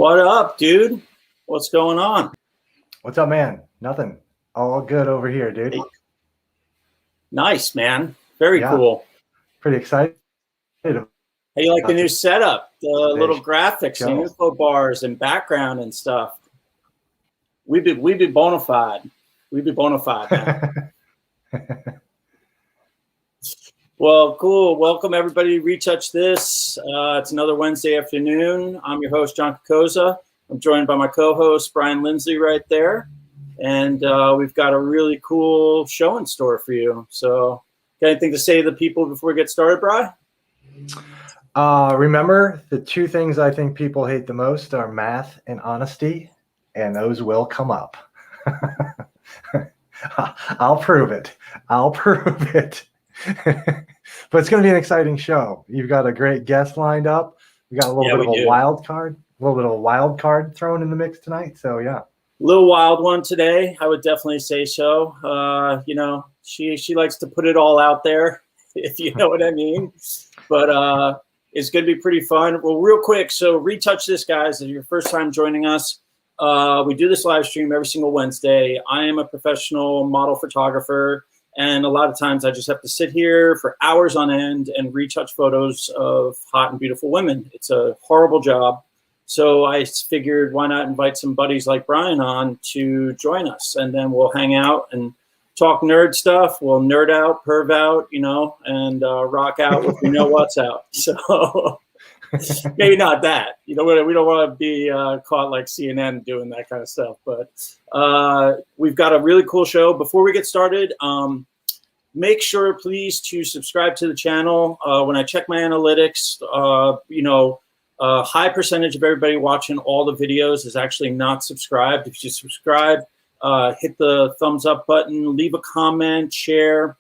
What up, dude? What's going on? What's up, man? Nothing. All good over here, dude. Nice, man. Very cool. Pretty excited. How you like the new setup? The little graphics and info bars and background and stuff. We be bona fide. We be bona fide, man. Well, cool. Welcome, everybody. Retouch This. It's another Wednesday afternoon. I'm your host, John Cocozza. I'm joined by my co-host, Brian Linsley, right there. And we've got a really cool show in store for you. So, got anything to say to the people before we get started, Brian? Remember, the two things I think people hate the most are math and honesty, and those will come up. I'll prove it. But it's going to be an exciting show. You've got a great guest lined up. We got a little bit of a wild card thrown in the mix tonight. So yeah, a little wild one today. I would definitely say so. You know, she likes to put it all out there, if you know what I mean. But it's going to be pretty fun. Well, real quick, so Retouch This, guys. If your first time joining us, we do this live stream every single Wednesday. I am a professional model photographer. And a lot of times I just have to sit here for hours on end and retouch photos of hot and beautiful women. It's a horrible job. So I figured, why not invite some buddies like Brian on to join us? And then we'll hang out and talk nerd stuff. We'll nerd out, perv out, you know, and rock out if we know what's out. So maybe not that. You know, we don't want to be caught like CNN doing that kind of stuff. But we've got a really cool show. Before we get started, make sure, please, to subscribe to the channel. When I check my analytics, you know, a high percentage of everybody watching all the videos is actually not subscribed. If you subscribe, hit the thumbs up button, leave a comment, share.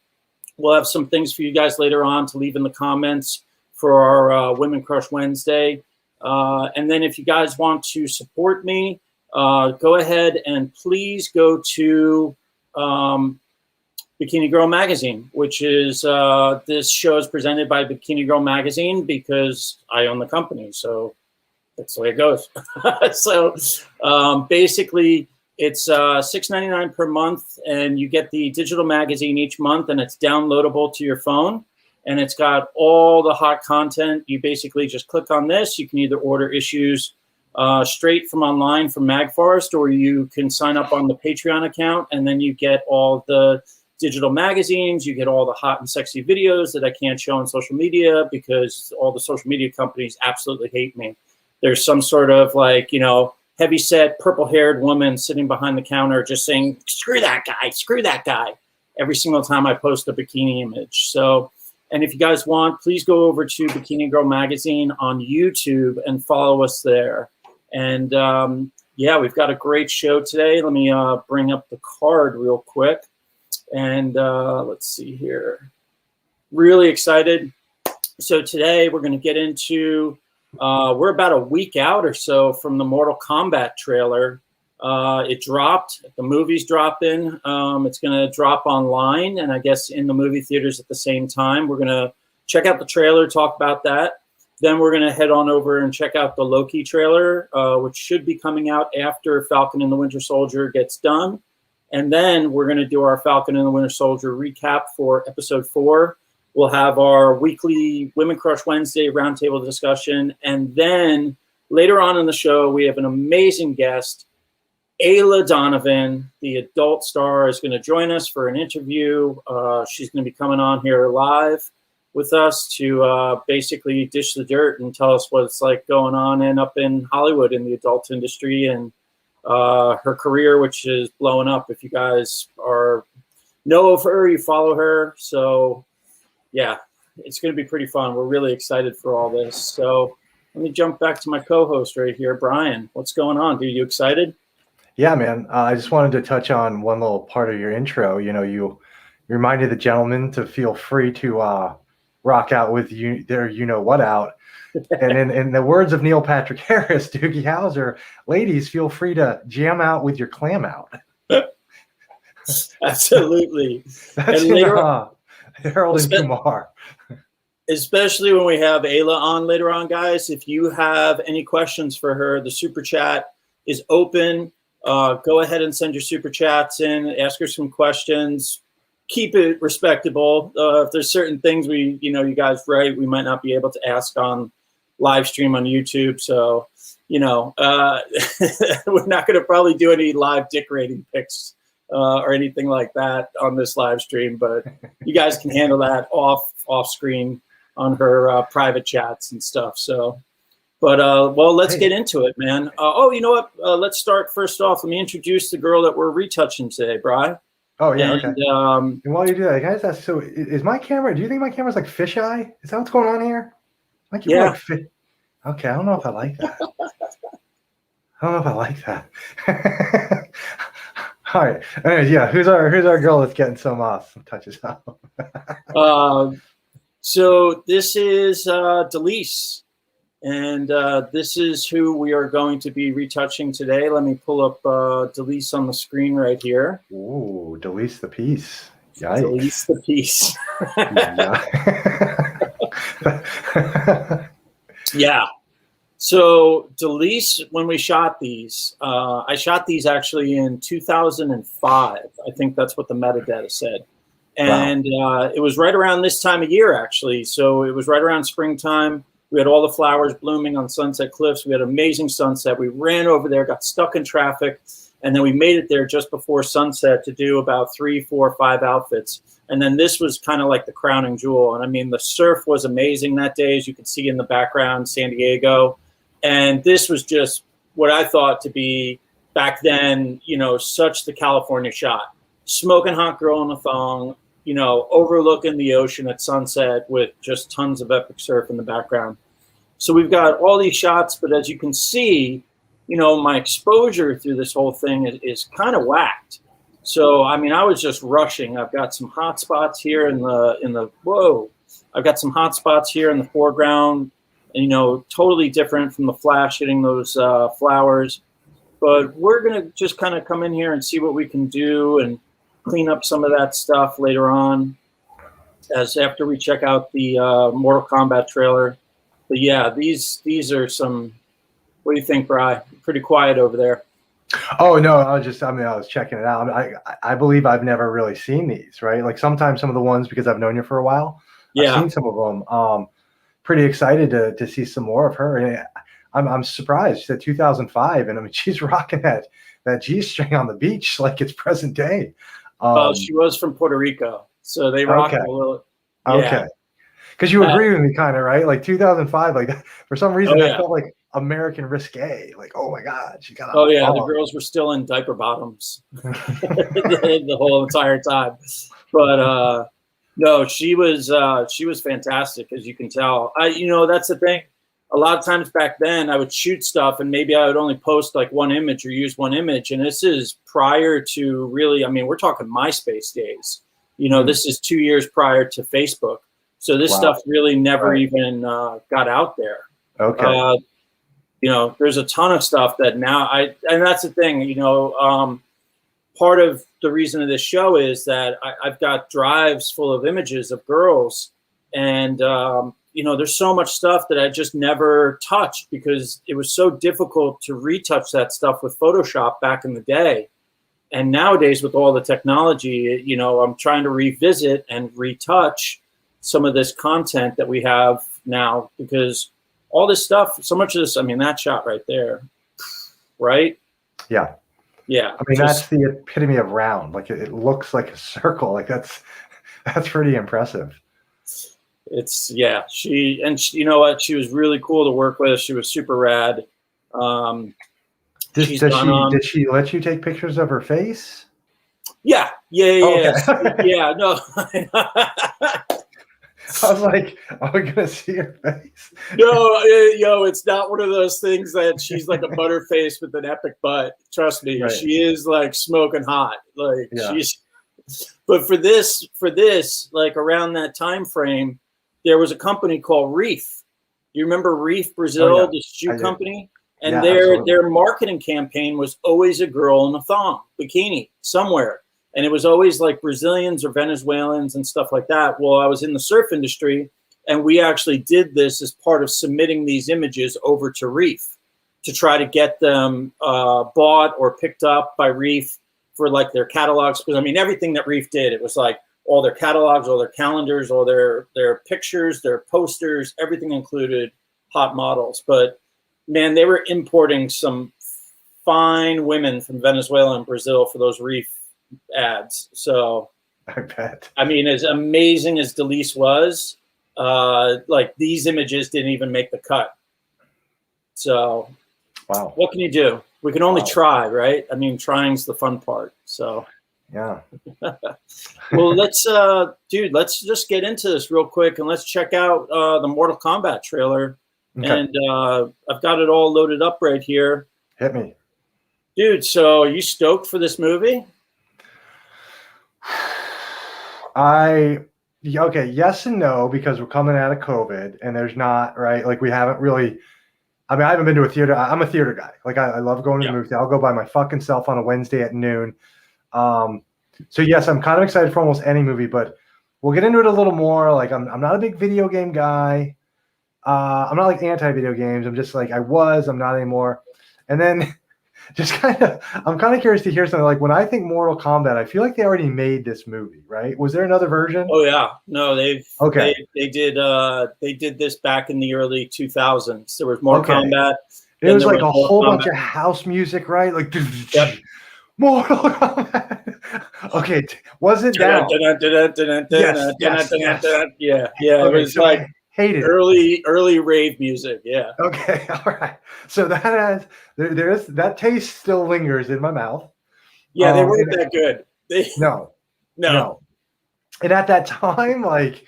We'll have some things for you guys later on to leave in the comments for our Women Crush Wednesday. And then if you guys want to support me, go ahead and please go to Bikini Girl Magazine, which is this show is presented by Bikini Girl Magazine because I own the company. So that's the way it goes. So basically, it's $6.99 per month, and you get the digital magazine each month, and it's downloadable to your phone. And it's got all the hot content. You basically just click on this. You can either order issues straight from online from MagForest, or you can sign up on the Patreon account, and then you get all the digital magazines. You get all the hot and sexy videos that I can't show on social media because all the social media companies absolutely hate me. There's some sort of like, you know, heavy-set, purple-haired woman sitting behind the counter just saying, screw that guy, every single time I post a bikini image. So, and if you guys want, please go over to Bikini Girl Magazine on YouTube and follow us there. And yeah, we've got a great show today. Let me bring up the card real quick. And let's see here. Really excited. So today we're going to get into, we're about a week out or so from the Mortal Kombat trailer. It dropped. The movie's dropping. It's going to drop online and I guess in the movie theaters at the same time. We're going to check out the trailer, talk about that. Then we're going to head on over and check out the Loki trailer, which should be coming out after Falcon and the Winter Soldier gets done. And then we're going to do our Falcon and the Winter Soldier recap for episode 4. We'll have our weekly Women Crush Wednesday roundtable discussion. And then later on in the show, we have an amazing guest. Aila Donovan, the adult star, is going to join us for an interview. She's going to be coming on here live with us to basically dish the dirt and tell us what it's like going on and up in Hollywood in the adult industry and her career, which is blowing up. If you guys know of her, you follow her. So yeah, it's going to be pretty fun. We're really excited for all this. So let me jump back to my co-host right here, Brian. What's going on, dude? You excited? Yeah, man. I just wanted to touch on one little part of your intro. You know, you reminded the gentleman to feel free to rock out with you know what out. And in the words of Neil Patrick Harris, Doogie Howser, ladies, feel free to jam out with your clam out. Absolutely. That's and later, Harold and Kumar. especially when we have Aila on later on, guys. If you have any questions for her, the super chat is open. Go ahead and send your super chats in. Ask her some questions. Keep it respectable. If there's certain things you guys write, we might not be able to ask on live stream on YouTube. So, we're not going to probably do any live dick rating pics or anything like that on this live stream, but you guys can handle that off screen on her private chats and stuff. So, but well, let's get into it, man. You know what? Let's start first off. Let me introduce the girl that we're retouching today, Brian. Oh yeah, and, okay. And while you do that, guys, is my camera? Do you think my camera's like fisheye? Is that what's going on here? Like you're like okay, I don't know if I like that. All right. Anyways, yeah. Who's our girl that's getting some touches up? So this is Delise, and this is who we are going to be retouching today. Let me pull up Delise on the screen right here. Ooh, Delise the piece. Yikes. Delise the piece. Yeah. So Delise, when we shot these, I shot these actually in 2005. I think that's what the metadata said. And it was right around this time of year, actually. So it was right around springtime. We had all the flowers blooming on Sunset Cliffs. We had an amazing sunset. We ran over there, got stuck in traffic, and then we made it there just before sunset to do about 3, 4, 5 outfits. And then this was kind of like the crowning jewel. And I mean, the surf was amazing that day, as you can see in the background, San Diego. And this was just what I thought to be back then, such the California shot. Smoking hot girl in a thong, overlooking the ocean at sunset with just tons of epic surf in the background. So we've got all these shots, but as you can see, my exposure through this whole thing is kind of whacked. So, I mean, I was just rushing. I've got some hot spots here in the I've got some hot spots here in the foreground, totally different from the flash hitting those flowers. But we're going to just kind of come in here and see what we can do and clean up some of that stuff later on after we check out the Mortal Kombat trailer. But yeah, these are some, what do you think, Bri? Pretty quiet over there. Oh no, I was checking it out. I believe I've never really seen these, right? Like sometimes some of the ones, because I've known you for a while, I've seen some of them. Pretty excited to see some more of her. And I'm surprised that 2005, and I mean she's rocking that G-string on the beach like it's present day. She was from Puerto Rico, so they rock a little. Yeah. Okay, because you agree with me, kind of, right? Like 2005, like for some reason I felt like American risque. Like, oh my God, she got. The girls were still in diaper bottoms the whole entire time, but no, she was fantastic, as you can tell. That's the thing. A lot of times back then, I would shoot stuff, and maybe I would only post like one image or use one image. And this is prior to really, I mean, we're talking MySpace days. This is 2 years prior to Facebook. So this stuff really never even got out there. Okay. There's a ton of stuff that now and that's the thing, part of the reason of this show is that I've got drives full of images of girls, and there's so much stuff that I just never touched because it was so difficult to retouch that stuff with Photoshop back in the day. And nowadays with all the technology, I'm trying to revisit and retouch some of this content that we have now, because all this stuff, so much of this, I mean, that shot right there, right? Yeah. Yeah. I mean, that's the epitome of round. Like it looks like a circle. Like that's pretty impressive. She you know what? She was really cool to work with. She was super rad. Did she let you take pictures of her face? Yeah. Okay. Yeah. No. I was like, are we gonna see her face? No, it's not one of those things that she's like a butterface with an epic butt. Trust me, right. She is like smoking hot. Like she's. But for this, like around that time frame, there was a company called Reef. You remember Reef Brazil, the shoe company? And their marketing campaign was always a girl in a thong, bikini, somewhere. And it was always like Brazilians or Venezuelans and stuff like that. Well, I was in the surf industry, And we actually did this as part of submitting these images over to Reef to try to get them bought or picked up by Reef for like their catalogs. Because I mean, everything that Reef did, it was like all their catalogs, all their calendars, all their pictures, their posters, everything included hot models. But man, they were importing some fine women from Venezuela and Brazil for those Reef ads. So I bet. I mean, as amazing as Delise was, like these images didn't even make the cut. So wow, what can you do? We can only try, right? I mean, trying's the fun part. So yeah. well, let's just get into this real quick and let's check out the Mortal Kombat trailer. Okay. And I've got it all loaded up right here. Hit me. Dude, so are you stoked for this movie? Okay, yes and no, because we're coming out of COVID and there's not, right? Like we haven't really, I mean, I haven't been to a theater. I'm a theater guy. Like I love going to the movie. I'll go by my fucking self on a Wednesday at noon. So yes, I'm kind of excited for almost any movie, but we'll get into it a little more. Like I'm not a big video game guy. I'm not like anti-video games. I'm just like, I'm not anymore. And then I'm kind of curious to hear something like when I think Mortal Kombat, I feel like they already made this movie, right? Was there another version? Oh yeah, no, they did this back in the early 2000s. There was Mortal Kombat. It was like a whole bunch of house music, right? Like Mortal Kombat. Okay, was it down? Yeah. It was like hated early rave music. Yeah. Okay. All right. So that has that taste still lingers in my mouth. Yeah, they weren't that good. No. And at that time, like,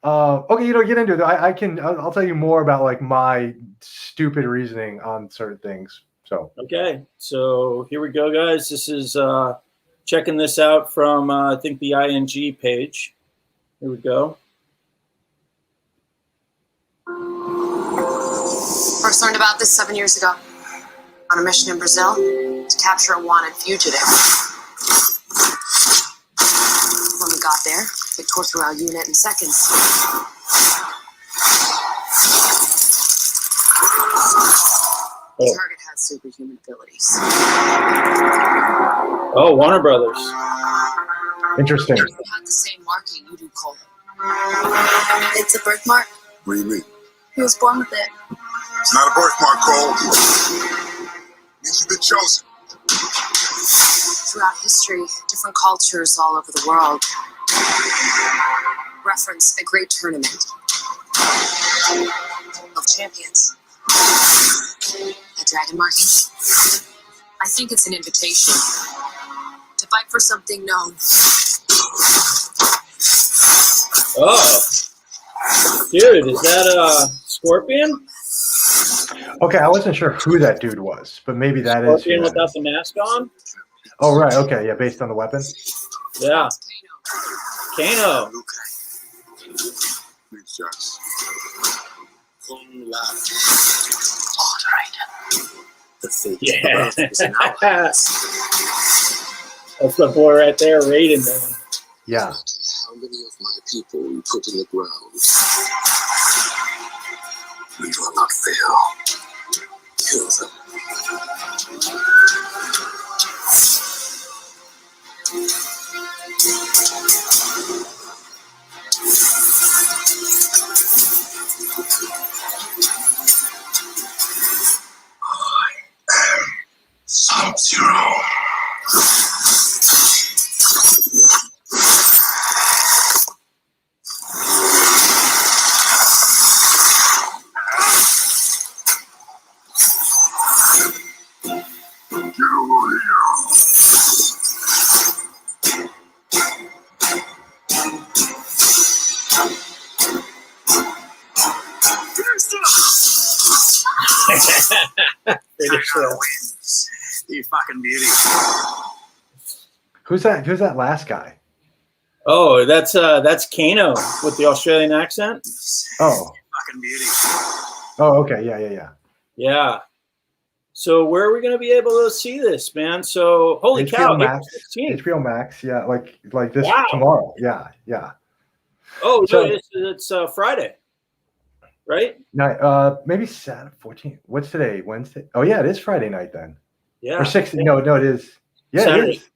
okay, get into it. I'll tell you more about like my stupid reasoning on certain things. So okay. So here we go, guys. This is checking this out from I think the ING page. Here we go. First learned about this 7 years ago on a mission in Brazil to capture a wanted fugitive. When we got there, they tore through our unit in seconds. The target had superhuman abilities. Oh, Warner Brothers. Interesting. It had the same marking you do, Cole. It's a birthmark. What do you mean? He was born with it. It's not a birthmark, Cole. It means you've been chosen. Throughout history, different cultures all over the world reference a great tournament of champions. A dragon marking. I think it's an invitation to fight for something known. Oh. Dude, is that Scorpion? Okay, I wasn't sure who that dude was, but maybe that Scorpion is. without the mask on? Oh, right. Okay, yeah, based on the weapon. Yeah. Kano. Thanks, Josh. All right. The fate Yeah. of Earth is in our hands. That's the boy right there, Raiden, man. Yeah. How many of my people we put in the ground? We will not fail. Kill them. I am Sub-Zero. You fucking beauty. Who's that last guy? Oh, that's Kano with the Australian accent. Oh. Fucking beauty. Oh, okay. Yeah. Yeah. So where are we going to be able to see this, man? So holy cow, Max, April 16th. HBO Max, like this tomorrow. Yeah. Oh, So, no, it's Friday. right? Night, maybe Saturday 14th. What's today? Wednesday? Oh yeah, it is Friday night then. Yeah. Or 6th. No, it is. Yeah, Saturday. it is.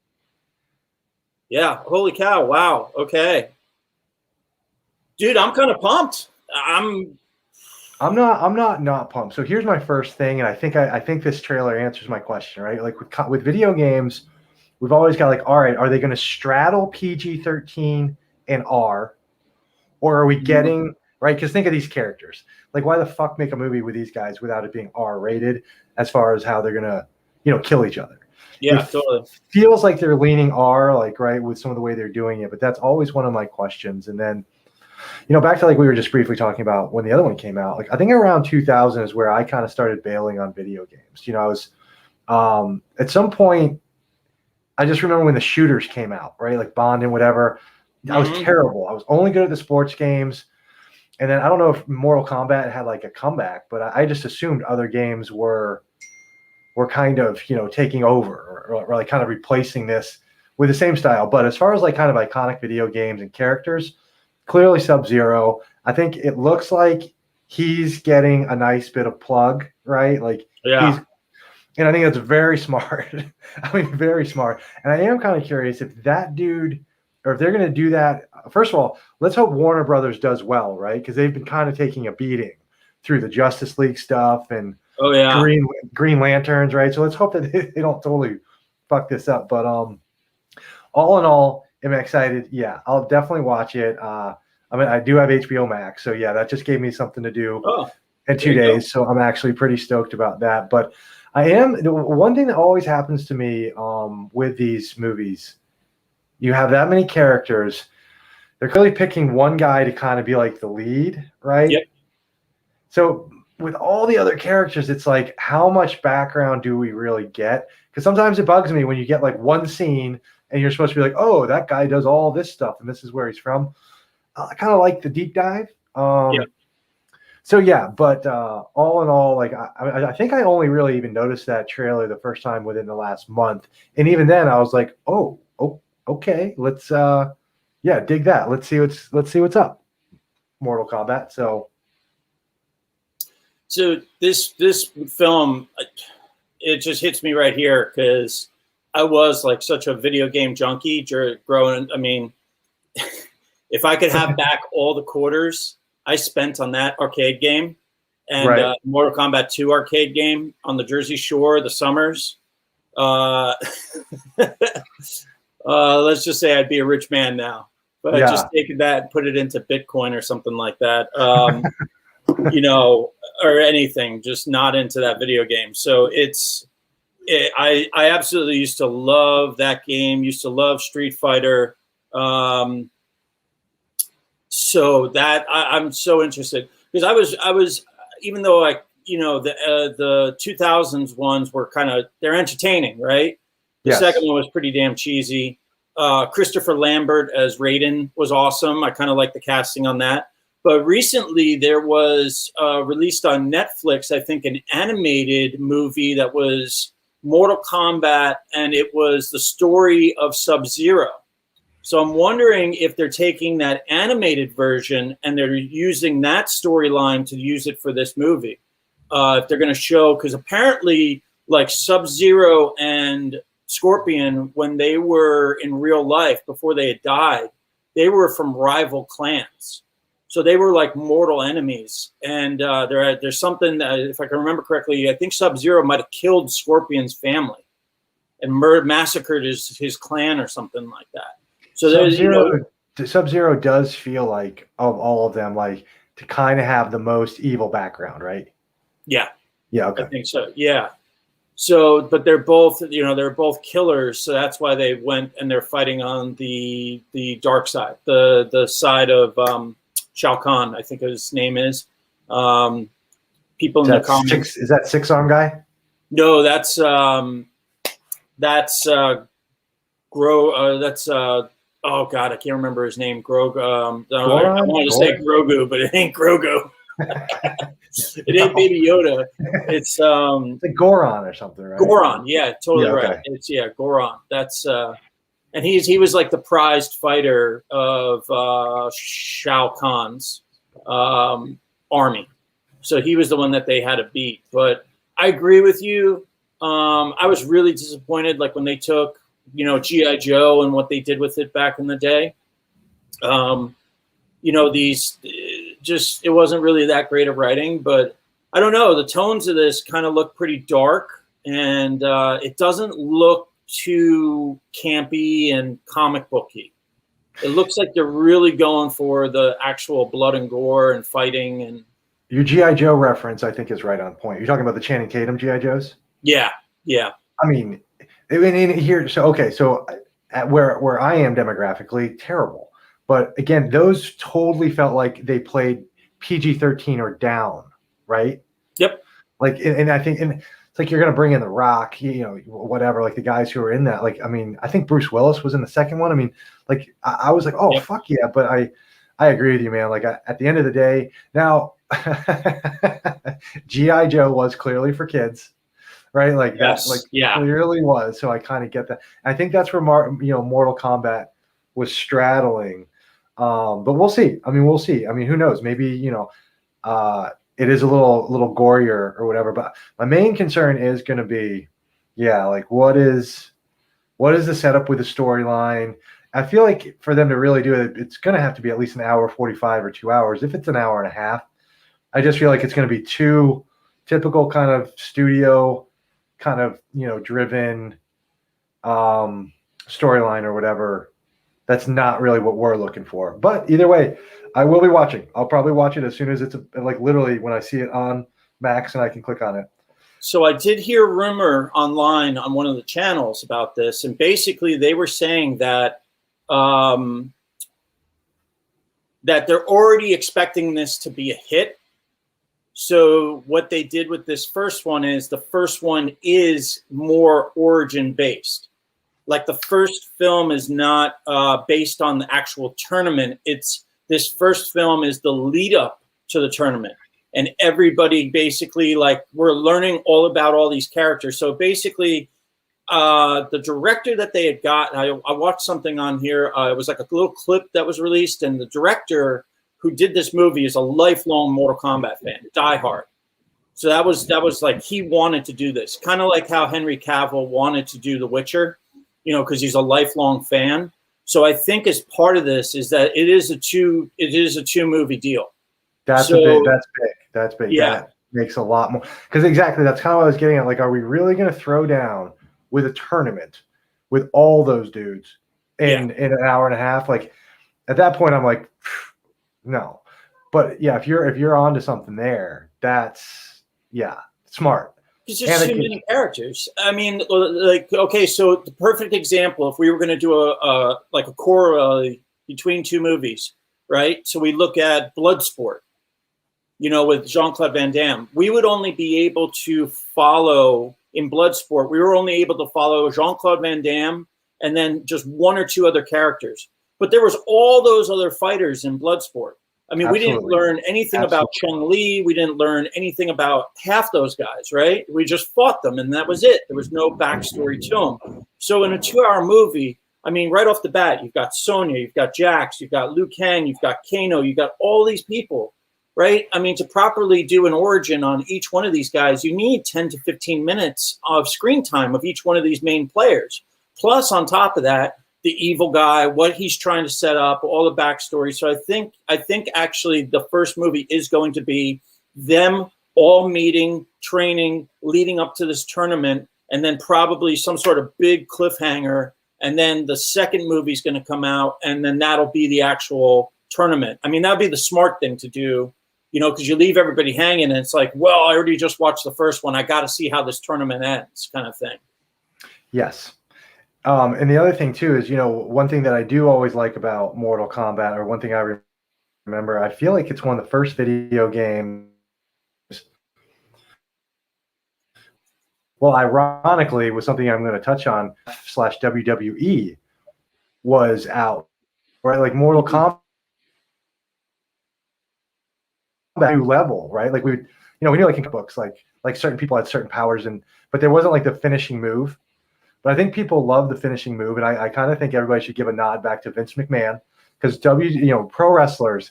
Yeah. Holy cow. Wow. Okay. Dude, I'm kind of pumped. I'm not pumped. So here's my first thing, and I think this trailer answers my question, right? Like with video games, we've always got like, all right, are they going to straddle PG-13 and R, or are we getting right? Because think of these characters. Like, why the fuck make a movie with these guys without it being R-rated as far as how they're gonna, kill each other? Yeah, it totally. Feels like they're leaning R, like, right, with some of the way they're doing it. But that's always one of my questions. And then, back to like we were just briefly talking about when the other one came out. Like, I think around 2000 is where I kind of started bailing on video games. I was at some point. I just remember when the shooters came out, right? Like Bond and whatever. I was terrible. I was only good at the sports games. And then I don't know if Mortal Kombat had like a comeback, but I just assumed other games were kind of, taking over or like kind of replacing this with the same style. But as far as like kind of iconic video games and characters, clearly Sub-Zero. I think it looks like he's getting a nice bit of plug, right? Like Yeah. And I think that's very smart. I mean, very smart. And I am kind of curious if that dude, or if they're going to do that. First of all, let's hope Warner Brothers does well, right? Because they've been kind of taking a beating through the Justice League stuff and Green Lanterns, right? So let's hope that they don't totally fuck this up. But all in all, I'm excited. Yeah, I'll definitely watch it. I do have HBO Max, so yeah, that just gave me something to do in 2 days. So I'm actually pretty stoked about that. But I am one thing that always happens to me with these movies. You have that many characters. They're clearly picking one guy to kind of be like the lead, right? Yep. So with all the other characters, it's like, how much background do we really get? Because sometimes it bugs me when you get like one scene and you're supposed to be like, oh, that guy does all this stuff and this is where he's from. I kind of like the deep dive. So yeah, but all in all, like I think I only really even noticed that trailer the first time within the last month, and even then I was like, oh, okay, let's dig that. Let's see what's up. Mortal Kombat. So this film, it just hits me right here because I was like such a video game junkie growing. I mean, if I could have back all the quarters I spent on that arcade game and Mortal Kombat 2 arcade game on the Jersey Shore, the summers, let's just say I'd be a rich man now. But I just taken that and put it into Bitcoin or something like that, or anything, just not into that video game. So I absolutely used to love that game, used to love Street Fighter. So that I'm so interested because I was even though the 2000s ones were they're entertaining, right? The second one was pretty damn cheesy. Christopher Lambert as Raiden was awesome. I kind of like the casting on that. But recently there was released on Netflix, I think, an animated movie that was Mortal Kombat, and it was the story of Sub-Zero. So I'm wondering if they're taking that animated version and they're using that storyline to use it for this movie. If they're going to show, because apparently like Sub-Zero and Scorpion, when they were in real life, before they had died, they were from rival clans. So they were like mortal enemies. And there's something that, if I can remember correctly, I think Sub-Zero might have killed Scorpion's family and massacred his clan or something like that. So Sub-Zero does feel like, of all of them, like to kind of have the most evil background, right? Yeah. Yeah. Okay. I think so. Yeah. So, but they're both killers. So that's why they went and they're fighting on the dark side, the side of Shao Kahn, I think his name is. People in the comments. Is that Six Arm guy? No, that's oh God, I can't remember his name. Grogu. I wanted to say Grogu, but it ain't Grogu. It ain't Baby Yoda. It's like Goron or something, right? Goron, yeah, totally right. It's Goron. That's and he was like the prized fighter of Shao Kahn's army. So he was the one that they had to beat. But I agree with you. I was really disappointed, like when they took, G.I. Joe and what they did with it back in the day. It wasn't really that great of writing, but I don't know. The tones of this kind of look pretty dark, and it doesn't look too campy and comic booky. It looks like they're really going for the actual blood and gore and fighting. And your G.I. Joe reference, I think, is right on point. You're talking about the Channing Tatum G.I. Joes? Yeah. I mean, in here, so at where I am demographically, terrible. But again, those totally felt like they played PG-13 or down, right? Yep. Like, and I think, and it's like you're going to bring in The Rock, whatever, like the guys who are in that. Like, I mean, I think Bruce Willis was in the second one. I mean, like, I was like, oh, yep. Fuck yeah. But I agree with you, man. Like, at the end of the day, now, G.I. Joe was clearly for kids, right? Like, yes. that, like, clearly was. So I kind of get that. I think that's where, Mortal Kombat was straddling. But we'll see. I mean, we'll see. I mean, who knows? Maybe, it is a little gorier or whatever. But my main concern is going to be, like, what is the setup with the storyline? I feel like for them to really do it, it's going to have to be at least an hour 45 or 2 hours. If it's an hour and a half, I just feel like it's going to be too typical kind of studio kind of, driven storyline or whatever. That's not really what we're looking for. But either way, I will be watching. I'll probably watch it as soon as it's like literally when I see it on Max and I can click on it. So I did hear a rumor online on one of the channels about this, and basically they were saying that that they're already expecting this to be a hit. So what they did with this first one is the first one is more origin based. Like the first film is not based on the actual tournament. This first film is the lead up to the tournament. And everybody basically, like, we're learning all about all these characters. So basically, the director that they had got, I watched something on here. It was like a little clip that was released. And the director who did this movie is a lifelong Mortal Kombat fan, diehard. So that was like, he wanted to do this. Kind of like how Henry Cavill wanted to do The Witcher. Because he's a lifelong fan. So I think as part of this is that it is a two movie deal. That's big. That's big. Yeah. That makes a lot more. Because exactly, that's kind of what I was getting at. Like, are we really going to throw down with a tournament with all those dudes in an hour and a half? Like, at that point, I'm like, no. But yeah, if you're onto something there, that's smart. It's just too many characters. I mean, like, okay, so the perfect example, if we were going to do a corollary between two movies, right? So we look at Bloodsport, with Jean-Claude Van Damme. We would only be able to follow, in Bloodsport, we were only able to follow Jean-Claude Van Damme and then just one or two other characters. But there was all those other fighters in Bloodsport. I mean, Absolutely. We didn't learn anything about Chun-Li. We didn't learn anything about half those guys, right? We just fought them, and that was it. There was no backstory to them. So in a 2-hour movie, I mean, right off the bat, you've got Sonya, you've got Jax, you've got Liu Kang, you've got Kano, you've got all these people, right? I mean, to properly do an origin on each one of these guys, you need 10 to 15 minutes of screen time of each one of these main players. Plus, on top of that, the evil guy, what he's trying to set up, all the backstory. So I think actually the first movie is going to be them all meeting, training, leading up to this tournament, and then probably some sort of big cliffhanger. And then the second movie is going to come out, and then that'll be the actual tournament. I mean, that'd be the smart thing to do, because you leave everybody hanging, and it's like, well, I already just watched the first one. I got to see how this tournament ends, kind of thing. Yes. And the other thing too is, one thing that I do always like about Mortal Kombat, or one thing I remember, I feel like it's one of the first video games. Well, ironically, was something I'm going to touch on / WWE was out, right? Like Mortal Kombat new level, right? Like we knew like in books, like certain people had certain powers, but there wasn't like the finishing move. But I think people love the finishing move, and I kind of think everybody should give a nod back to Vince McMahon, because pro wrestlers,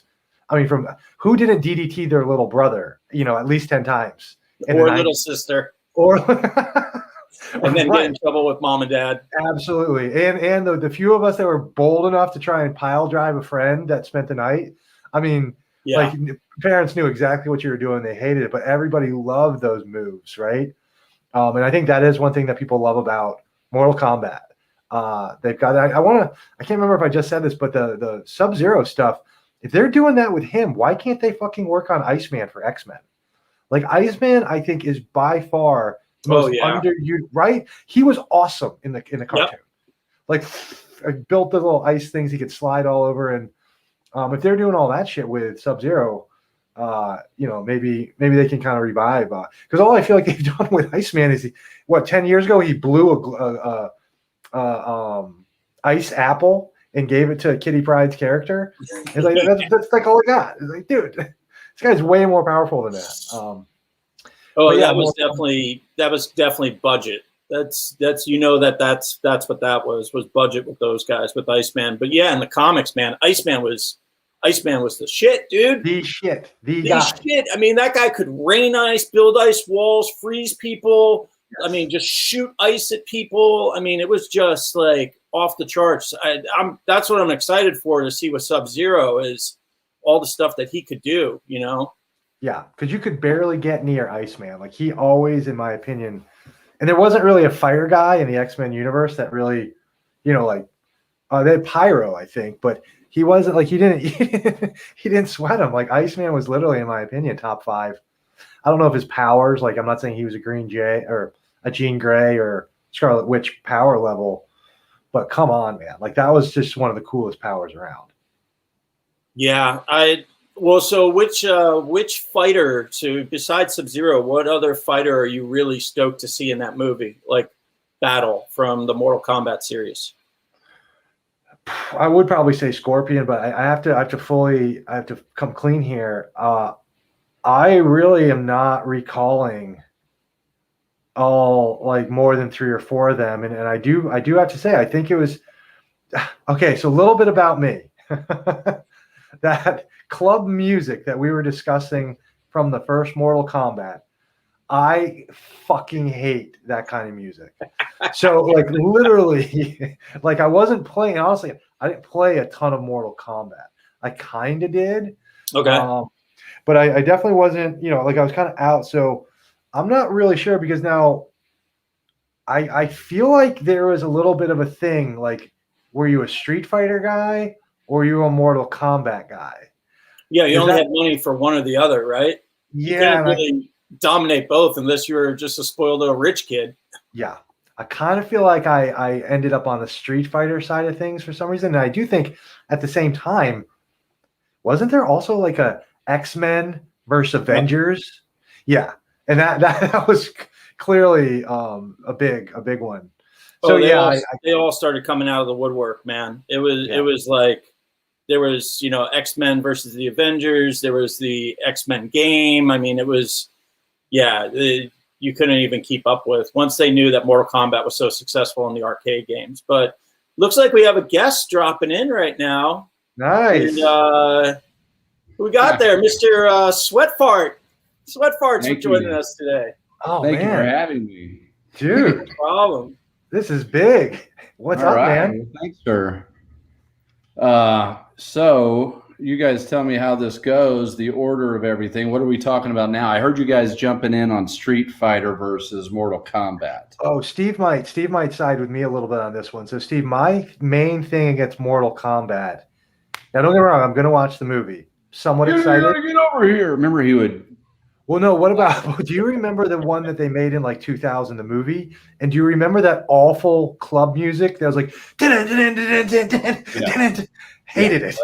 I mean, from who didn't DDT their little brother, at least 10 times. Or little sister. Or and then get in trouble with mom and dad. Absolutely. And the few of us that were bold enough to try and pile drive a friend that spent the night, I mean, like parents knew exactly what you were doing. They hated it, but everybody loved those moves, right? And I think that is one thing that people love about Mortal Kombat. They've got, I can't remember if I just said this, but the Sub-Zero stuff, if they're doing that with him, why can't they fucking work on Iceman for X-Men? Like Iceman, I think, is by far the most underused, right? He was awesome in the cartoon. Like built the little ice things he could slide all over. And if they're doing all that shit with Sub-Zero, maybe they can kind of revive. Because all I feel like they've done with Iceman is, 10 years ago he blew a ice apple and gave it to Kitty Pryde's character. It's like that's like all I got. It's like, dude, this guy's way more powerful than that. That was definitely budget. That's what that was budget with those guys with Iceman. But yeah, in the comics, man, Iceman was the shit, dude. The shit. I mean, that guy could rain ice, build ice walls, freeze people. Yes. I mean, just shoot ice at people. I mean, it was just like off the charts. That's what I'm excited for, to see with Sub-Zero, is all the stuff that he could do, Yeah, because you could barely get near Iceman. Like, he always, in my opinion, and there wasn't really a fire guy in the X-Men universe that really, they had Pyro, I think, but he wasn't like, he didn't sweat him. Like, Iceman was literally, in my opinion, top 5. I don't know if his powers, like, I'm not saying he was a Green Jay or a Jean Grey or Scarlet Witch power level, but come on, man. Like, that was just one of the coolest powers around. Yeah, so which fighter, besides Sub-Zero, what other fighter are you really stoked to see in that movie, like battle from the Mortal Kombat series? I would probably say Scorpion, but I have to come clean here. I really am not recalling all, like, more than 3 or 4 of them, and I do have to say, I think it was okay. So a little bit about me. That club music that we were discussing from the first Mortal Kombat, I fucking hate that kind of music. So, like, literally, like, I wasn't playing, honestly, I didn't play a ton of Mortal Kombat. I kind of did. Okay. But I definitely wasn't, like, I was kind of out. So I'm not really sure, because now I feel like there was a little bit of a thing, like, were you a Street Fighter guy or you a Mortal Kombat guy? Yeah, you only had money for one or the other, right? Yeah. You couldn't really dominate both unless you were just a spoiled little rich kid. Yeah. I kind of feel like I ended up on the Street Fighter side of things for some reason. And I do think at the same time, wasn't there also like a X-Men versus Avengers? Yeah. And that was clearly a big one. So they all started coming out of the woodwork, man. It was like, there was, X-Men versus the Avengers. There was the X-Men game. I mean, it was, you couldn't even keep up with, once they knew that Mortal Kombat was so successful in the arcade games. But looks like we have a guest dropping in right now. Nice. And, who we got there? Mr. Sweatfart. Sweatfart's for joining us today. Oh, Thank man. you for having me. Dude. No problem. This is big. What's up, man? Thanks, sir. So you guys tell me how this goes, the order of everything. What are we talking about now? I heard you guys jumping in on Street Fighter versus Mortal Kombat. Oh, Steve might side with me a little bit on this one. So, Steve, my main thing against Mortal Kombat. Now, don't get me wrong. I'm going to watch the movie. Somewhat excited. You gotta get over here. Remember, he would. Well, no. What about? Do you remember the one that they made in like 2000, the movie? And do you remember that awful club music that was like? Hated it.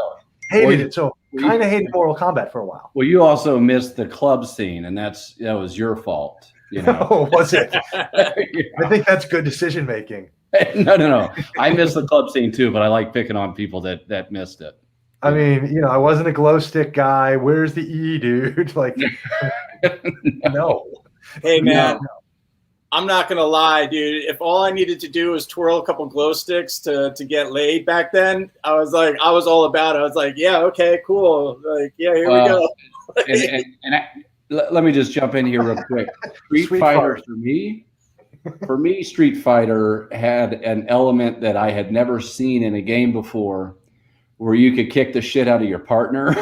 Hated it. So kind of hated Mortal Kombat for a while. Well, you also missed the club scene, and that was your fault. Oh, was it? I think that's good decision making. No. I missed the club scene too, but I like picking on people that missed it. I mean, I wasn't a glow stick guy. Where's the E, dude? Like, no. Hey, man. I'm not gonna lie, dude. If all I needed to do was twirl a couple glow sticks to get laid back then, I was all about it. I was like, yeah, okay, cool. Like, yeah, here we go. Let me just jump in here real quick. Street Fighter for me, Street Fighter had an element that I had never seen in a game before, where you could kick the shit out of your partner.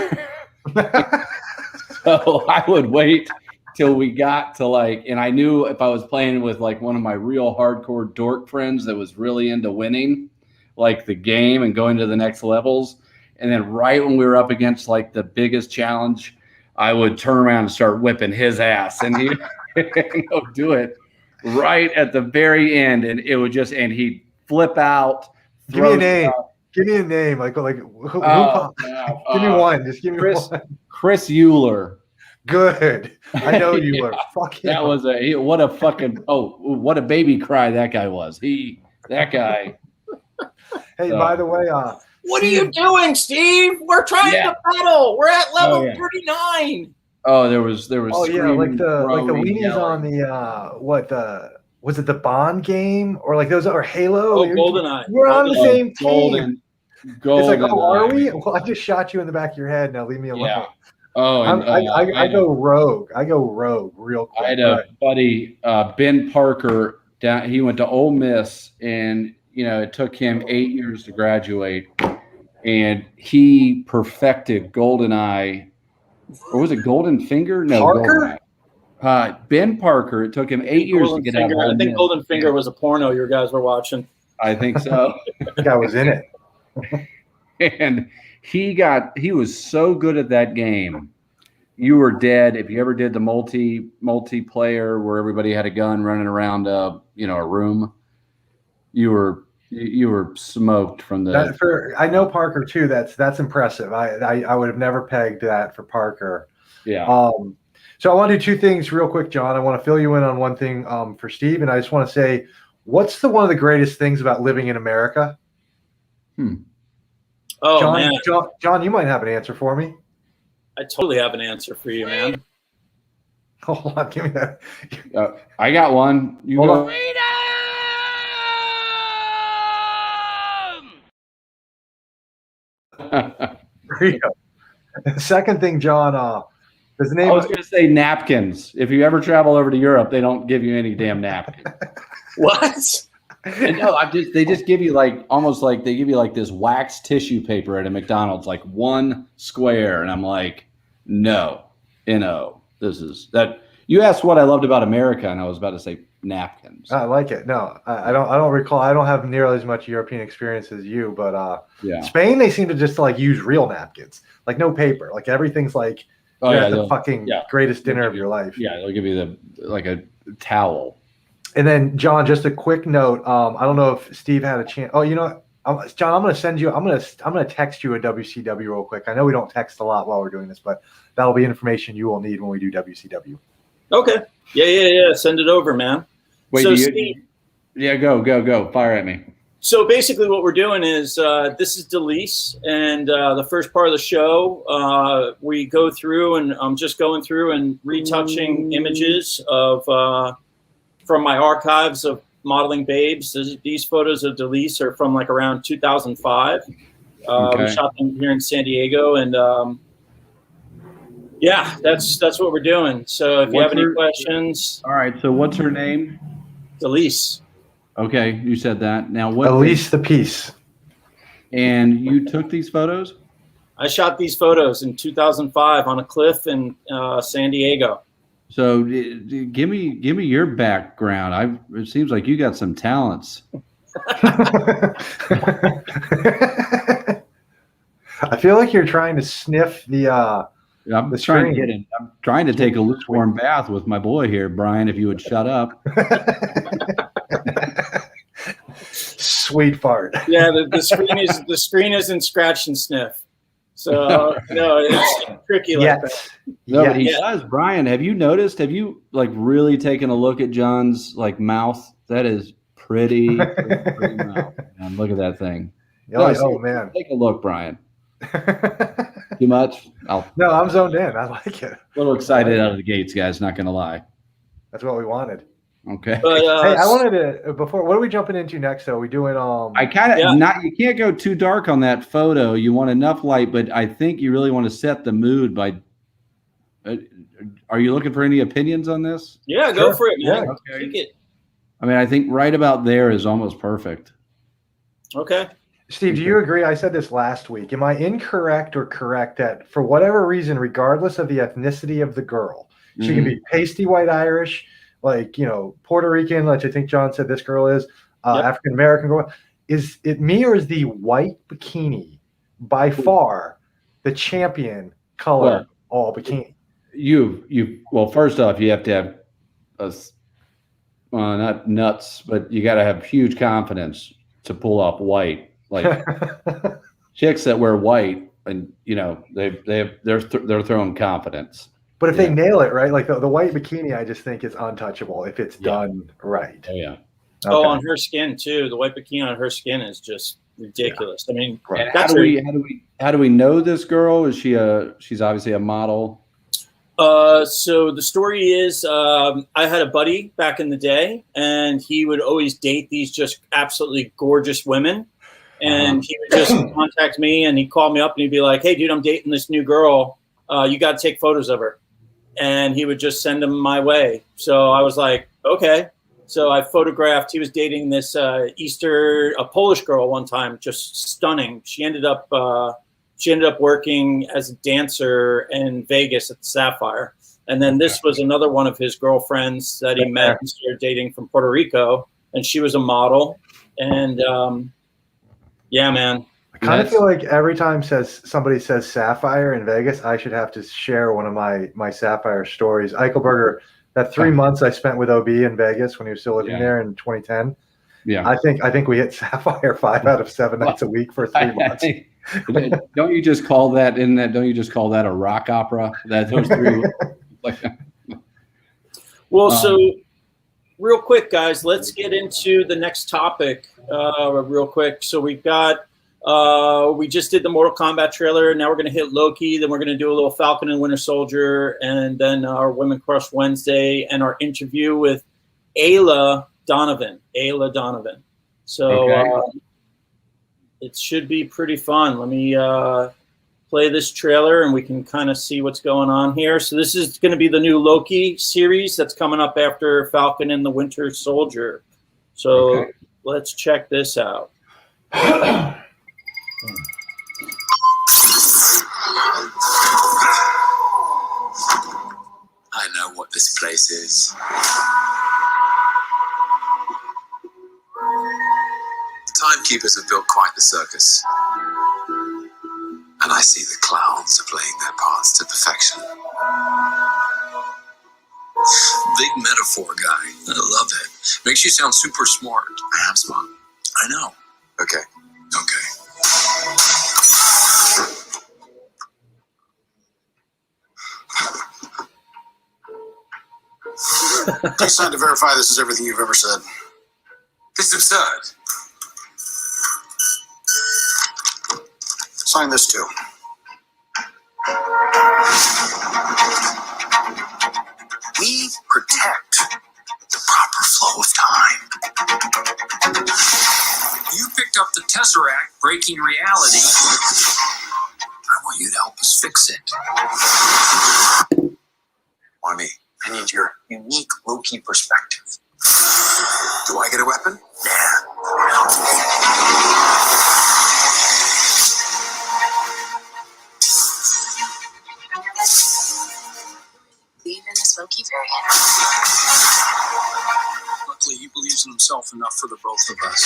So I would wait till we got to and I knew if I was playing with one of my real hardcore dork friends that was really into winning the game and going to the next levels. And then right when we were up against the biggest challenge, I would turn around and start whipping his ass, and he'd do it right at the very end. And it would and he'd flip out. Give me a name. Give me a name. Give me one. Just give me one. Chris Euler. Good. I know you were. Fuck that was what a baby cry that guy was. That guy. Hey, by the way, what are you doing, Steve? We're trying to battle. We're at level 39. Oh, there was. Oh yeah, like the weenies on the was it the Bond game or those or Halo? Oh, GoldenEye. We're on the same team. Golden. It's are we? Well, I just shot you in the back of your head. Now leave me alone. Yeah. Oh, and, I go rogue. I go rogue real quick. I had a buddy, Ben Parker. He went to Ole Miss, and it took him 8 years to graduate, and he perfected GoldenEye, or was it Golden Finger? No, Parker. Ben Parker. It took him 8 years to get out of Ole I think Miss. Golden Finger was a porno your guys were watching. I think so. I think I was in it. And he was so good at that game. You were dead if you ever did the multiplayer where everybody had a gun running around a room. You were smoked from the. I know Parker too. That's impressive. I would have never pegged that for Parker. Yeah. So I want to do two things real quick, John. I want to fill you in on one thing for Steve, and I just want to say, what's one of the greatest things about living in America? Oh, John, man. John, you might have an answer for me. I totally have an answer for you, man. Hold on, give me that. I got one. You Hold go. on. There you go. The second thing, John, does the name I was going to say napkins. If you ever travel over to Europe, they don't give you any damn napkins. What? No, they just give you almost like they give you this wax tissue paper at a McDonald's, one square, and I'm like, no, this is that. You asked what I loved about America, and I was about to say napkins. I like it. No, I don't recall. I don't have nearly as much European experience as you, but Spain, they seem to just use real napkins, no paper, everything's the fucking greatest dinner of your life. Yeah, they'll give you a towel. And then, John, just a quick note. I don't know if Steve had a chance. Oh, John, I'm going to send you. I'm going to text you a WCW real quick. I know we don't text a lot while we're doing this, but that'll be information you will need when we do WCW. Okay. Yeah. Send it over, man. Wait, so Steve, go. Fire at me. So basically, what we're doing is this is Delise, and the first part of the show, we go through, and I'm just going through and retouching images of. From my archives of modeling babes. These photos of Delise are from around 2005. Okay. We shot them here in San Diego, and that's what we're doing. So if you have any questions. All right, so what's her name? Delise. Okay, you said that. Now what? Delise the Peace. And you took these photos? I shot these photos in 2005 on a cliff in San Diego. So give me your background. It seems like you got some talents. I feel like you're trying to sniff the. I'm trying to get in. I'm trying to take a lukewarm bath with my boy here, Brian. If you would shut up. Sweet fart. Yeah, the screen isn't scratch and sniff. So no, it's tricky like that. No, but he does. Brian, have you noticed? Have you really taken a look at John's mouth? That is pretty mouth. Man, look at that thing. Oh man, take a look, Brian. Too much? No, I'm zoned in. I like it. A little excited out of the gates, guys. Not gonna lie. That's what we wanted. Okay. But Hey, I wanted to before. What are we jumping into next? Though we doing I kind of Yeah. not. You can't go too dark on that photo. You want enough light, but I think you really want to set the mood by. Are you looking for any opinions on this? yeah, go for it, man. Yeah. Take it. I mean, I think right about there is almost perfect. Okay. Steve, do you agree? I said this last week. Am I incorrect or correct that for whatever reason, regardless of the ethnicity of the girl, she can be pasty white Irish, like, Puerto Rican, like I think John said this girl is, Yep. African American girl. Is it me or is the white bikini by far the champion color all bikini? Well, first off, you have to have not nuts, but you got to have huge confidence to pull off white. Like chicks that wear white, and they're throwing confidence. But if they nail it right, like the white bikini, I just think is untouchable if it's done right. Oh yeah. Okay. Oh, on her skin too. The white bikini on her skin is just ridiculous. Yeah. I mean, and how do we know this girl? Is she's obviously a model? So the story is, I had a buddy back in the day, and he would always date these just absolutely gorgeous women. And he would just contact me, and he'd call me up, and he'd be like, "Hey, dude, I'm dating this new girl. You got to take photos of her." And he would just send them my way. So I was like, okay. So I photographed. He was dating this a Polish girl one time, just stunning. She ended up working as a dancer in Vegas at the Sapphire. And then this was another one of his girlfriends that he met and started dating from Puerto Rico, and she was a model. And yeah, man. I kind of feel like every time somebody says Sapphire in Vegas, I should have to share one of my Sapphire stories. Eichelberger, that 3 months I spent with OB in Vegas when he was still living there in 2010. Yeah, I think we hit Sapphire 5 out of 7 nights a week for 3 months. Don't you just call that a rock opera? That those three. So real quick, guys, let's get into the next topic real quick. So we've got we just did the Mortal Kombat trailer. Now we're going to hit Loki. Then we're going to do a little Falcon and Winter Soldier, and then our Women Crush Wednesday and our interview with Aila Donovan. So it should be pretty fun. Let me play this trailer, and we can kind of see what's going on here. So this is going to be the new Loki series that's coming up after Falcon and the Winter Soldier. So let's check this out. I know what this place is. The timekeepers have built quite the circus. And I see the clowns are playing their parts to perfection. Big metaphor guy. I love it. Makes you sound super smart. I am smart. I know. Okay. Please sign to verify this is everything you've ever said. This is absurd. Sign this too. We protect the proper flow of time. You picked up the Tesseract, breaking reality. I want you to help us fix it. Why me? I need your unique Loki perspective. Do I get a weapon? Yeah. Believe in this Loki variant. Luckily, he believes in himself enough for the both of us.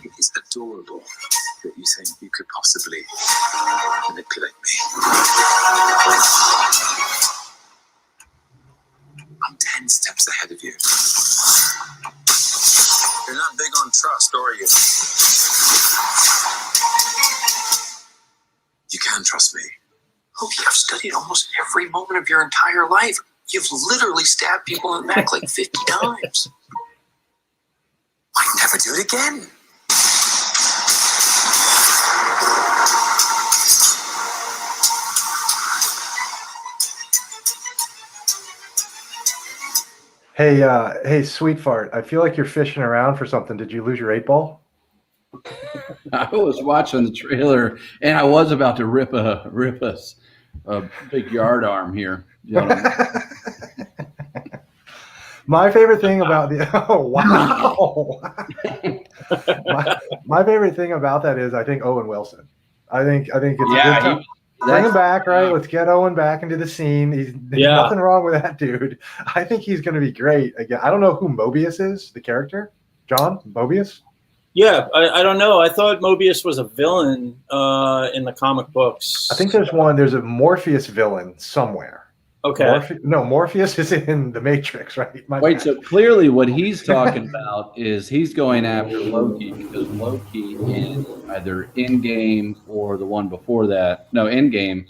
It is adorable that you think you could possibly manipulate me. I'm 10 steps ahead of you. You're not big on trust, are you? You can trust me. Loki, I've studied almost every moment of your entire life. You've literally stabbed people in the back like 50 times. I'd never do it again. Hey, Sweet Fart. I feel like you're fishing around for something. Did you lose your 8-ball? I was watching the trailer, and I was about to rip a big yard arm here. Gentlemen. My favorite thing about the my favorite thing about that is I think Owen Wilson. I think it's a good time. Bring him back, right? Let's get Owen back into the scene. There's nothing wrong with that dude. I think he's going to be great. Again, I don't know who Mobius is, the character. John Mobius. Yeah, I don't know. I thought Mobius was a villain in the comic books. I think there's a Morpheus villain somewhere. Okay. Morpheus is in the Matrix, right? Wait, so clearly what he's talking about is he's going after Loki because Loki in either Endgame or the one before that. No, Endgame.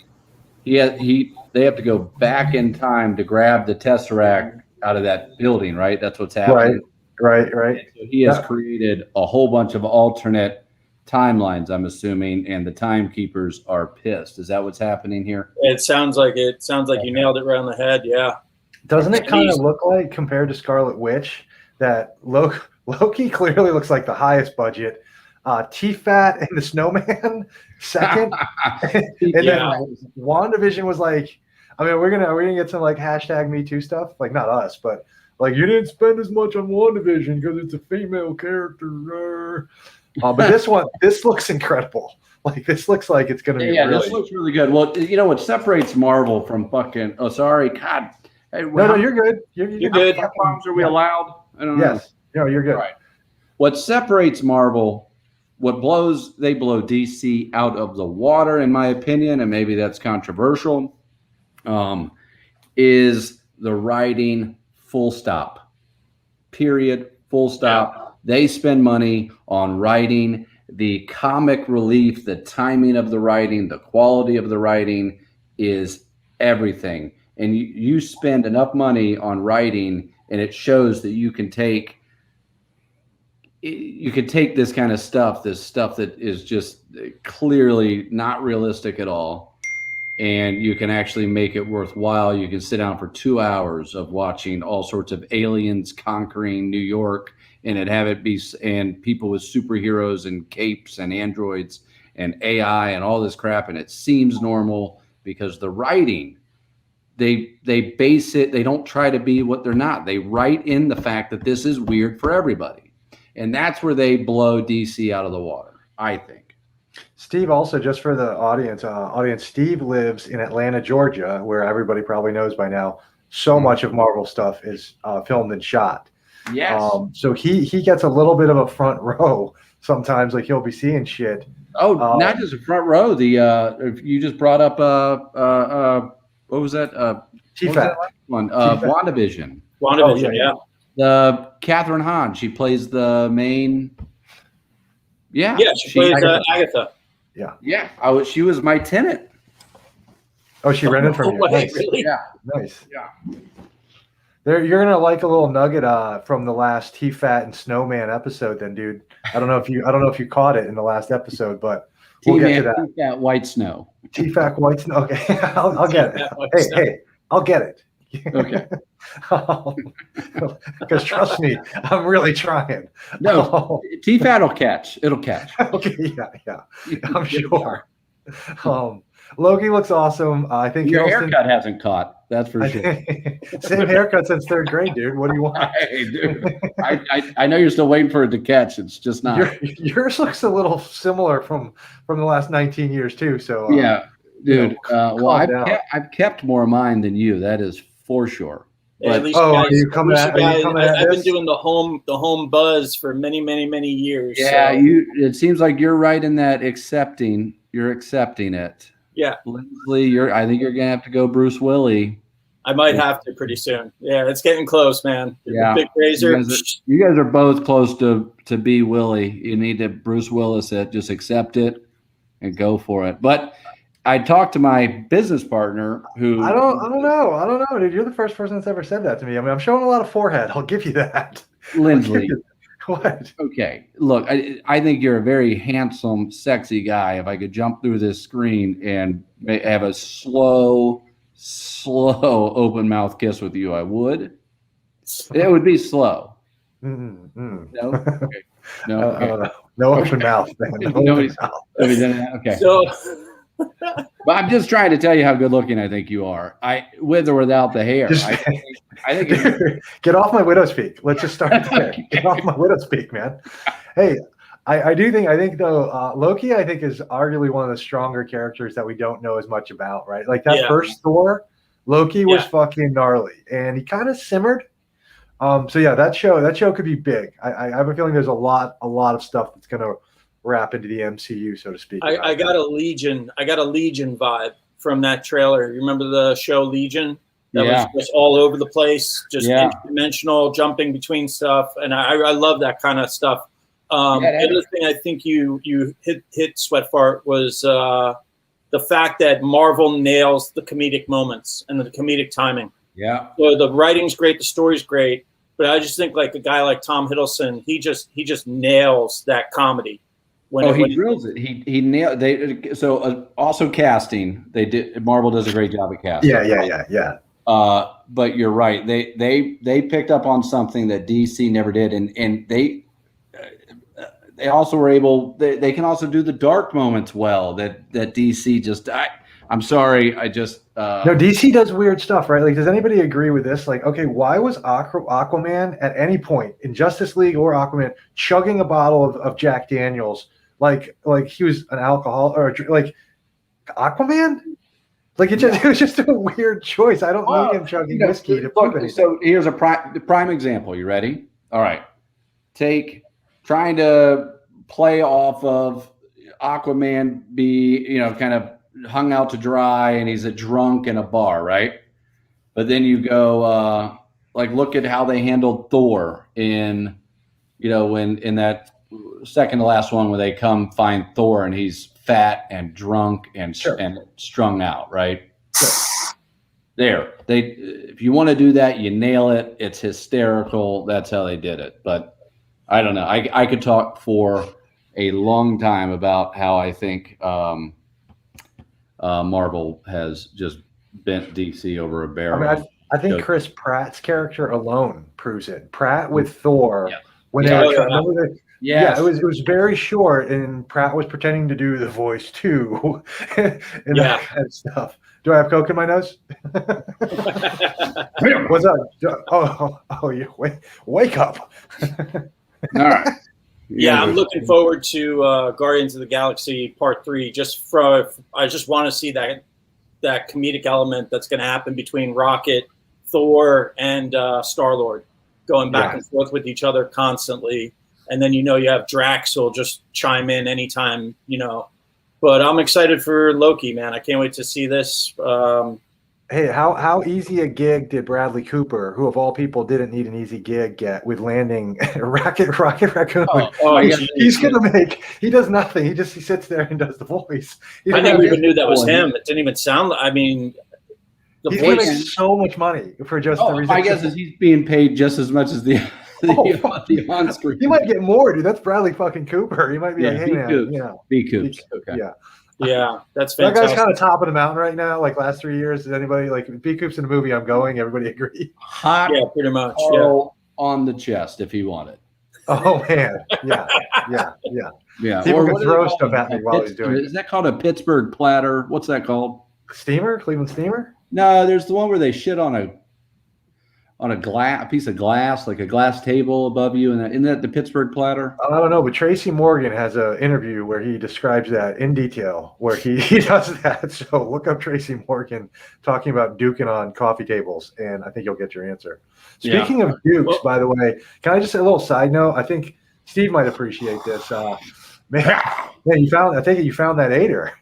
They have to go back in time to grab the Tesseract out of that building, right? That's what's happening. Right. So he has created a whole bunch of alternate timelines, I'm assuming, and the timekeepers are pissed. Is that what's happening here? It sounds like you nailed it right on the head. Yeah. Doesn't it kind of look like, compared to Scarlet Witch, that Loki clearly looks like the highest budget, T-Fat and the Snowman second, and then WandaVision was like, I mean, we're gonna get some like hashtag Me Too stuff, like not us, but like you didn't spend as much on WandaVision because it's a female character. But this looks incredible. Like this looks like it's gonna be. Yeah, this looks really good. Well, you know what separates Marvel from fucking? Oh, sorry, God. Hey, no, you're good. You're good. How bombs are we allowed? I don't know. Yes. No, you're good. Right. What separates Marvel, they blow DC out of the water, in my opinion, and maybe that's controversial, is the writing, full stop. Period, full stop. Yeah. They spend money on writing, the comic relief, the timing of the writing, the quality of the writing is everything. And you spend enough money on writing, and it shows that you can take this kind of stuff, this stuff that is just clearly not realistic at all, and you can actually make it worthwhile. You can sit down for 2 hours of watching all sorts of aliens conquering New York, and have it be and people with superheroes and capes and androids and AI and all this crap, and it seems normal because the writing. They base it. They don't try to be what they're not. They write in the fact that this is weird for everybody. And that's where they blow DC out of the water, I think. Steve, also, just for the audience, Steve lives in Atlanta, Georgia, where everybody probably knows by now, so much of Marvel stuff is filmed and shot. Yes. So he gets a little bit of a front row sometimes, like he'll be seeing shit. Oh, not just a front row. You just brought up what was that? T-Fat one. WandaVision. WandaVision, yeah. The Catherine Hahn. She plays the main. Yeah. Yeah, she plays Agatha. Yeah. She was my tenant. Oh, she rented from you. Nice. Really? Yeah. Nice. Yeah. You're gonna like a little nugget from the last T-Fat and Snowman episode, then, dude. I don't know if you caught it in the last episode, but we'll get to that. T-Fat White Snow. T-Fat White Snow. Okay, I'll get it. Hey, I'll get it. Okay. Because trust me, I'm really trying. No, T-Fat will catch. It'll catch. Okay, yeah. I'm sure. Loki looks awesome. I think your haircut hasn't caught. That's for sure. Same haircut since 3rd grade, dude. What do you want? Hey, dude. I know you're still waiting for it to catch. It's just not. Yours looks a little similar from the last 19 years too. So yeah, dude. Well, I've kept more of mine than you. That is for sure. Yeah, but, at least are you coming at I've been doing the home buzz for many years. Yeah, so. It seems like you're right in that accepting. You're accepting it. Yeah, Linsley, I think you're gonna have to go Bruce Willis. I might have to pretty soon. Yeah, it's getting close, man. Yeah, big razor. You guys are both close to be Willie. You need to Bruce Willis it. Just accept it and go for it. But I talked to my business partner who I don't know, dude. You're the first person that's ever said that to me. I mean, I'm showing a lot of forehead. I'll give you that. Linsley. What? Okay. Look, I think you're a very handsome, sexy guy. If I could jump through this screen and have a slow open mouth kiss with you, I would. It would be slow. Mm-mm. No, okay. No, I don't know. No open mouth, man. No Nobody's- open mouth. nobody did that? Okay. So But I'm just trying to tell you how good looking I think you are. With or without the hair. Just- I think it's, Get off my widow's peak. Let's just start there. Get off my widow's peak, man. Hey, I think though, Loki, I think is arguably one of the stronger characters that we don't know as much about, right? Like that first Thor, Loki was fucking gnarly, and he kind of simmered. So yeah, that show could be big. I have a feeling there's a lot of stuff that's gonna wrap into the MCU, so to speak. I got a Legion vibe from that trailer. You remember the show Legion? That was just all over the place, just interdimensional, jumping between stuff, and I love that kind of stuff. The other thing I think you hit sweat fart was the fact that Marvel nails the comedic moments and the comedic timing. Yeah. So the writing's great, the story's great, but I just think like a guy like Tom Hiddleston, he just nails that comedy. He drills it. He nailed. Also casting. Marvel does a great job at casting. Yeah. But you're right. They picked up on something that DC never did, and they also were able. They can also do the dark moments well. That DC just. I'm sorry. I just. No, DC does weird stuff, right? Like, does anybody agree with this? Like, okay, why was Aquaman at any point in Justice League or Aquaman chugging a bottle of Jack Daniels like he was an alcohol or like Aquaman? Like it was just a weird choice. I don't need him chugging whiskey to prove anything. So here's a prime example. You ready? All right. Trying to play off of Aquaman be, kind of hung out to dry and he's a drunk in a bar, right? But then you go look at how they handled Thor in that second to last one where they come find Thor and he's fat and drunk and strung out, right? Sure. There. If you want to do that, you nail it. It's hysterical. That's how they did it. But I don't know. I could talk for a long time about how I think Marvel has just bent DC over a barrel. I mean, I think Chris Pratt's character alone proves it. Pratt with Thor, when they were trying, it was very short, and Pratt was pretending to do the voice too, and that kind of stuff. Do I have Coke in my nose? What's up? Oh, you wake up! All right. Yeah, I'm looking forward to Guardians of the Galaxy Part 3. I just want to see that comedic element that's going to happen between Rocket, Thor, and Star-Lord, going back and forth with each other constantly. And then you have Drax who'll just chime in anytime, But I'm excited for Loki, man. I can't wait to see this. Hey, how easy a gig did Bradley Cooper, who of all people didn't need an easy gig, get with landing Rocket Raccoon? He's gonna make. He does nothing. He sits there and does the voice. I never even knew that was him. It didn't even sound. I mean, he's gonna make so much money for just the reason. My guess is he's being paid just as much as the on screen. He might get more, dude. That's Bradley fucking Cooper. He might be like, hey man, B Coops. Okay. Yeah, that's fantastic. That guy's kind of top of the mountain right now. Like last 3 years, does anybody like B Coops in the movie? I'm going. Everybody agree? Hot, pretty much. On the chest if he wanted. Oh man, yeah. People can throw stuff at me while he's doing it. Is that called a Pittsburgh platter? What's that called? Steamer? Cleveland steamer? No, there's the one where they shit on a piece of glass, like a glass table above you, and isn't that the Pittsburgh platter? I don't know, but Tracy Morgan has an interview where he describes that in detail, where he does that. So look up Tracy Morgan talking about duking on coffee tables, and I think you'll get your answer. Speaking of dukes, by the way, can I just say a little side note? I think Steve might appreciate this. Man, I think you found that aider.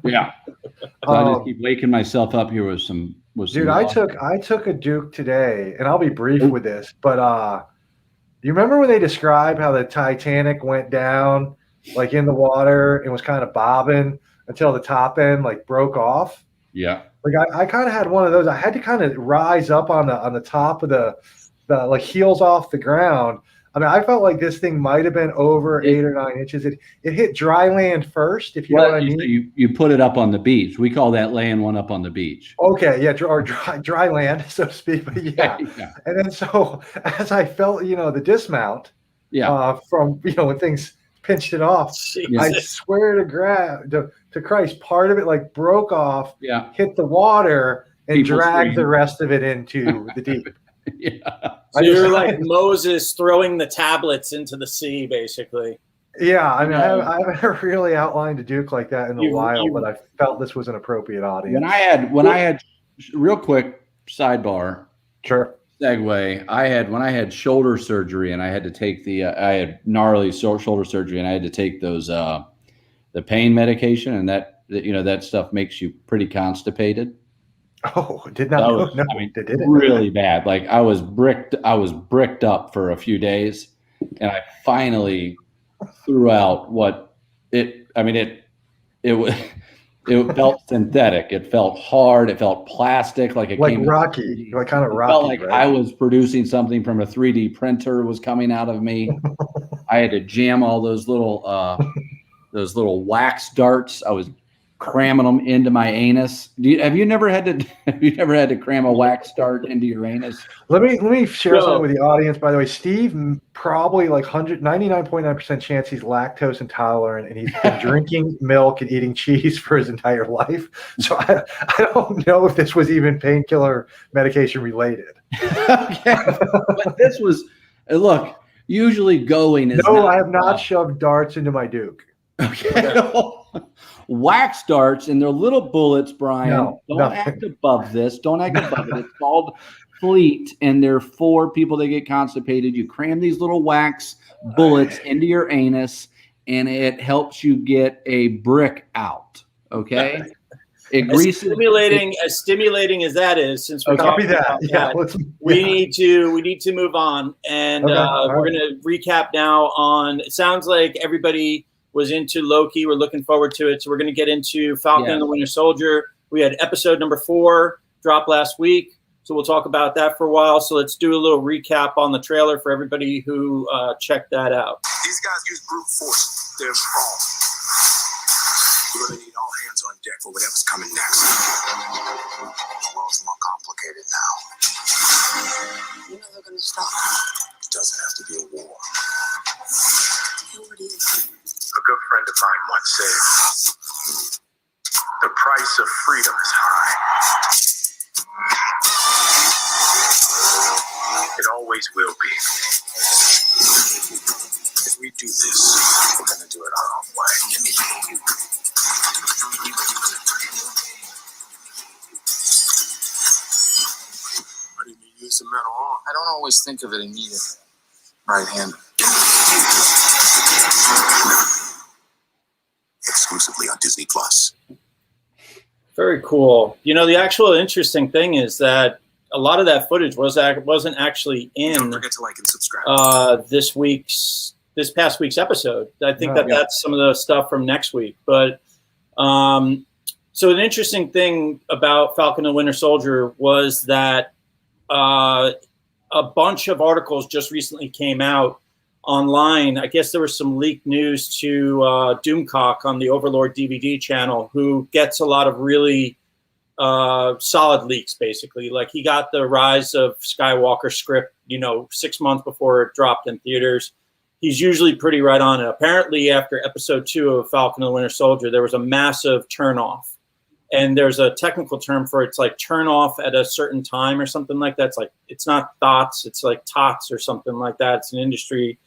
Yeah. So I just keep waking myself up here with some. Dude, I took a Duke today, and I'll be brief with this, but you remember when they describe how the Titanic went down like in the water and was kind of bobbing until the top end like broke off? Yeah. Like I kind of had one of those. I had to kind of rise up on the top of the like heels off the ground. I mean, I felt like this thing might have been over 8 or 9 inches. It hit dry land first, if you know what I mean. You put it up on the beach. We call that laying one up on the beach. Okay, yeah, or dry land, so to speak. But yeah. And then so as I felt, the dismount, from when things pinched it off, I swear to Christ, part of it like broke off, hit the water, and dragged the rest of it into the deep. So you're like Moses throwing the tablets into the sea, basically. Yeah, I mean, I haven't really outlined a Duke like that in a while, but I felt this was an appropriate audience. When I had real quick sidebar, sure, segue. When I had shoulder surgery and I had to take I had gnarly shoulder surgery and I had to take those the pain medication, and that stuff makes you pretty constipated. Oh, did not know. No, I mean, really bad. Like I was bricked up for a few days, and I finally threw out it felt synthetic. It felt hard. It felt plastic. Like rocky. Like kind of rocky. It felt like I was producing something from a 3D printer was coming out of me. I had to jam all those little wax darts. I was cramming them into my anus. Have you never had to cram a wax dart into your anus? Let me share something with the audience. By the way, Steve, probably like 99.9% chance he's lactose intolerant, and he's been drinking milk and eating cheese for his entire life. So I don't know if this was even painkiller medication related. Okay. But this was usually going is no, I have not shoved darts into my Duke. Okay. Wax darts and they're little bullets, Brian. Don't act above this. Don't act above it. It's called Fleet, and they're for people that get constipated. You cram these little wax bullets into your anus, and it helps you get a brick out. Okay. As stimulating as that is, since we're talking about that, we need to move on, and we're going to recap now on. It sounds like everybody was into Loki. We're looking forward to it. So we're going to get into Falcon and the Winter Soldier. We had episode number 4 drop last week. So we'll talk about that for a while. So let's do a little recap on the trailer for everybody who checked that out. These guys use brute force. They're strong. We're going to need all hands on deck for whatever's coming next. The world's more complicated now. You know they're going to stop. It doesn't have to be a war. What is it? A good friend of mine once said, the price of freedom is high. It always will be. If we do this, we're going to do it our own way. Why didn't you use the metal arm? I don't always think of it immediately. Right-handed. Exclusively on Disney Plus. Very cool. The actual interesting thing is that a lot of that footage wasn't actually in. Don't forget to like and subscribe. This past week's episode. I think that's some of the stuff from next week. But so an interesting thing about Falcon and Winter Soldier was that a bunch of articles just recently came out online. I guess there was some leaked news to Doomcock on the Overlord DVD channel, who gets a lot of really solid leaks, basically. Like he got the Rise of Skywalker script, 6 months before it dropped in theaters. He's usually pretty right on it. Apparently, after episode 2 of Falcon and the Winter Soldier, there was a massive turnoff. And there's a technical term for it. It's like turn off at a certain time or something like that. It's like, it's not thoughts, it's like tots or something like that. It's an industry.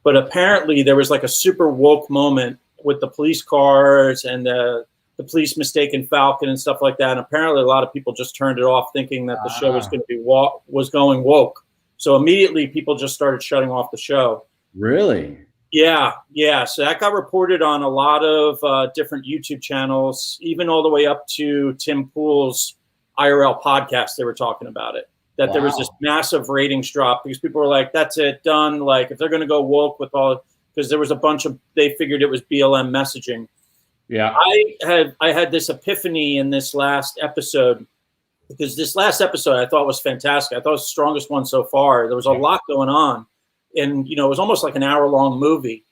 But apparently there was like a super woke moment with the police cars and the police mistaken Falcon and stuff like that. And apparently a lot of people just turned it off thinking that the show was going to be was going woke. So immediately people just started shutting off the show. Really? Yeah. So that got reported on a lot of different YouTube channels, even all the way up to Tim Pool's IRL podcast. They were talking about it. That there was this massive ratings drop because people were like, that's it, done. Like, if they're going to go woke with all, because there was a bunch of, they figured it was BLM messaging. Yeah. I had this epiphany in this last episode, because this last episode I thought was fantastic. I thought it was the strongest one so far. There was a lot going on. and it was almost like an hour-long movie.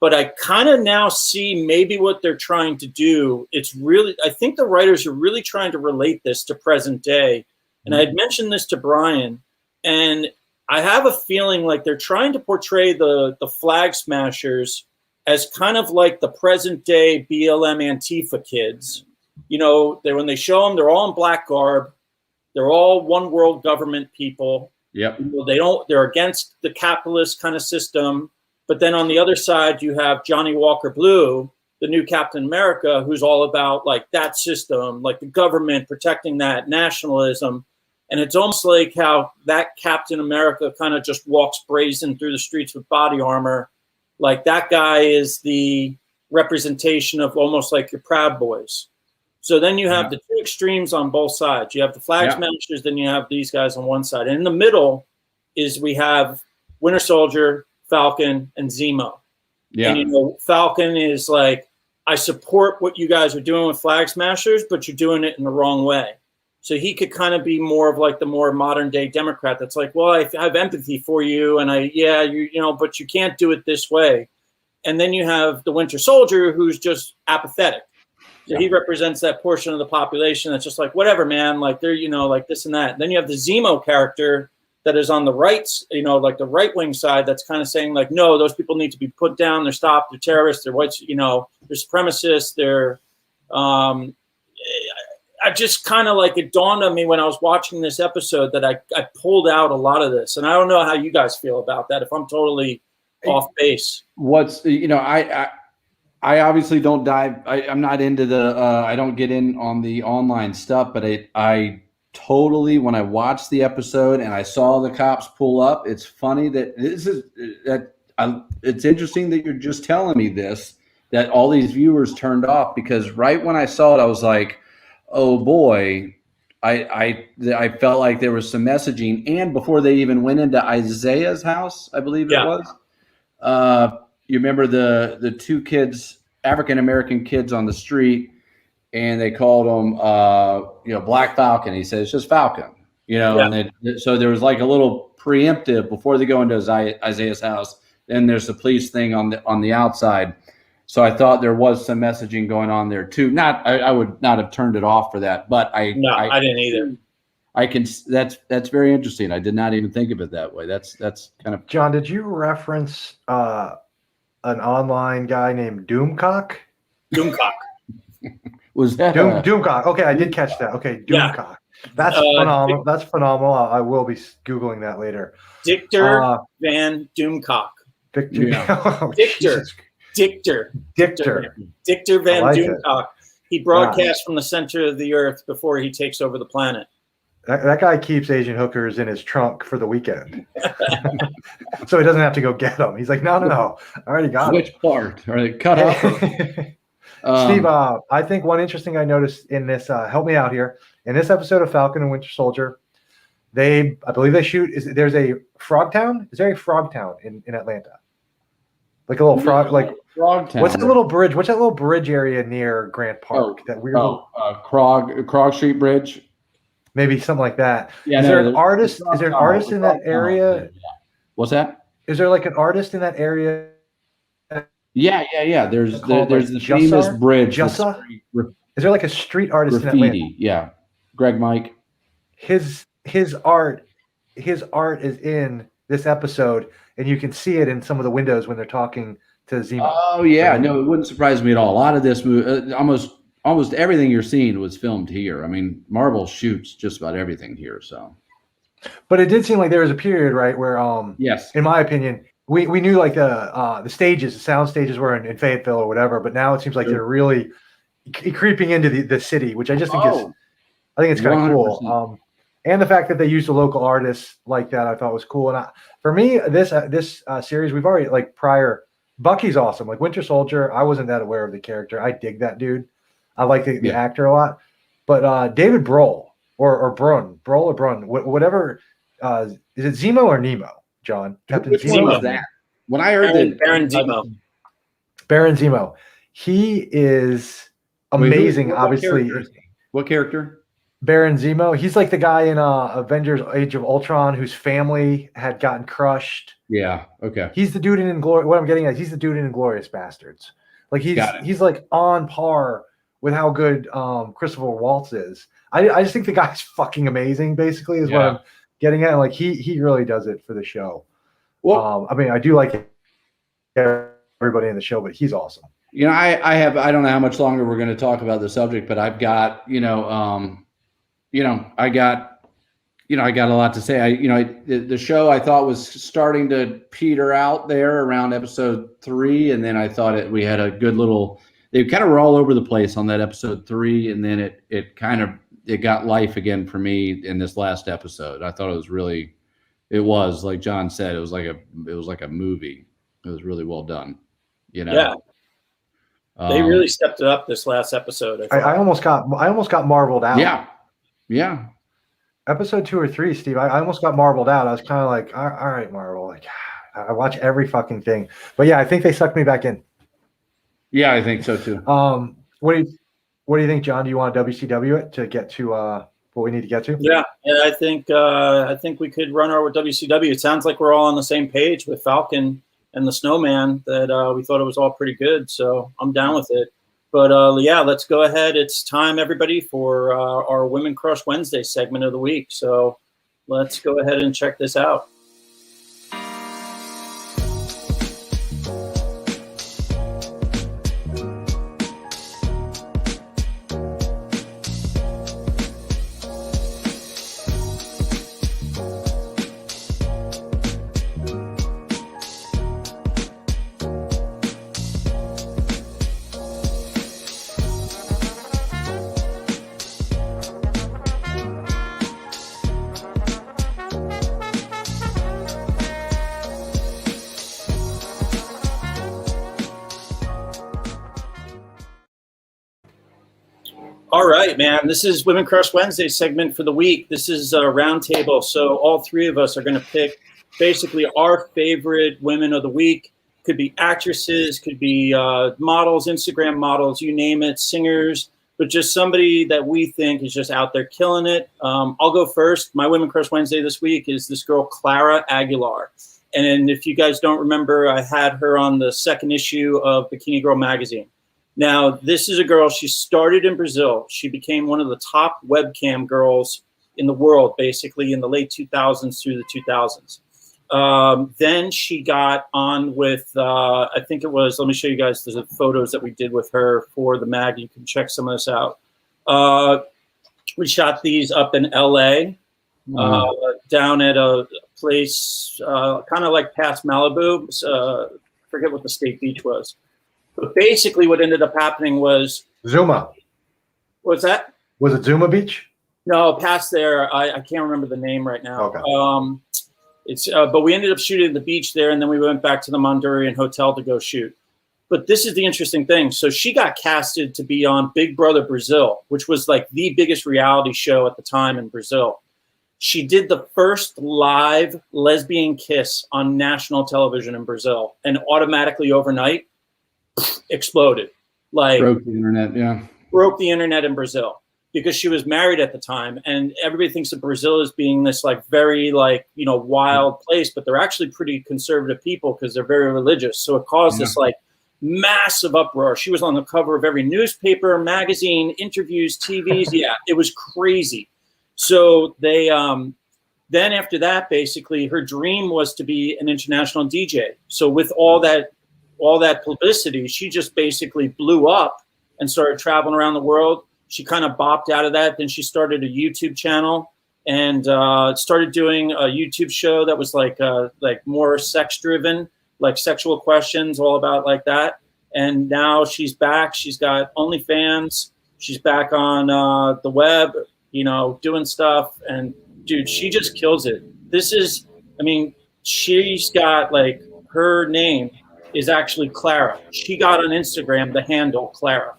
But I kind of now see maybe what they're trying to do. I think the writers are really trying to relate this to present day. And I had mentioned this to Brian, and I have a feeling like they're trying to portray the Flag Smashers as kind of like the present day BLM Antifa kids. When they show them, they're all in black garb. They're all one world government people. Yep. They're against the capitalist kind of system. But then on the other side, you have Johnny Walker Blue, the new Captain America, who's all about like that system, like the government protecting that nationalism. And it's almost like how that Captain America kind of just walks brazen through the streets with body armor. Like that guy is the representation of almost like your Proud Boys. So then you have the two extremes on both sides. You have the Flag Smashers, then you have these guys on one side. And in the middle we have Winter Soldier, Falcon, and Zemo. Yeah. And Falcon is like, I support what you guys are doing with Flag Smashers, but you're doing it in the wrong way. So he could kind of be more of like the more modern day Democrat that's like, well, I have empathy for you, and but you can't do it this way. And then you have the Winter Soldier, who's just apathetic. So he represents that portion of the population that's just like, whatever, man, like they're, like this and that. And then you have the Zemo character that is on the right, like the right wing side, that's kind of saying like, no, those people need to be put down. They're stopped. They're terrorists. They're whites. They're supremacists. They're. I just kind of like it dawned on me when I was watching this episode that I pulled out a lot of this, and I don't know how you guys feel about that. If I'm totally off base, I obviously don't dive. I'm not into the. I don't get in on the online stuff, but I totally, when I watched the episode and I saw the cops pull up, it's funny that it's interesting that you're just telling me this, that all these viewers turned off, because right when I saw it, I was like, oh boy, I felt like there was some messaging. And before they even went into Isaiah's house, I believe it was, you remember the two kids, African-American kids on the street, and they called him, Black Falcon. He said, it's just Falcon, and so there was like a little preemptive before they go into Isaiah's house. Then there's the police thing on the outside. So I thought there was some messaging going on there too. I would not have turned it off for that, but I didn't either. That's very interesting. I did not even think of it that way. That's kind of. John, did you reference an online guy named Doomcock? Doomcock. Was that Doomcock? Okay, I did catch that. Okay, Doomcock. Yeah. That's phenomenal. That's phenomenal. I will be Googling that later. Dictor Van Doomcock. Victor. Yeah. Dictor Van Doomcock. He broadcasts from the center of the earth before he takes over the planet. That guy keeps Asian hookers in his trunk for the weekend. So he doesn't have to go get them. He's like, no. I already got Which part? Are they cut off? Steve, I think one interesting I noticed in this, help me out here, in this episode of Falcon and Winter Soldier, I believe they shoot, there's a frog town? Is there a frog town in Atlanta? Like a little frog, like Frog Town. What's that little bridge? What's that little bridge area near Grant Park? That weird. Krog Street Bridge. Maybe something like that. Yeah, is there an artist? Is there an artist in that area? What's that? Is there like an artist in that area? Yeah. There's the famous bridge. Is there like a street artist graffiti, in Atlanta? Yeah. Greg Mike. His art is in this episode, and you can see it in some of the windows when they're talking to Zemo. Oh yeah, no, it wouldn't surprise me at all. A lot of this movie, almost everything you're seeing was filmed here. I mean, Marvel shoots just about everything here. So, but it did seem like there was a period, right, where yes, in my opinion, we knew like the stages, the sound stages were in Fayetteville or whatever, but now it seems like they're really creeping into the city, which I just think it's kind of cool. And the fact that they used a local artist like that, I thought was cool. And for me, this series, we've already Bucky's awesome. Like Winter Soldier, I wasn't that aware of the character. I dig that dude. I like the actor a lot. But David Brohl or Brun, whatever. Is it Zemo or Nemo, John? Captain Which Zemo? one was that? When I heard Baron Zemo. Baron Zemo. He is amazing, obviously. What character? Baron Zemo. He's like the guy in Avengers: Age of Ultron whose family had gotten crushed. Yeah. Okay. He's the dude in Inglourious. What I'm getting at, he's the dude in Inglourious Bastards. Like he's like on par with how good Christopher Waltz is. I just think the guy's fucking amazing. Basically, is what I'm getting at. Like he really does it for the show. Well, I mean, I do like everybody in the show, but he's awesome. You know, I don't know how much longer we're going to talk about the subject, but I've got I got a lot to say. The show I thought was starting to peter out there around episode 3, and then I thought we had a good little. They kind of were all over the place on that episode 3, and then it got life again for me in this last episode. I thought it was like John said, it was like a movie. It was really well done. Yeah. They really stepped it up this last episode. I almost got marveled out. Yeah. Episode 2 or 3, Steve. I almost got marveled out. I was kind of like, all right, Marvel. Like, I watch every fucking thing. But yeah, I think they sucked me back in. Yeah, I think so too. What do you think, John? Do you want to WCW it to get to what we need to get to? Yeah, I think we could run over WCW. It sounds like we're all on the same page with Falcon and the Snowman, that we thought it was all pretty good. So I'm down with it. But yeah, let's go ahead. It's time, everybody, for our Women Crush Wednesday segment of the week. So let's go ahead and check this out. All right, man. This is Women Crush Wednesday segment for the week. This is a roundtable. So all three of us are going to pick basically our favorite women of the week. Could be actresses, could be models, Instagram models, you name it, singers, but just somebody that we think is just out there killing it. I'll go first. My Women Crush Wednesday this week is this girl, Clara Aguilar. And if you guys don't remember, I had her on the second issue of Bikini Girl magazine. Now, this is a girl, she started in Brazil. She became one of the top webcam girls in the world, basically, in the late 2000s through the 2000s. Then she got on with, I think it was, let me show you guys the photos that we did with her for the mag. You can check some of this out. We shot these up in LA, down at a place kind of like past Malibu. I forget what the state beach was. But basically what ended up happening was Zuma. What's that? Was it Zuma Beach? No, past there. I can't remember the name right now. Okay. But we ended up shooting at the beach there, and then we went back to the Mondurian Hotel to go shoot. But this is the interesting thing. So she got casted to be on Big Brother Brazil, which was like the biggest reality show at the time in Brazil. She did the first live lesbian kiss on national television in Brazil, and automatically overnight exploded. Like broke the internet. Yeah. Broke the internet in Brazil because she was married at the time, and everybody thinks of Brazil as being this like very like, you know, wild place, but they're actually pretty conservative people because they're very religious. So it caused this like massive uproar. She was on the cover of every newspaper, magazine, interviews, TVs. Yeah, it was crazy. So they then after that, basically her dream was to be an international DJ. So with all that publicity, she just basically blew up and started traveling around the world. She kind of bopped out of that. Then she started a YouTube channel and started doing a YouTube show that was like more sex driven, like sexual questions, all about like that. And now she's back. She's got OnlyFans. She's back on the web, you know, doing stuff. And dude, she just kills it. This is, I mean, she's got like her name is actually Clara. She got on Instagram the handle Clara.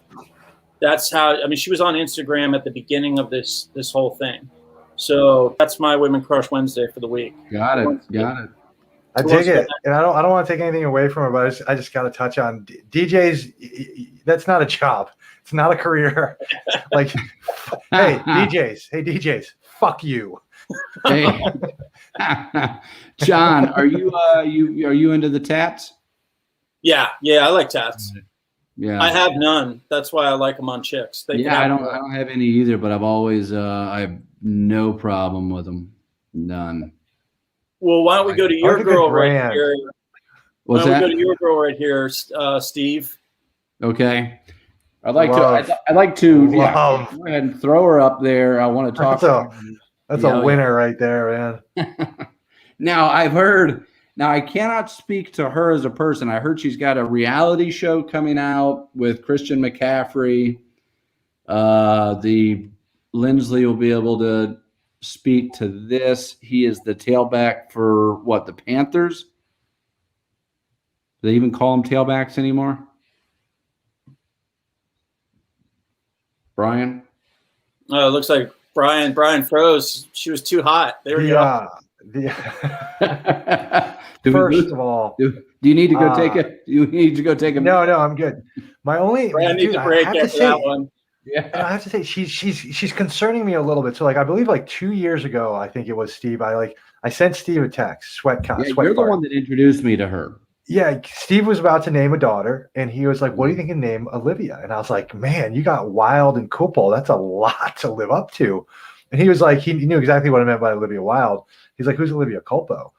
That's how, I mean, she was on Instagram at the beginning of this whole thing. So that's my Women Crush Wednesday for the week. Got it. I dig it. And I don't want to take anything away from her, but I just got to touch on DJs. That's not a job. It's not a career. Like, hey DJs, fuck you. Hey. John, are you into the tats? Yeah, I like tats. Yeah, I have none. That's why I like them on chicks. They I don't have any either, but I've always I have no problem with them. None. Well, why don't we go to your girl right here? What's that? We go to your girl right here, Steve. Okay. I'd like to go ahead and throw her up there. I want to talk. That's a winner right there, man. Now I've heard. Now I cannot speak to her as a person. I heard she's got a reality show coming out with Christian McCaffrey. The Linsley will be able to speak to this. He is the tailback for what, the Panthers? Do they even call them tailbacks anymore? Brian? It looks like Brian froze. She was too hot. There we go. First of all, do you need to go take a? You need to go take a. No, I'm good. My only. I need to break after that one. Yeah, I have to say she's concerning me a little bit. So I believe 2 years ago, I think it was Steve. I sent Steve a text. Sweat you're the one that introduced me to her. Yeah, Steve was about to name a daughter, and he was like, "What do you think of name Olivia?" And I was like, "Man, you got Wilde and Cooper. That's a lot to live up to." And he was like, he knew exactly what I meant by Olivia Wilde. He's like, "Who's Olivia Culpo?"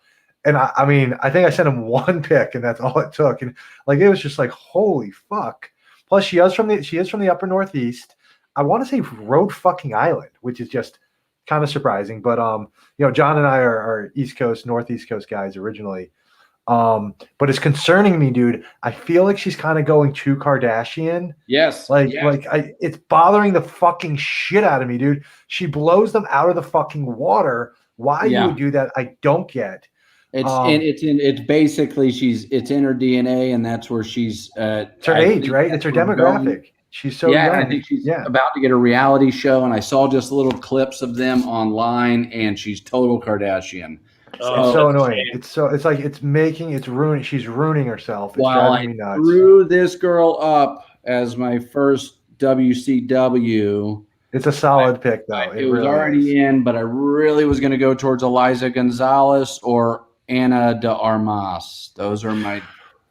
And I mean, I think I sent him one pic, and that's all it took. And it was just like, holy fuck. Plus, she is from the upper Northeast. I want to say Rhode fucking Island, which is just kind of surprising. But John and I are East Coast, Northeast Coast guys originally. But it's concerning me, dude. I feel like she's kind of going too Kardashian. Yes. It's bothering the fucking shit out of me, dude. She blows them out of the fucking water. Why you would do that, I don't get. It's basically it's in her DNA, and that's where she's it's her age, right? It's her demographic. She's so young. I think she's about to get a reality show, and I saw just little clips of them online, and she's total Kardashian. It's so annoying. It's ruining. She's ruining herself. It's driving me nuts. Threw this girl up as my first WCW. It's a solid pick, though. It was already in, but I really was going to go towards Eliza Gonzalez or Ana de Armas. Those are my.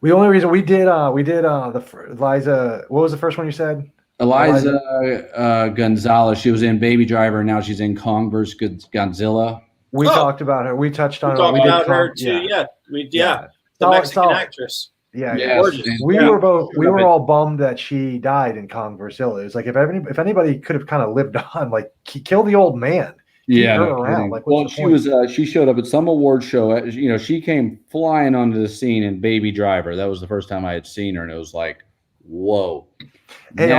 The only reason we did the Eliza. What was the first one you said? Eliza Gonzalez. She was in Baby Driver. Now she's in Kong vs. Godzilla. We talked about her. We touched on her. We talked about her too. Yeah. The Mexican actress. Yeah, yes. We were all bummed that she died in Kong vs. Godzilla. It was like if anybody could have kind of lived on, kill the old man. She showed up at some award show. She came flying onto the scene in Baby Driver. That was the first time I had seen her, and it was like, whoa. And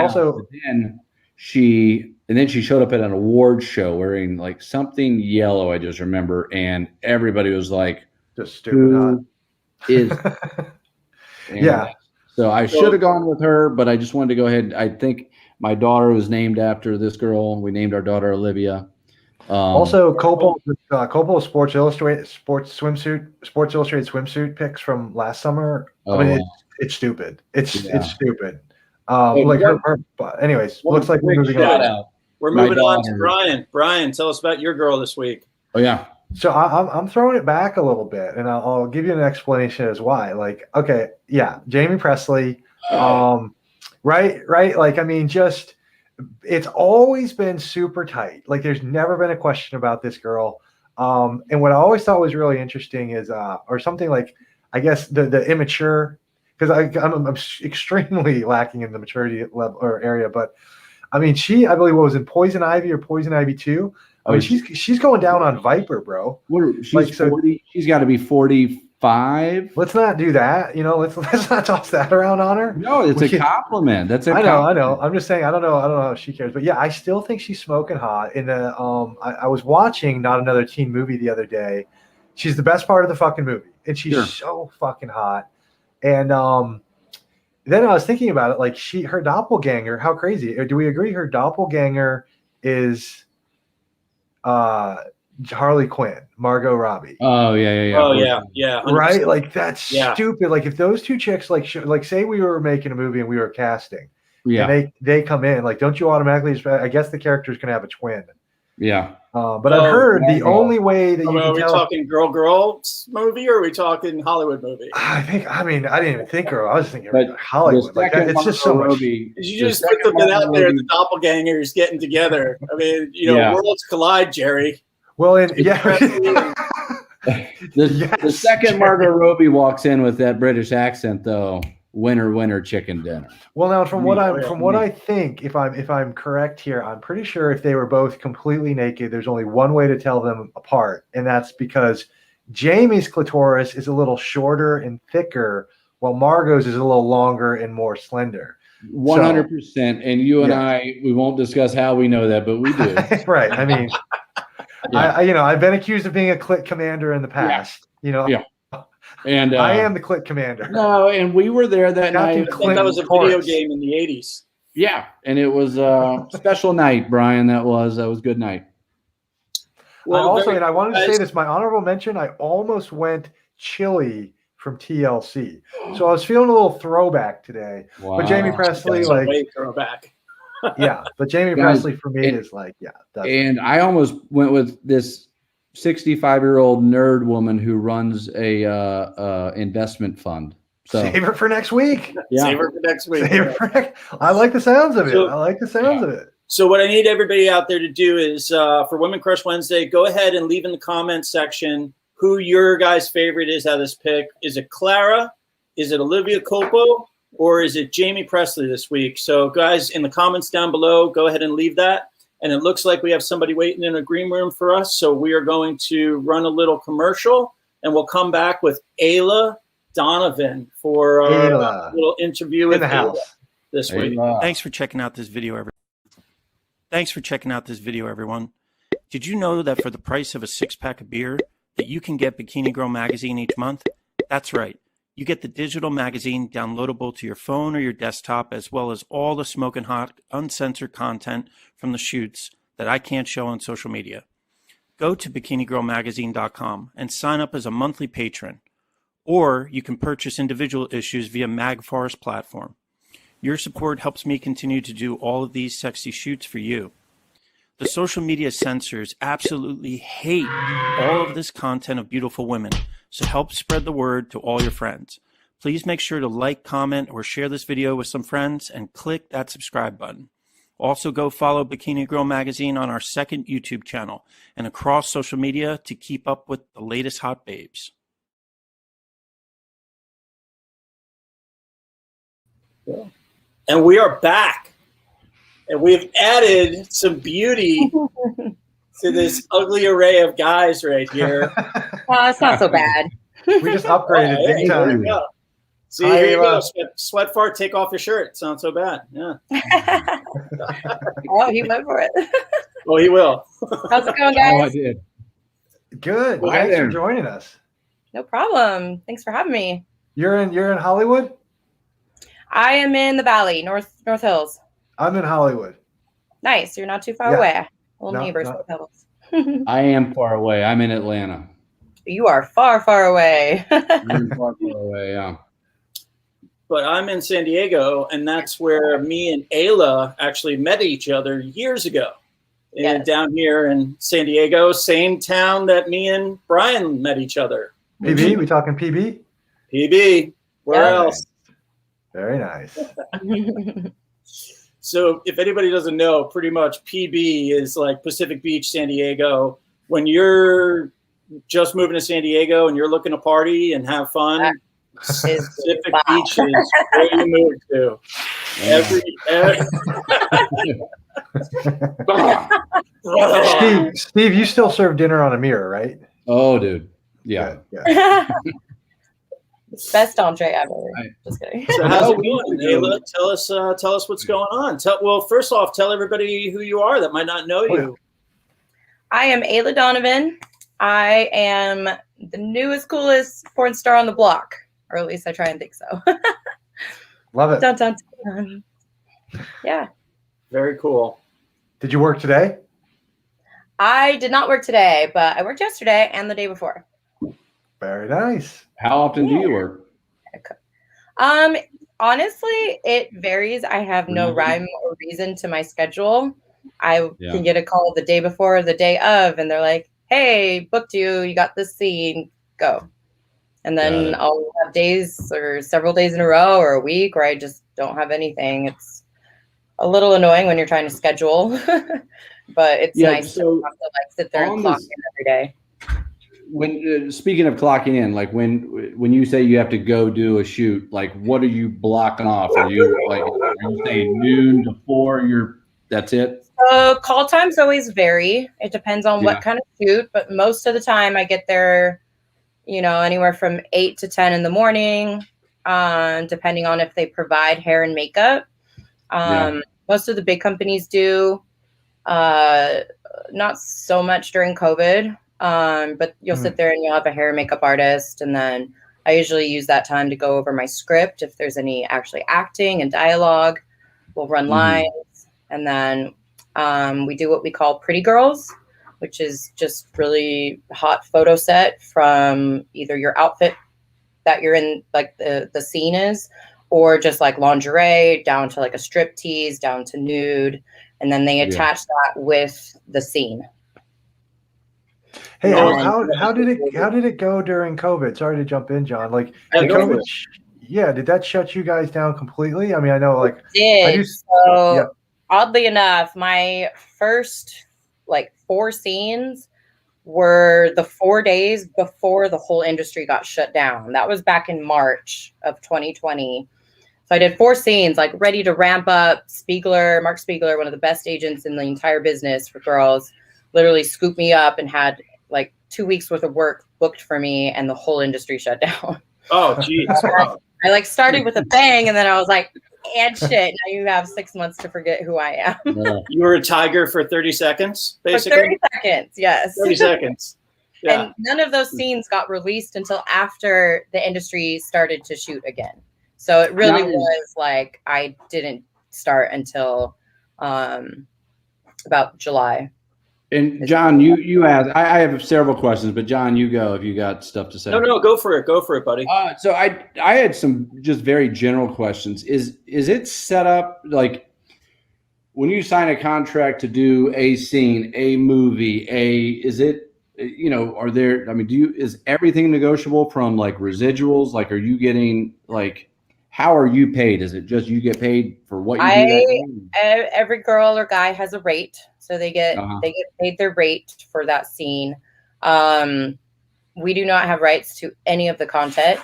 then she showed up at an award show wearing something yellow. I just remember, and everybody was like, "Just stupid hot." Is So I should have gone with her, but I just wanted to go ahead. I think my daughter was named after this girl. We named our daughter Olivia. Also, Coppola Sports Illustrated swimsuit picks from last summer. It's stupid. It's stupid. Anyways, looks like we're moving on. We're moving on to Brian. Brian, tell us about your girl this week. Oh yeah. So I'm throwing it back a little bit, and I'll give you an explanation as why. Jamie Presley, right? It's always been super tight. There's never been a question about this girl. And what I always thought was really interesting is, or something I guess the immature, because I'm extremely lacking in the maturity level or area, but I mean, I believe was in Poison Ivy or Poison Ivy 2. I mean, she's going down on Viper, bro. She's 40. She's got to be 45. Let's not do that. Let's not toss that around on her. No, it's a compliment. That's a I know. I'm just saying. I don't know if she cares, but yeah, I still think she's smoking hot. In the I was watching Not Another Teen Movie the other day. She's the best part of the fucking movie, and she's so fucking hot. And then I was thinking about it, her doppelganger. How crazy? Do we agree her doppelganger is Harley Quinn, Margot Robbie? Oh yeah. Oh yeah. 100%. Right? That's stupid. If those two chicks, say we were making a movie and we were casting, Yeah. And they come in. Like, don't you automatically expect, I guess the character's going to have a twin. Yeah. But I've heard the only way that you Are can we tell. talking girl movie, or are we talking Hollywood movie? I didn't even think girl. I was thinking But Hollywood. the Like, second it's just so Margot much. Robbie- You the just put second something out Margot there, Robbie- the doppelgangers getting together. I mean, Yeah. worlds collide, Jerry. Well, and The second Margot Robbie walks in with that British accent, though, winner, chicken dinner. Well, now from what Yeah. I think, if I'm correct here, I'm pretty sure if they were both completely naked, there's only one way to tell them apart, and that's because Jamie's clitoris is a little shorter and thicker, while Margot's is a little longer and more slender. 100%. And you and I, we won't discuss how we know that, but we do. Right. I mean, Yeah. I've been accused of being a click commander in the past. Yeah. And I am the click commander. No, and we were there that Captain night. I thought that was a Clint video Torres. game in the 80s. Yeah, and it was a special night, Brian. That was a good night. I wanted to say this, my honorable mention, I almost went chili from TLC. So I was feeling a little throwback today. Wow. But Jamie Presley, That's a way throwback. yeah. But Jamie Guys, Presley for me is like, yeah. And I almost went with this 65-year-old nerd woman who runs a investment fund. So Save it for next week. yeah. Save her for next week. I like the sounds of it. So- I like the sounds of it. So what I need everybody out there to do is for Women Crush Wednesday, go ahead and leave in the comments section who your guys' favorite is out of this pick. Is it Clara? Is it Olivia Culpo? Or is it Jamie Presley this week? So guys, in the comments down below, go ahead and leave that. And it looks like we have somebody waiting in a green room for us. So we are going to run a little commercial, and we'll come back with Aila Donovan for a little interview with In the house. Aila this week. Thanks for checking out this video, everyone. Did you know that for the price of a 6-pack of beer, that you can get Bikini Girl magazine each month? That's right. You get the digital magazine downloadable to your phone or your desktop, as well as all the smoking hot, uncensored content from the shoots that I can't show on social media. Go to bikinigirlmagazine.com and sign up as a monthly patron, or you can purchase individual issues via MagForest platform. Your support helps me continue to do all of these sexy shoots for you. The social media censors absolutely hate all of this content of beautiful women, so help spread the word to all your friends. Please make sure to like, comment, or share this video with some friends and click that subscribe button. Also, go follow Bikini Girl Magazine on our second YouTube channel and across social media to keep up with the latest hot babes. And we are back. And we've added some beauty to this ugly array of guys right here. It's not so bad. We just upgraded Hey, big there time. you go. See, Hi, here you Ava. go. Sweat fart, take off your shirt. It's not so bad. Yeah. Oh, he went for it. Well, he will. How's it going, Oh, I guys? did. Good. Hi Thanks there. for joining us. No problem. Thanks for having me. You're in Hollywood? I am in the Valley, North Hills. I'm in Hollywood. Nice. You're not too far Yeah. away. Little No, neighbors, no. North Hills. I am far away. I'm in Atlanta. You are far, far away. You're far away, yeah. But I'm in San Diego, and that's where me and Aila actually met each other years ago. And Yes. down here in San Diego, same town that me and Brian met each other. PB? We talking PB? PB. Where Yeah. else? Very nice. So if anybody doesn't know, pretty much PB is like Pacific Beach, San Diego. When you're just moving to San Diego and you're looking to party and have fun, Pacific wow. Beach is where you move to. Steve, you still serve dinner on a mirror, right? Oh, dude. Yeah. Good, good. Best entree ever. Right. Just kidding. So how's it going, Aila? Tell us what's going on. Well, first off, tell everybody who you are that might not know you. I am Aila Donovan. I am the newest, coolest porn star on the block, or at least I try and think so. Love it. Dun, dun, dun. Yeah. Very cool. Did you work today? I did not work today, but I worked yesterday and the day before. Very nice. How often do you work? Honestly, it varies. I have no rhyme or reason to my schedule. I can get a call the day before or the day of, and they're like, hey, booked you. You got this scene. Go. And then I'll have days or several days in a row or a week where I just don't have anything. It's a little annoying when you're trying to schedule, but it's nice to have to like sit there and clock in every day. When speaking of clocking in, like when you say you have to go do a shoot, like what are you blocking off? Are you saying noon to 4? That's it? Call times always vary. It depends on what kind of shoot, but most of the time I get there, anywhere from 8 to 10 in the morning, depending on if they provide hair and makeup. Most of the big companies do, not so much during COVID, but you'll sit there and you'll have a hair and makeup artist. And then I usually use that time to go over my script. If there's any actually acting and dialogue, we'll run lines. And then we do what we call Pretty Girls, which is just really hot photo set from either your outfit that you're in, like the scene is, or just like lingerie down to like a strip tease, down to nude. And then they attach that with the scene. Hey, how did it go during COVID? Sorry to jump in, John. Like, did that shut you guys down completely? I mean, I know, like, it did. Oddly enough, my first 4 scenes were the 4 days before the whole industry got shut down. That was back in March of 2020. So I did 4 scenes, like ready to ramp up. Mark Spiegler, one of the best agents in the entire business for girls, literally scooped me up and had like 2 weeks worth of work booked for me, and the whole industry shut down. Oh, geez. I started with a bang, and then I was like, and shit, now you have 6 months to forget who I am. You were a tiger for 30 seconds, basically? For 30 seconds, yes. 30 seconds. Yeah. And none of those scenes got released until after the industry started to shoot again. So it really was like I didn't start until about July. And John, you asked. I have several questions, but John, you go if you got stuff to say. No, go for it, buddy. So I had some just very general questions. Is it set up like when you sign a contract to do a scene, a movie, is everything negotiable from like residuals? Like, are you getting like, how are you paid? Is it just you get paid for what you do? Every girl or guy has a rate. So they get paid their rate for that scene. We do not have rights to any of the content,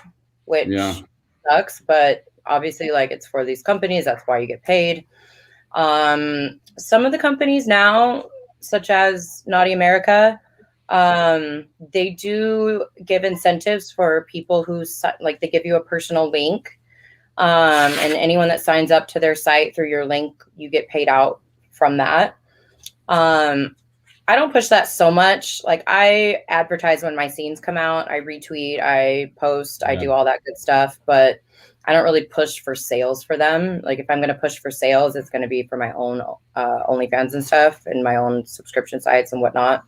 which sucks, but obviously like it's for these companies. That's why you get paid. Some of the companies now, such as Naughty America, they do give incentives for people who they give you a personal link. And anyone that signs up to their site through your link, you get paid out from that. I don't push that so much. Like I advertise when my scenes come out, I retweet, I post, I do all that good stuff, but I don't really push for sales for them. Like if I'm going to push for sales, it's going to be for my own OnlyFans and stuff and my own subscription sites and whatnot.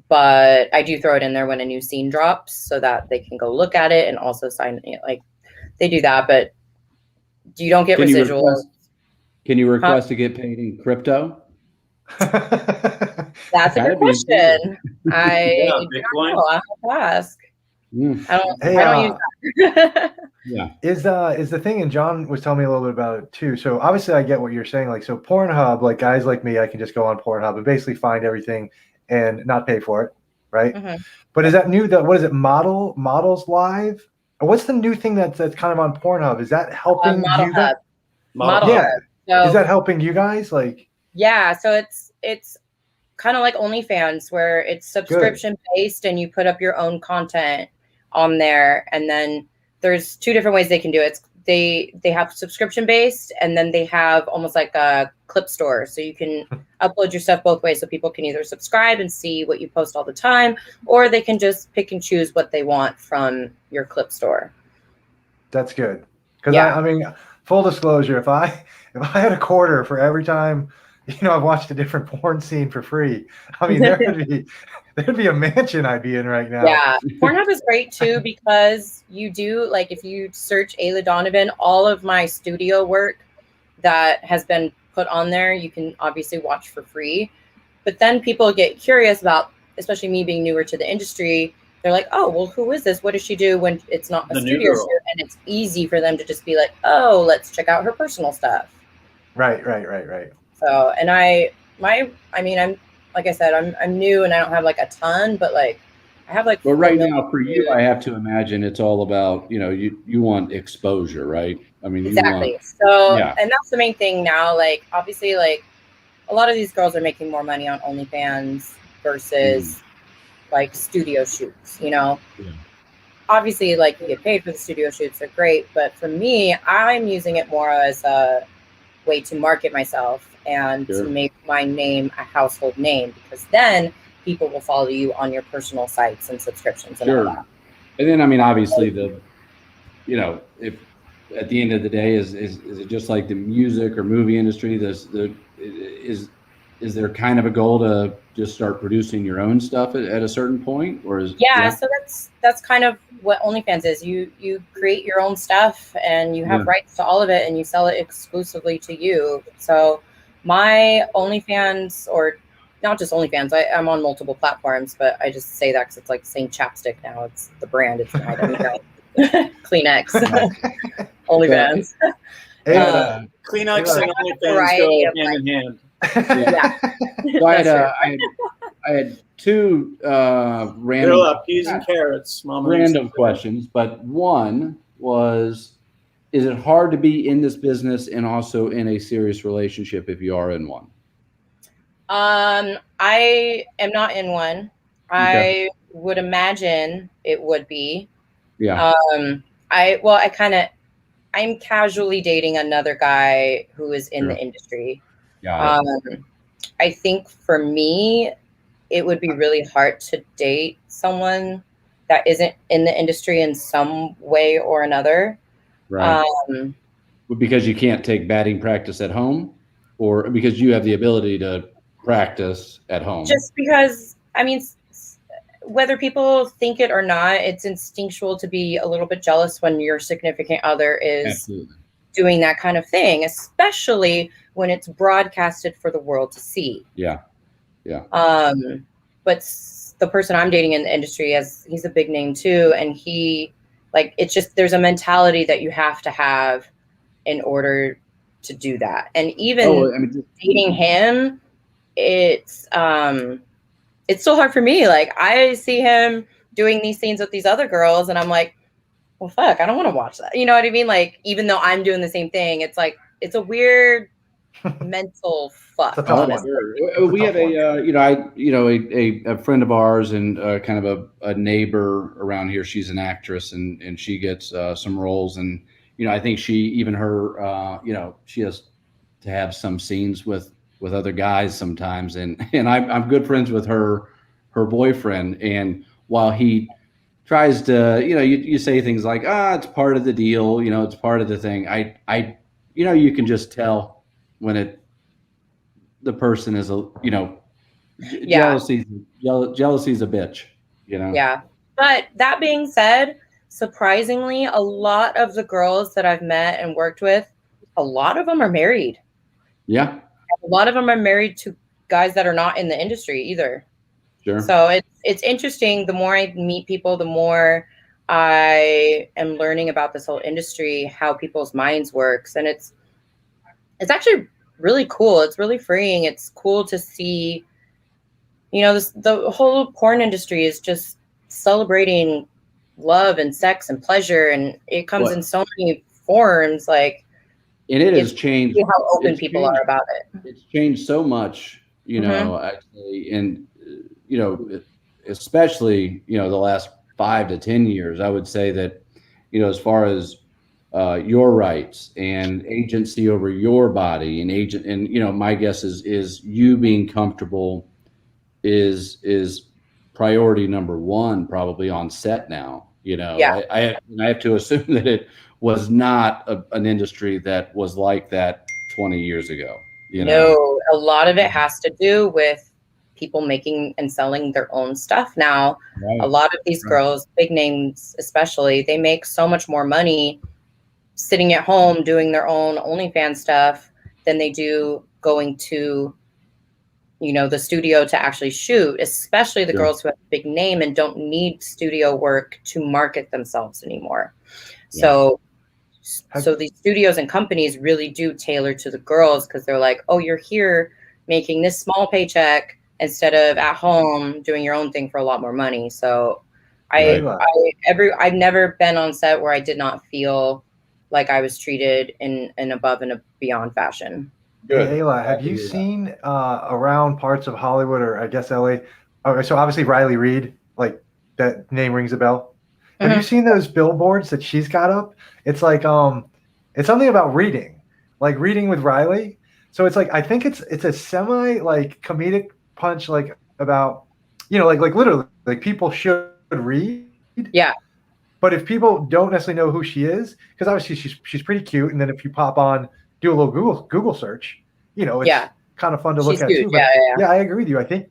But I do throw it in there when a new scene drops so that they can go look at it and also sign it. Like they do that, but you don't get residuals. Can you request to get paid in crypto? That's a good question. I don't know. I have to ask. I don't use that. Is the thing, and John was telling me a little bit about it too. So obviously I get what you're saying. Like, so Pornhub, like guys like me, I can just go on Pornhub and basically find everything and not pay for it, right? Mm-hmm. But is that new? What is it? Models Live? Or what's the new thing that's kind of on Pornhub? Is that helping you guys? Model Hub. So, is that helping you guys? Like, yeah. So it's kind of like OnlyFans, where it's subscription based, and you put up your own content on there, and then there's 2 different ways they can do it. They have subscription based, and then they have almost like a clip store, so you can upload your stuff both ways, so people can either subscribe and see what you post all the time, or they can just pick and choose what they want from your clip store. That's good, because I mean, full disclosure, if I had a quarter for every time I've watched a different porn scene for free, I mean, There'd be a mansion I'd be in right now. Yeah, Pornhub is great too because you do, like, if you search Aila Donovan, all of my studio work that has been put on there, you can obviously watch for free. But then people get curious about, especially me being newer to the industry, they're like, oh, well, who is this? What does she do when it's not a studio shoot? And it's easy for them to just be like, oh, let's check out her personal stuff. Right. So, and I'm, like I said, I'm new and I don't have like a ton, but like I have like. But right now for you, I have to imagine it's all about, you want exposure, right? I mean, exactly. And that's the main thing now. Like, obviously, like a lot of these girls are making more money on OnlyFans versus like studio shoots, Yeah. Obviously, like, you get paid for the studio shoots, they're great. But for me, I'm using it more as a way to market myself and to make my name a household name, because then people will follow you on your personal sites and subscriptions and all that. And then, I mean, obviously if at the end of the day, is it just like the music or movie industry? Is there kind of a goal to just start producing your own stuff at a certain point, or is so that's kind of what OnlyFans is. You create your own stuff and you have rights to all of it and you sell it exclusively to you. So my OnlyFans, or not just OnlyFans, I'm on multiple platforms, but I just say that because it's like the same chapstick now. It's the brand. It's not Kleenex. OnlyFans. Kleenex and OnlyFans go hand in hand. So I had two random peas and carrots, random questions, but one was, is it hard to be in this business and also in a serious relationship if you are in one? I am not in one. I would imagine it would be. Yeah. I'm casually dating another guy who is in the industry. I think for me, it would be really hard to date someone that isn't in the industry in some way or another. Right. Because you can't take batting practice at home, or because you have the ability to practice at home? Just because, I mean, whether people think it or not, it's instinctual to be a little bit jealous when your significant other is doing that kind of thing, especially when it's broadcasted for the world to see. Yeah. But the person I'm dating in the industry, he's a big name too, and it's just, there's a mentality that you have to have in order to do that. And even dating him, it's still hard for me. Like, I see him doing these scenes with these other girls and I'm like, well, fuck, I don't want to watch that. You know what I mean? Like, even though I'm doing the same thing, it's like, it's a weird mental fuck. We have a friend of ours and kind of a neighbor around here. She's an actress and she gets some roles, and I think she has to have some scenes with other guys sometimes, and I'm good friends with her boyfriend, and while he tries to, you say things like, it's part of the deal, it's part of the thing. I you can just tell when the person is jealousy's a bitch, Yeah. But that being said, surprisingly, a lot of the girls that I've met and worked with, a lot of them are married. Yeah. A lot of them are married to guys that are not in the industry either. Sure. So it's interesting. The more I meet people, the more I am learning about this whole industry, how people's minds works. And it's actually really cool. It's really freeing. It's cool to see, the whole porn industry is just celebrating love and sex and pleasure. And it comes in so many forms. Like, and it has changed how open people are about it. It's changed so much, actually. And, especially, the last 5 to 10 years, I would say that, as far as your rights and agency over your body and my guess is you being comfortable is priority number one, probably on set now. I have to assume that it was not an industry that was like that 20 years ago. No, a lot of it has to do with people making and selling their own stuff now. Right. A lot of these girls, big names especially, they make so much more money sitting at home doing their own OnlyFans stuff than they do going to, you know, the studio to actually shoot, especially the girls who have a big name and don't need studio work to market themselves anymore. So these studios and companies really do tailor to the girls, because they're like, oh, you're here making this small paycheck instead of at home doing your own thing for a lot more money. So I've never been on set where I did not feel like I was treated in an above and beyond fashion. Good. Hey, Aila, have you seen around parts of Hollywood, or I guess LA? Okay, so obviously Riley Reid, like that name rings a bell. Have you seen those billboards that she's got up? It's like it's something about reading, like reading with Riley. So it's like, I think it's a semi like comedic punch, like about, you know, like literally like people should read. Yeah. But if people don't necessarily know who she is, because obviously she's pretty cute, and then if you pop on, do a little Google search, you know, it's kind of fun to look at too. But yeah, I agree with you. I think,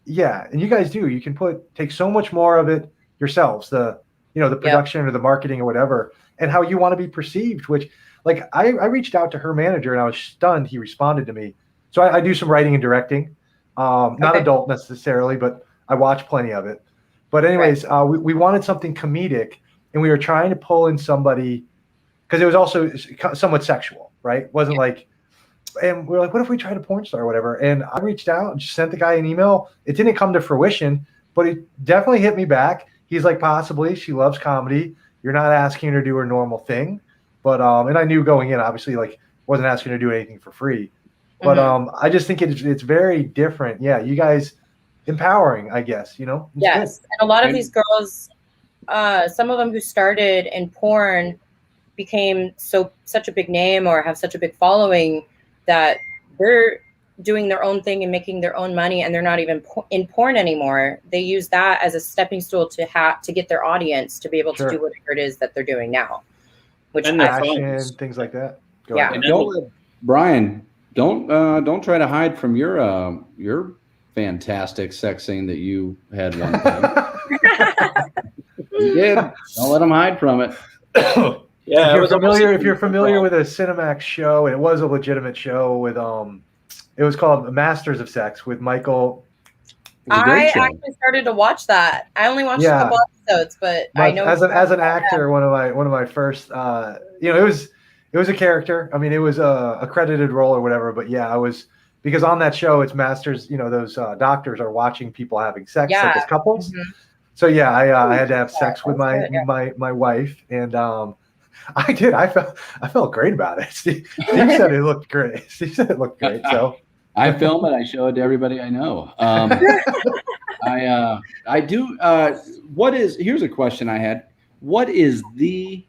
and you guys do. You can take so much more of it yourselves, the production or the marketing or whatever, and how you want to be perceived. Which, like, I reached out to her manager and I was stunned. He responded to me. So I do some writing and directing, not adult necessarily, but I watch plenty of it. But anyways, we wanted something comedic, and we were trying to pull in somebody because it was also somewhat sexual, right? It wasn't like, and we were like, what if we tried a porn star or whatever? And I reached out and just sent the guy an email. It didn't come to fruition, but he definitely hit me back. He's like, possibly. She loves comedy. You're not asking her to do her normal thing. But and I knew going in, obviously, like, wasn't asking her to do anything for free. But I just think it's very different. Yeah, you guys, empowering, I guess, you know? Yes. And a lot of these girls, some of them who started in porn became such a big name or have such a big following that they're doing their own thing and making their own money, and they're not even in porn anymore. They use that as a stepping stool to get their audience to be able to do whatever it is that they're doing now. Which and fashion, things like that. Brian, don't try to hide from your fantastic sex scene that you had one time. You did. Don't let them hide from it. Yeah, if you're familiar with a Cinemax show, and it was a legitimate show with it was called Masters of Sex with Michael. I actually started to watch that. I only watched a couple episodes, but I know as an actor, one of my first it was a character. I mean, it was a credited role or whatever, but I was, because on that show it's masters, those doctors are watching people having sex like as couples. So I had to have sex with my wife, and I did. I felt great about it. Steve said it looked great. Steve said it looked great. So I film it. I show it to everybody I know. I do. Here's a question I had. What is the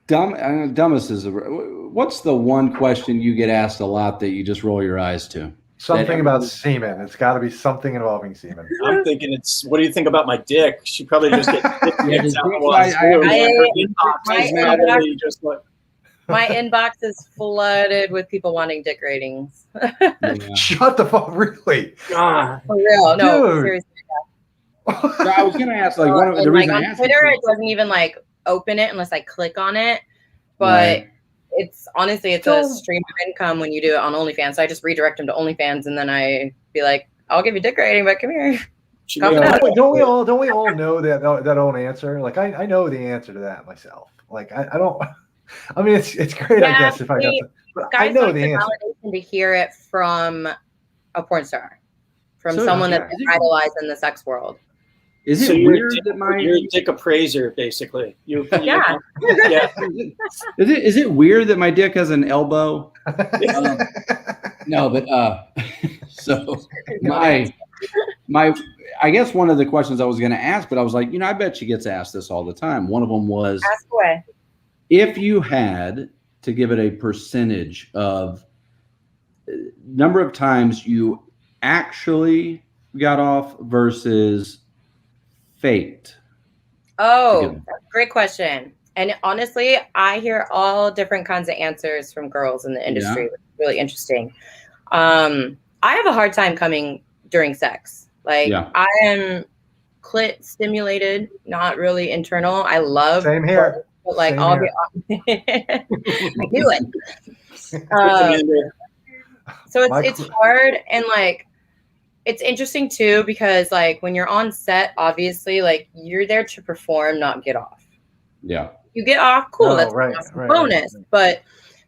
dumbest is what's the one question you get asked a lot that you just roll your eyes to? Something about semen. It's got to be something involving semen. I'm thinking what do you think about my dick? She probably just get dicks out my inbox is flooded with people wanting dick ratings. Shut the fuck, really? For real. No, dude. seriously. So I was gonna ask, like, one of the reasons on Twitter, it doesn't even like open it unless I click on it. But it's honestly, it's a stream of income when you do it on OnlyFans. So I just redirect them to OnlyFans, and then I be like, I'll give you dick rating, but come here. Don't we all know that old answer? Like I know the answer to that myself. Like I don't. I mean, it's great, I guess, if I got to, but I know the answer. Validation to hear it from a porn star, from someone that's idolized in the sex world. Is it weird that you're a dick appraiser, basically? Is it weird that my dick has an elbow? No, but so my I guess one of the questions I was going to ask, but I was like, I bet she gets asked this all the time. One of them was, ask away. If you had to give it a percentage of number of times you actually got off versus faked. Oh, great question. And honestly, I hear all different kinds of answers from girls in the industry, which is really interesting. I have a hard time coming during sex. Like Yeah. I am clit stimulated, not really internal. I love Same here. but like Same I'll here. get I do it. So it's hard, and like it's interesting too, because like when you're on set, obviously like you're there to perform, not get off. Yeah. You get off, cool, Oh, that's right, an awesome right, bonus. right. But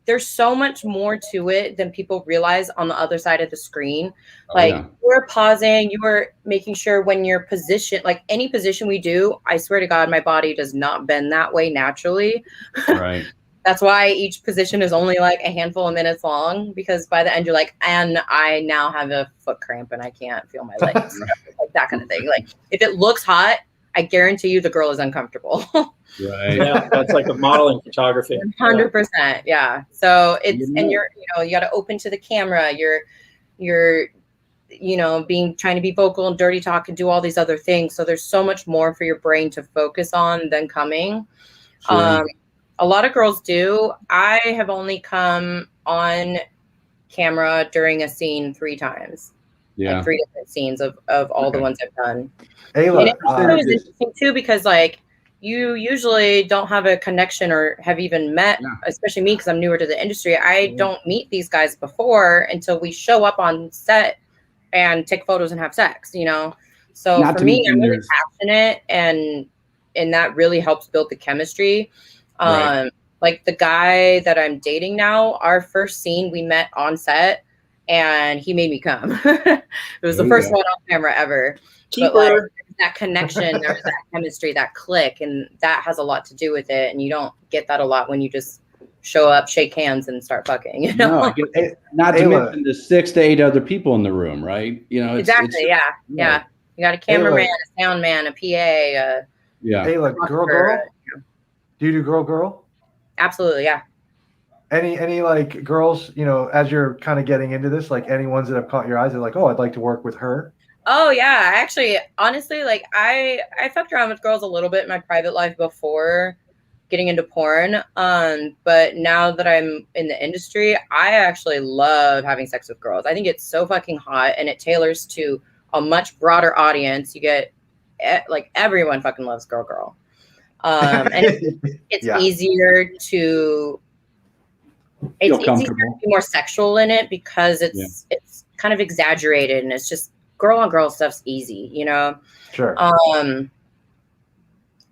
there's so much more to it than people realize on the other side of the screen. Like you're pausing, you are making sure when you're positioned, like any position we do, I swear to God, my body does not bend that way naturally. Right. That's why each position is only like a handful of minutes long, because by the end you're like, and I now have a foot cramp and I can't feel my legs. Like that kind of thing. Like if it looks hot, I guarantee you the girl is uncomfortable. Right. Yeah, that's like a modeling photography. 100%. Yeah. So it's and you're you got to open to the camera. You're trying to be vocal and dirty talk and do all these other things. So there's so much more for your brain to focus on than coming. Sure. A lot of girls do. I have only come on camera during a scene 3 times. Yeah. Like 3 different scenes of all the ones I've done. Ayla, it was interesting too, because like you usually don't have a connection or have even met, especially me, because I'm newer to the industry. I don't meet these guys before until we show up on set and take photos and have sex, So Not for me, I'm really there's- passionate, and that really helps build the chemistry. Right. Like the guy that I'm dating now, our first scene we met on set and he made me come. It was the first one on camera ever. But like, that connection, there was that chemistry, that click, and that has a lot to do with it. And you don't get that a lot when you just show up, shake hands, and start fucking. No, not to mention the 6 to 8 other people in the room, right? Exactly. Yeah. You got a cameraman, a sound man, a PA. Ayla, girl. Do you do girl? Absolutely, yeah. Any like girls, as you're kind of getting into this, like any ones that have caught your eyes, they're like, oh, I'd like to work with her. Oh yeah, actually, honestly, like I fucked around with girls a little bit in my private life before getting into porn. But now that I'm in the industry, I actually love having sex with girls. I think it's so fucking hot, and it tailors to a much broader audience. You get like everyone fucking loves girl. And it's easier to it's easier to be more sexual in it, because it's kind of exaggerated, and it's just girl on girl stuff's easy, Sure.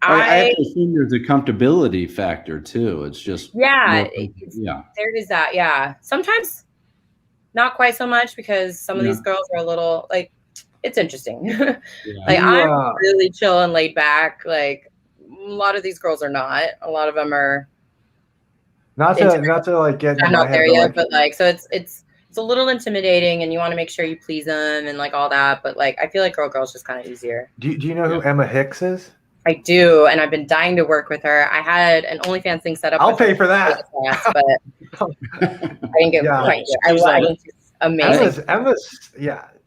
I actually think there's a comfortability factor too. It's just there is that. Yeah, sometimes not quite so much, because some of these girls are a little like, it's interesting. Like I'm really chill and laid back. Like a lot of these girls are not. A lot of them are not to like get in I'm my not head, there yet, but like, so it's a little intimidating, and you want to make sure you please them and like all that. But like, I feel like girl's just kind of easier. Do you know who Emma Hicks is? I do, and I've been dying to work with her. I had an OnlyFans thing set up. I'll pay for that. But I didn't get quite there. I think she's amazing. Emma's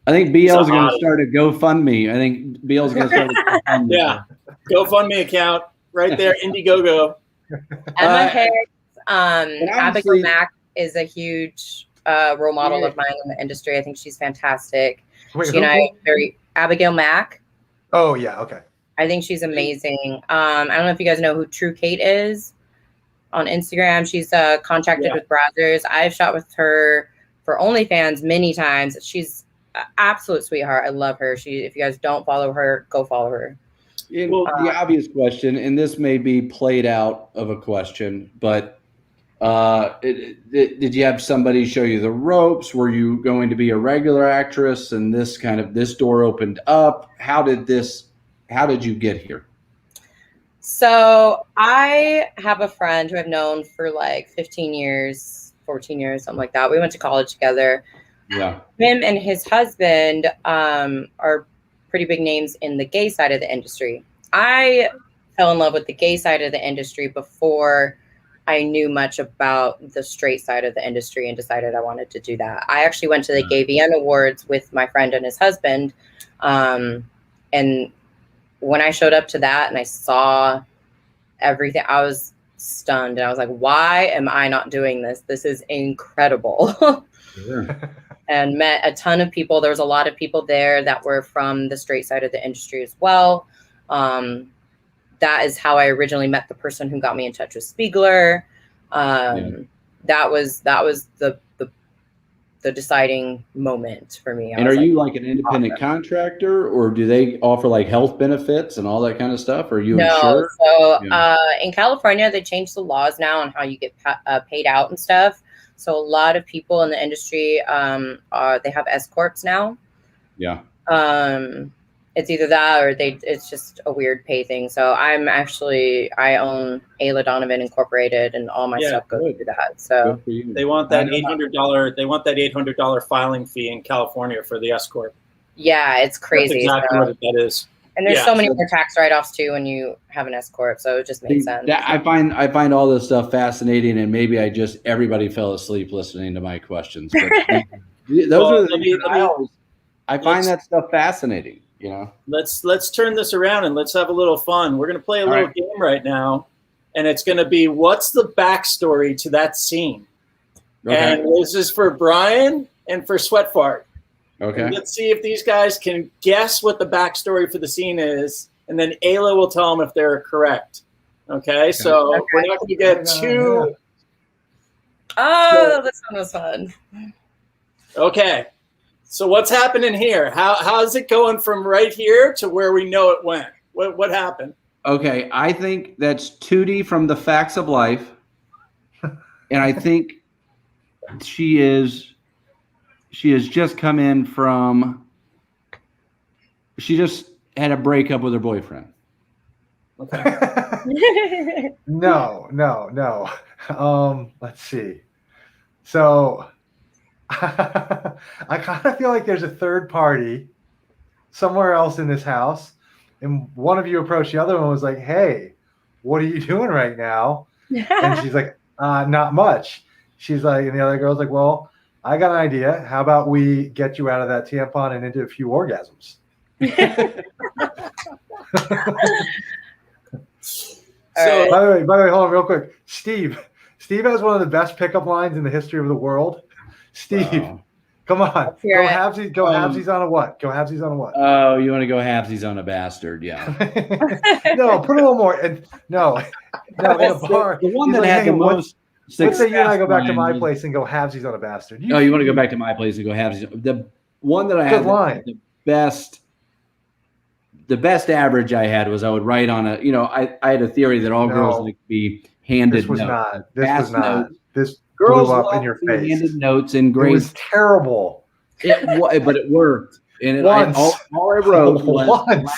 I think BL's going to start a GoFundMe. I think BL's going to start a GoFundMe. Yeah. GoFundMe account right there. Indiegogo. Emma Hicks, Abigail Mack is a huge role model of mine in the industry. I think she's fantastic. Wait, she and I Abigail Mack. Oh yeah, okay. I think she's amazing. I don't know if you guys know who True Kate is on Instagram. She's contracted with Brazzers. I've shot with her for OnlyFans many times. She's an absolute sweetheart. I love her. If you guys don't follow her, go follow her. Well, the obvious question, and this may be played out of a question, but did you have somebody show you the ropes? Were you going to be a regular actress, and this door opened up? How did you get here? So I have a friend who I've known for like 15 years, 14 years, something like that. We went to college together. Yeah. Him and his husband are pretty big names in the gay side of the industry. I fell in love with the gay side of the industry before I knew much about the straight side of the industry and decided I wanted to do that. I actually went to the Gay VN Awards with my friend and his husband. And when I showed up to that and I saw everything, I was stunned. And I was like, why am I not doing this? This is incredible. and met a ton of people. There was a lot of people there that were from the straight side of the industry as well. That is how I originally met the person who got me in touch with Spiegler. That was the deciding moment for me. And are you like an independent contractor, or do they offer like health benefits and all that kind of stuff? Or are you insured? So in California, they changed the laws now on how you get paid out and stuff. So a lot of people in the industry, they have S corps now. Yeah. It's either that or it's just a weird pay thing. So I own Aila Donovan Incorporated, and all my stuff goes through that. So they want that $800. They want that $800 filing fee in California for the S corp. Yeah, it's crazy. That's exactly what that is. And there's so many more tax write-offs too when you have an S corp. So it just makes sense. I find all this stuff fascinating, and maybe everybody fell asleep listening to my questions. But I find that stuff fascinating. You know, let's turn this around and let's have a little fun. We're going to play a little game right now, and it's going to be what's the backstory to that scene. Okay. And this is for Brian and for Sweatfart. Okay. And let's see if these guys can guess what the backstory for the scene is, and then Aila will tell them if they're correct. Okay, so we're not going to get too. Oh, this one was fun. Okay. So what's happening here? How's it going from right here to where we know it went? What happened? Okay, I think that's Tootie from The Facts of Life, and I think she has just come in from. She just had a breakup with her boyfriend. Okay. No. Let's see. So. I kind of feel like there's a third party somewhere else in this house, and one of you approached the other one and was like, "Hey, what are you doing right now?" And she's like, "Not much." She's like, and the other girl's like, "Well, I got an idea. How about we get you out of that tampon and into a few orgasms?" So, by the way, hold on real quick. Steve has one of the best pickup lines in the history of the world. Steve, come on. Go halvesies on a what? Go halvesies on a what? Oh, you want to go halvesies on a bastard, yeah. No, put a little more. And no, in a bar. The one that had the most success. Let's say you and I go back to my place and go halvesies on a bastard. You want to go back to my place and go halvesies. The one that I had the best average I had was I would write on a, I had a theory that all girls like to be handed notes. This girls blew up in your face. Handed notes in grade. It was terrible. But it worked. And all I wrote was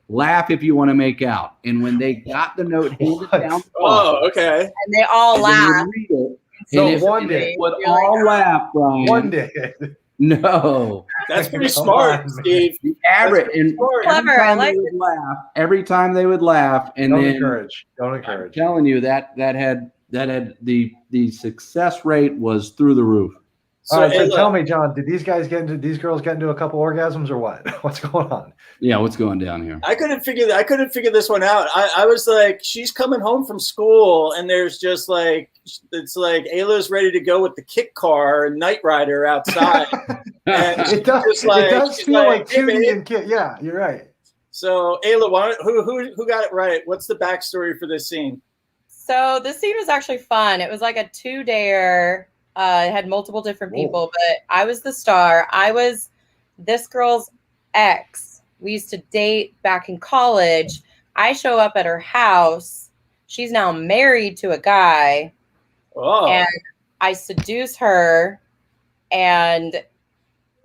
laugh if you want to make out. And when they got the note handed down, okay. And they all laughed. One day, would all laugh, Brian. One day. No, that's pretty smart, Steve. The average and clever. I like it. Every time they would laugh, and don't then encourage. I'm telling you that had the success rate was through the roof. So tell me, John, did these girls get into a couple orgasms or what? What's going on? Yeah, what's going down here? I couldn't figure this one out. I was like, she's coming home from school, and there's just like, it's like Ayla's ready to go with the kick car and Knight Rider outside. And it does feel like Tootie and Kit. Yeah, you're right. So Aila, who got it right? What's the backstory for this scene? So this scene was actually fun. It was like a 2-dayer. It had multiple different people, but I was the star. I was this girl's ex. We used to date back in college. I show up at her house. She's now married to a guy. Oh. And I seduce her. And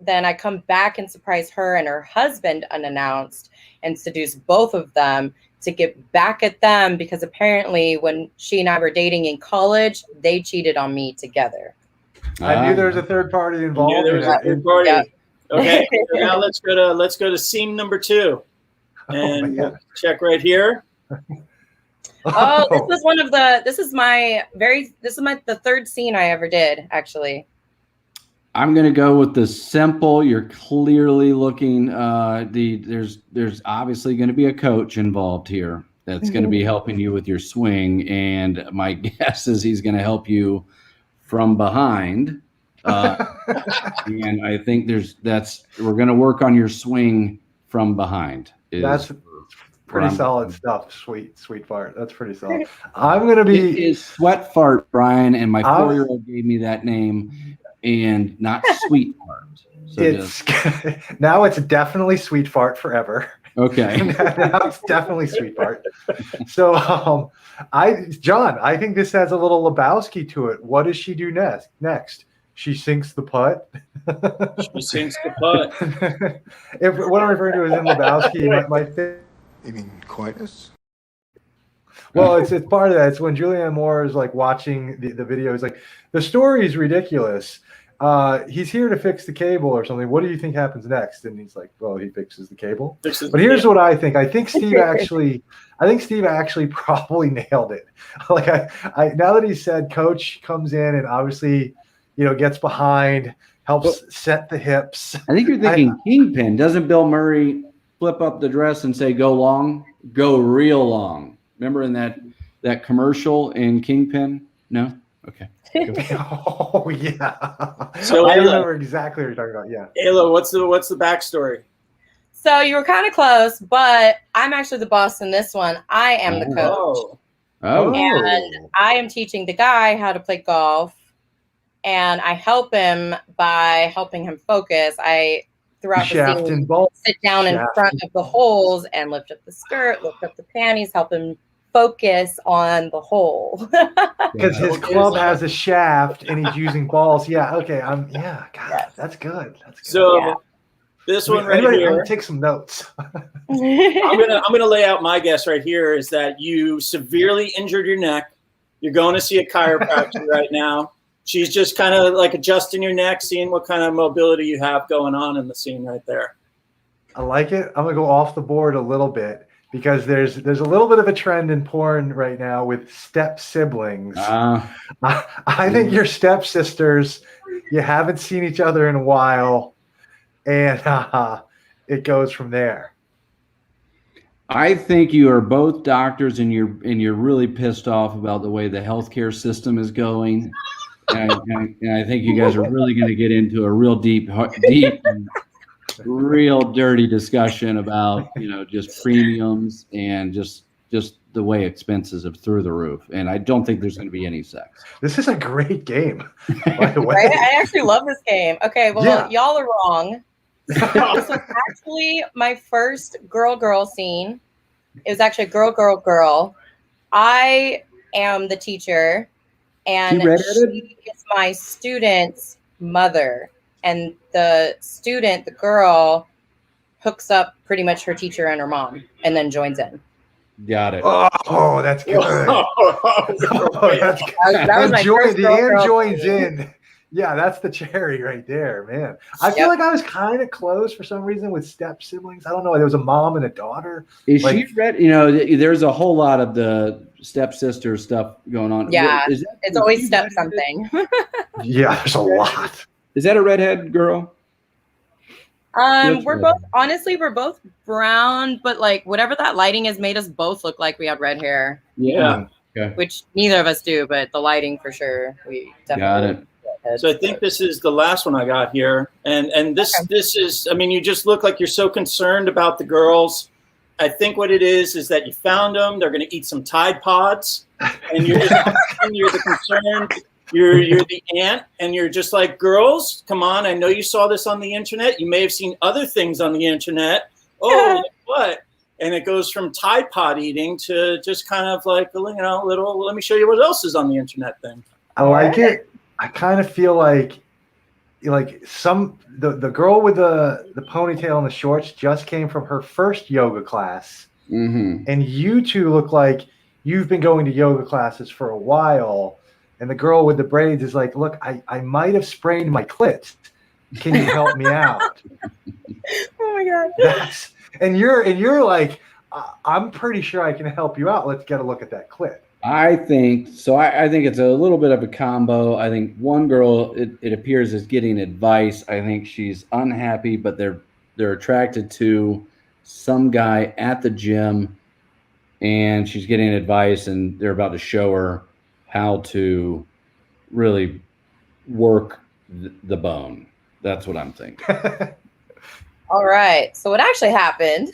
then I come back and surprise her and her husband unannounced and seduce both of them to get back at them because apparently when she and I were dating in college, they cheated on me together. I knew there was a third party involved. Yeah, there was a third party. Yeah. Okay, so now let's go to scene number 2, and we'll check right here. This is the third scene I ever did actually. I'm gonna go with the simple. You're clearly looking. There's obviously going to be a coach involved here that's going to be helping you with your swing, and my guess is he's going to help you from behind. And I think we're going to work on your swing from behind. That's pretty solid stuff. Sweet fart. That's pretty solid. I'm going to be. It is sweat fart, Brian, and my 4-year-old gave me that name, and not sweet fart. So now it's definitely sweet fart forever. Okay. Now it's definitely sweet fart. So, John, I think this has a little Lebowski to it. What does she do next? She sinks the putt. She sinks the putt. What I'm referring to is in Lebowski. My thing. You mean coitus? Well, it's part of that. It's when Julianne Moore is like watching the video. He's like, the story is ridiculous. He's here to fix the cable or something. What do you think happens next? And he's like, well, he fixes the cable. But here's what I think. I think Steve actually probably nailed it. Like I now that he said coach comes in and obviously, gets behind, helps set the hips. I think you're thinking Kingpin. Doesn't Bill Murray flip up the dress and say, go long, go real long? Remember in that commercial in Kingpin? No? Okay. Oh yeah. So I remember exactly what you're talking about. Yeah. Aila, what's the backstory? So you were kind of close, but I'm actually the boss in this one. I am the coach. Oh. And I am teaching the guy how to play golf, and I help him by helping him focus. I throughout the scene sit down in front of the holes and lift up the skirt, lift up the panties, help him focus on the hole. Because his club has a shaft and he's using balls. Yeah. Okay. God, yes. That's good. So this one right here. I'm gonna take some notes. I'm gonna lay out my guess right here is that you severely injured your neck. You're going to see a chiropractor right now. She's just kind of like adjusting your neck, seeing what kind of mobility you have going on in the scene right there. I like it. I'm gonna go off the board a little bit. Because there's a little bit of a trend in porn right now with step siblings. I think your stepsisters, you haven't seen each other in a while, and it goes from there. I think you are both doctors, and you're really pissed off about the way the healthcare system is going. And I think you guys are really going to get into a real deep. Real dirty discussion about just premiums and just the way expenses are through the roof, and I don't think there's going to be any sex. This is a great game, by the way. Right? I actually love this game. Okay, well, y'all are wrong. This was actually my first girl scene. It was actually girl. I am the teacher, and she is my student's mother. And the student, the girl, hooks up pretty much her teacher and her mom and then joins in. Got it. Oh, that's good. That's good. That was my first girl joins in. Yeah, that's the cherry right there, man. I feel like I was kind of close for some reason with step siblings. I don't know. There was a mom and a daughter. Is she read? There's a whole lot of the stepsister stuff going on. Yeah, it's always step something. Yeah, there's a lot. Is that a redhead girl? We're both brown, but like whatever that lighting has made us both look like we have red hair. Yeah. Okay. Which neither of us do, but the lighting for sure. We definitely got it. So I think this is the last one I got here. And this is, I mean, you just look like you're so concerned about the girls. I think what it is that you found them. They're going to eat some Tide Pods. And you're the concerned. You're the aunt, and you're just like, girls, come on. I know you saw this on the internet. You may have seen other things on the internet. Oh, what? And it goes from Tide Pod eating to just kind of like, little, let me show you what else is on the internet thing. I like it. I kind of feel like the girl with the ponytail and the shorts just came from her first yoga class. Mm-hmm. And you two look like you've been going to yoga classes for a while. And the girl with the braids is like, look, I might have sprained my clit. Can you help me out? Oh my God. And you're like, I'm pretty sure I can help you out. Let's get a look at that clit. I think so. I think it's a little bit of a combo. I think one girl, it appears, is getting advice. I think she's unhappy, but they're attracted to some guy at the gym, and she's getting advice, and they're about to show her how to really work the bone. That's what I'm thinking. All right. So what actually happened?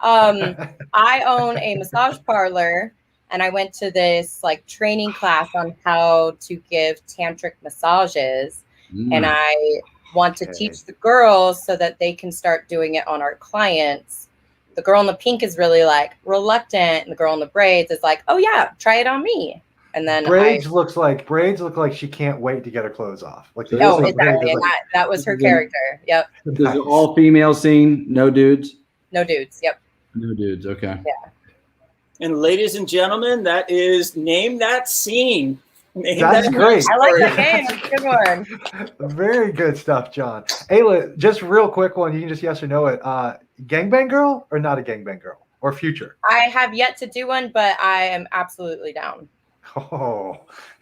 I own a massage parlor, and I went to this like training class on how to give tantric massages, and I want to teach the girls so that they can start doing it on our clients. The girl in the pink is really like reluctant, and the girl in the braids is like, "Oh yeah, try it on me." And then braids look like she can't wait to get her clothes off. Like exactly, and that was her character. Yep. This is all female scene, no dudes. No dudes. Yep. No dudes. Okay. Yeah. And ladies and gentlemen, that is Name That Scene. That's great. I like that game. It's a good one. Very good stuff, John. Ayla, just real quick one. You can just yes or no it. Gangbang girl or not a gangbang girl or future? I have yet to do one, but I am absolutely down. Oh,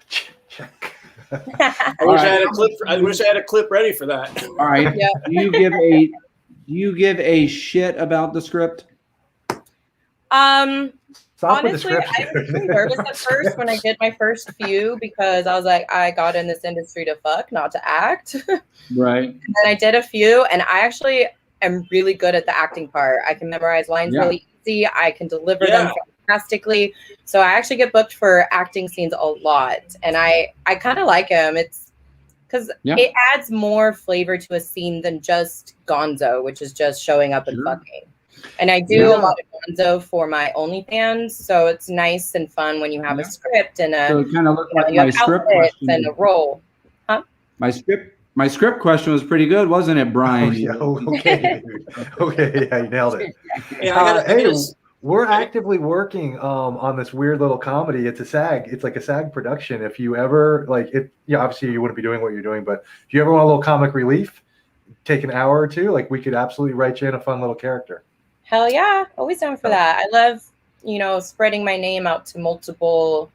check. I wish I had a clip ready for that. All right. Yeah. Do you give a shit about the script? Honestly, I was really nervous at first when I did my first few because I was like, I got in this industry to fuck, not to act. Right. And then I did a few, and I actually am really good at the acting part. I can memorize lines really easy. I can deliver them fantastically. So I actually get booked for acting scenes a lot, and I kind of like them. It's because it adds more flavor to a scene than just gonzo, which is just showing up and fucking. And I do a lot of gonzo for my OnlyFans, so it's nice and fun when you have a script and so it kind of looked like my script question and a role. Huh? My script question was pretty good, wasn't it, Brian? Okay, yeah, you nailed it. We're actively working on this weird little comedy. It's a SAG. It's like a SAG production. If you ever like it, obviously you wouldn't be doing what you're doing, but if you ever want a little comic relief, take an hour or two. Like we could absolutely write you in a fun little character. Hell yeah, always down for that. I love spreading my name out to multiple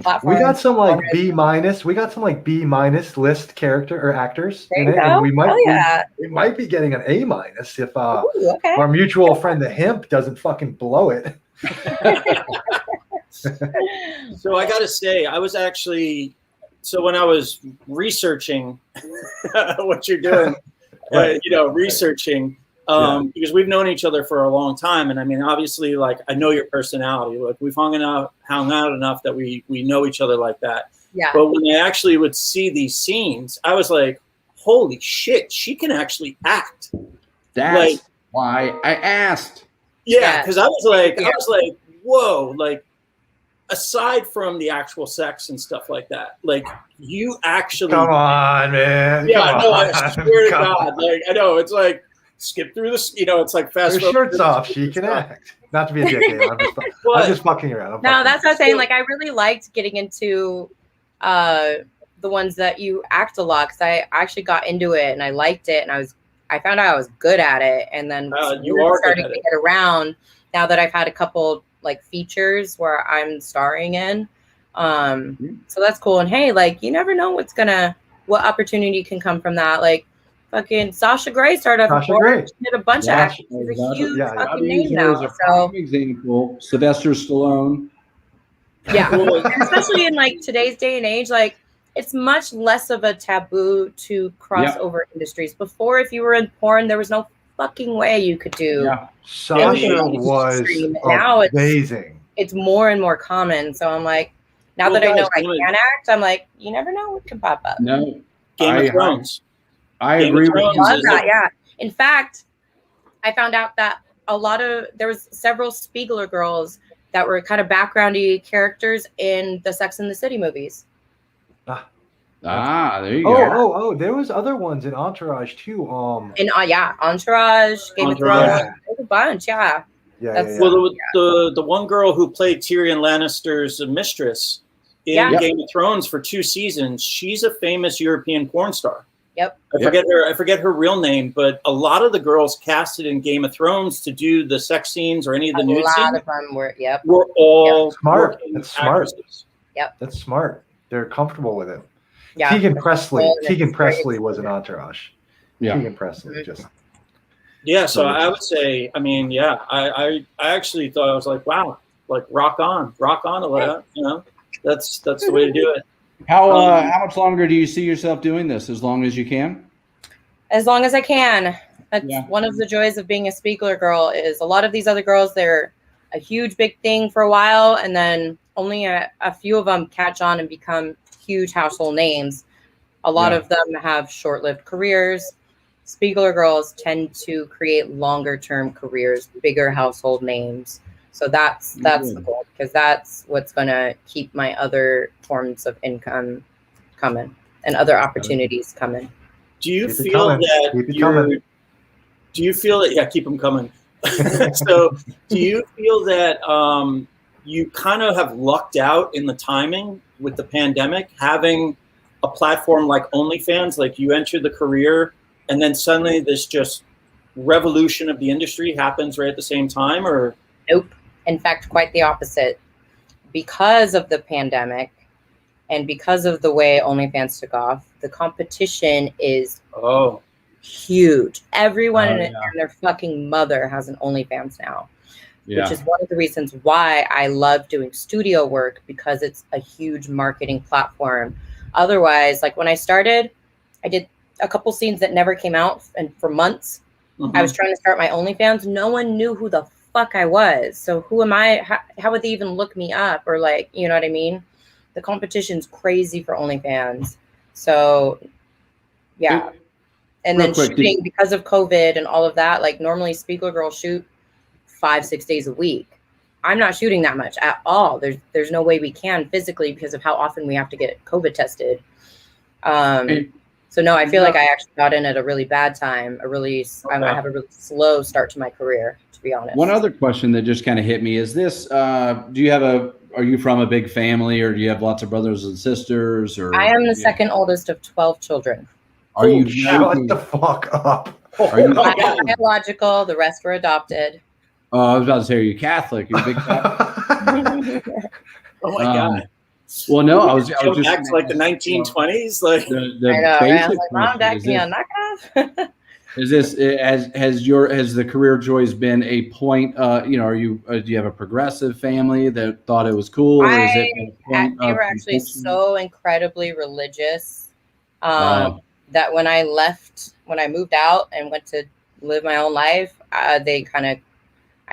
platforms. We got some like B-. We got some like B- list character or actors in it, and we might be getting an A- if our mutual friend the Himp doesn't fucking blow it. So I gotta say, I was actually when I was researching what you're doing, researching. Because we've known each other for a long time, and I mean, obviously, like I know your personality. Like we've hung out enough that we know each other like that. Yeah. But when I actually would see these scenes, I was like, "Holy shit, she can actually act." That's why I asked. Yeah, because I was like, "Whoa!" Like, aside from the actual sex and stuff like that, like you actually come on, man. Yeah, I know. I swear to God, like I know it's like. Skip through this, it's like fast. Her shirt's off. She can act. Not to be a dick, I'm just fucking around. That's what I'm saying. Like, I really liked getting into the ones that you act a lot because I actually got into it and I liked it and I found out I was good at it. And then you are starting to get around now that I've had a couple like features where I'm starring in. So that's cool. And hey, like you never know what opportunity can come from that. Like. Fucking Sasha Grey started off. She did a bunch of acting. She's a huge fucking name now. So example, Sylvester Stallone. Yeah, and especially in like today's day and age, like it's much less of a taboo to cross over industries. Before, if you were in porn, there was no fucking way you could do. Yeah, Sasha was now amazing. It's more and more common. So I'm like, now that I know I can act, I'm like, you never know what can pop up. No, Game of Thrones. I agree with you. Love that, yeah. In fact, I found out that there was several Spiegler girls that were kind of backgroundy characters in the Sex and the City movies. There you go. Oh, there was other ones in Entourage too. Entourage, Game of Thrones, there's a bunch, yeah. Well, the one girl who played Tyrion Lannister's mistress in Game of Thrones for 2 seasons, she's a famous European porn star. Yep. I forget her real name, but a lot of the girls casted in Game of Thrones to do the sex scenes or any of the nude scenes. A lot of them were all smart. That's smart. Yep. That's smart. They're comfortable with it. Yeah. Keegan Presley was an Entourage. Yeah. Keegan Presley just. Yeah, so I would say, I mean, I actually thought I was like, wow, like rock on, Aila. That's the way to do it. How much longer do you see yourself doing this? As long as you can? As long as I can. That's one of the joys of being a Spiegler girl is a lot of these other girls, they're a huge, big thing for a while, and then only a few of them catch on and become huge household names. A lot of them have short-lived careers. Spiegler girls tend to create longer-term careers, bigger household names. So that's the goal, because that's what's going to keep my other forms of income coming and other opportunities coming. Do you feel that do you feel that, keep them coming. So do you feel that you kind of have lucked out in the timing with the pandemic, having a platform like OnlyFans, like you entered the career and then suddenly this just revolution of the industry happens right at the same time? Or nope. In fact, quite the opposite. Because of the pandemic and because of the way OnlyFans took off, the competition is huge. Everyone and their fucking mother has an OnlyFans now, which is one of the reasons why I love doing studio work, because it's a huge marketing platform. Otherwise, like when I started, I did a couple scenes that never came out, and for months, I was trying to start my OnlyFans. No one knew who the fuck I was. So who am I? How would they even look me up? Or like, you know what I mean? The competition's crazy for OnlyFans. So yeah. And then shooting, because of COVID and all of that, like normally Spiegler girls shoot 5-6 days a week. I'm not shooting that much at all. There's no way we can physically because of how often we have to get COVID tested. So no, I feel like I actually got in at a really bad time. I have a really slow start to my career, to be honest. One other question that just kind of hit me is this: are you from a big family, or do you have lots of brothers and sisters? Or I am the second oldest of 12 children. Are you shut the fuck up? Are you biological? The rest were adopted. Oh, I was about to say, are you Catholic? You're a big Catholic. Oh my God. Well, no, I was back to like the 1920s. Like the I know, right? I was like, Mom, Dad, can you knock off? Is this has the career joys been a point? Do you have a progressive family that thought it was cool? Or is it they were actually so incredibly religious that when I moved out and went to live my own life, I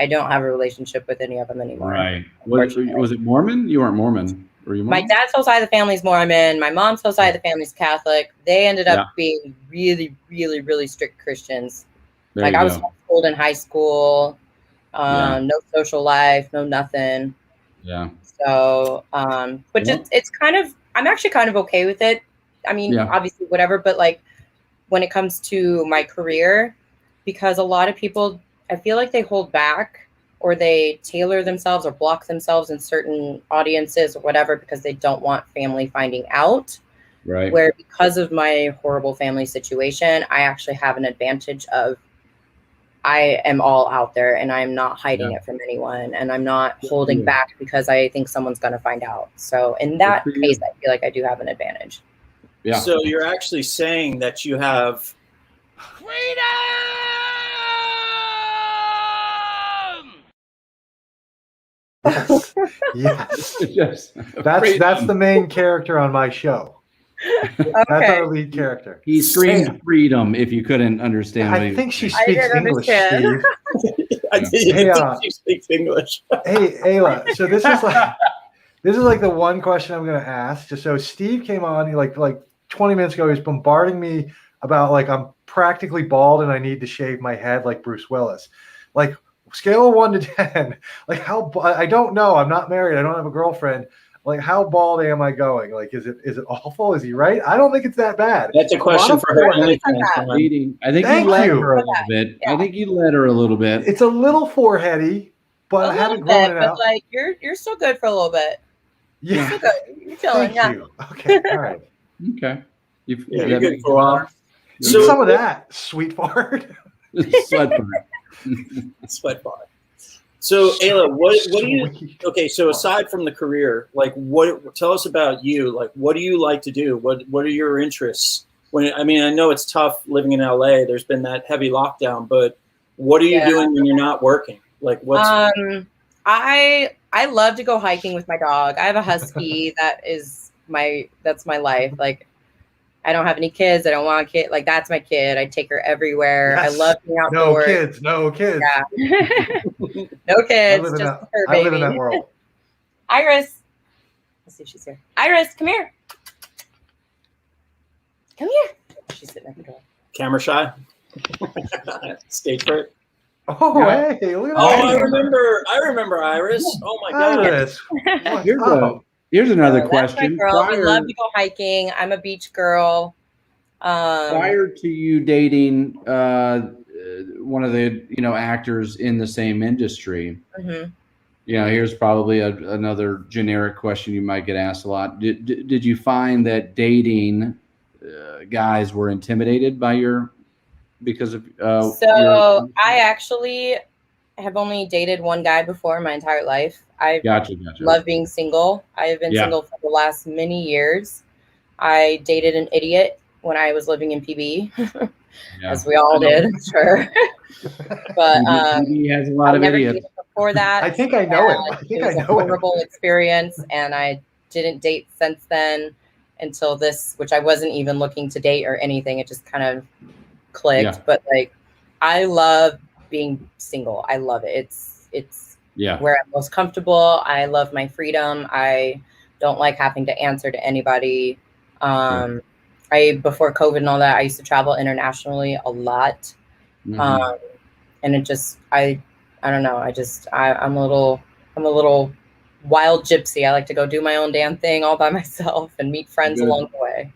don't have a relationship with any of them anymore. Right. Was it Mormon? You weren't Mormon. Were you Mormon? My dad's whole side of the family's Mormon. My mom's whole side of the family's Catholic. They ended up being really, really, really strict Christians. Like I was homeschooled in high school, no social life, no nothing. Yeah. So, but it's kind of, I'm actually kind of okay with it. I mean, obviously whatever, but like when it comes to my career, because a lot of people, I feel like they hold back or they tailor themselves or block themselves in certain audiences or whatever because they don't want family finding out. Right. Where because of my horrible family situation, I actually have an advantage of I am all out there and I'm not hiding it from anyone and I'm not holding back because I think someone's going to find out. So in that case, I feel like I do have an advantage. Yeah. So you're actually saying that you have freedom. Yes. That's the main character on my show. That's our lead character. He screamed freedom if you couldn't understand. I think she speaks English, Steve. I think she speaks English. Hey, Ayla, so this is like the one question I'm going to ask. Just so Steve came on, he like 20 minutes ago, he was bombarding me about like I'm practically bald and I need to shave my head like Bruce Willis. Like scale of 1 to 10, like how I don't know. I'm not married. I don't have a girlfriend. Like how bald am I going? Like is it awful? Is he right? I don't think it's that bad. That's a question for her. I think you let her a little bit. Yeah. I think you let her a little bit. It's a little foreheady, but I haven't grown it out. But like you're still good for a little bit. Yeah. You're still good. You're chilling. Thank you. Okay. All right. Okay. You're good for a while. So some of that sweet fart. Sweat fart. Sweat fart. So Ayla, what do you? Okay, so aside from the career, like tell us about you. Like, what do you like to do? What are your interests? I know it's tough living in LA. There's been that heavy lockdown, but what are you doing when you're not working? Like, what's? I love to go hiking with my dog. I have a husky that is my life. Like, I don't have any kids. I don't want a kid. Like, that's my kid. I take her everywhere. Yes. I love being outdoors. No kids. Yeah. No kids. Just her I baby. live in that world. Iris. Let's see if she's here. Iris, come here. Come here. She's sitting at the door. Camera shy. Stage fright. Oh, Yeah. hey, look at Oh, I remember Iris. Oh my God. Iris. Here's another That's question. my girl. We love to go hiking. I'm a beach girl. Prior to you dating one of the actors in the same industry, here's probably another generic question you might get asked a lot. Did you find that dating guys were intimidated by because of I actually have only dated one guy before my entire life. I love being single. I've been single for the last many years. I dated an idiot when I was living in PB, as we all did, sure. But PB has a lot of never idiots. dated before that. I think I know him. It was a horrible experience, and I didn't date since then until this, which I wasn't even looking to date or anything. It just kind of clicked. Yeah. But like, I love being single. I love it. It's where I'm most comfortable. I love my freedom. I don't like having to answer to anybody. Before COVID and all that, I used to travel internationally a lot. And it just, I don't know. I'm a little wild gypsy. I like to go do my own damn thing all by myself and meet friends along the way.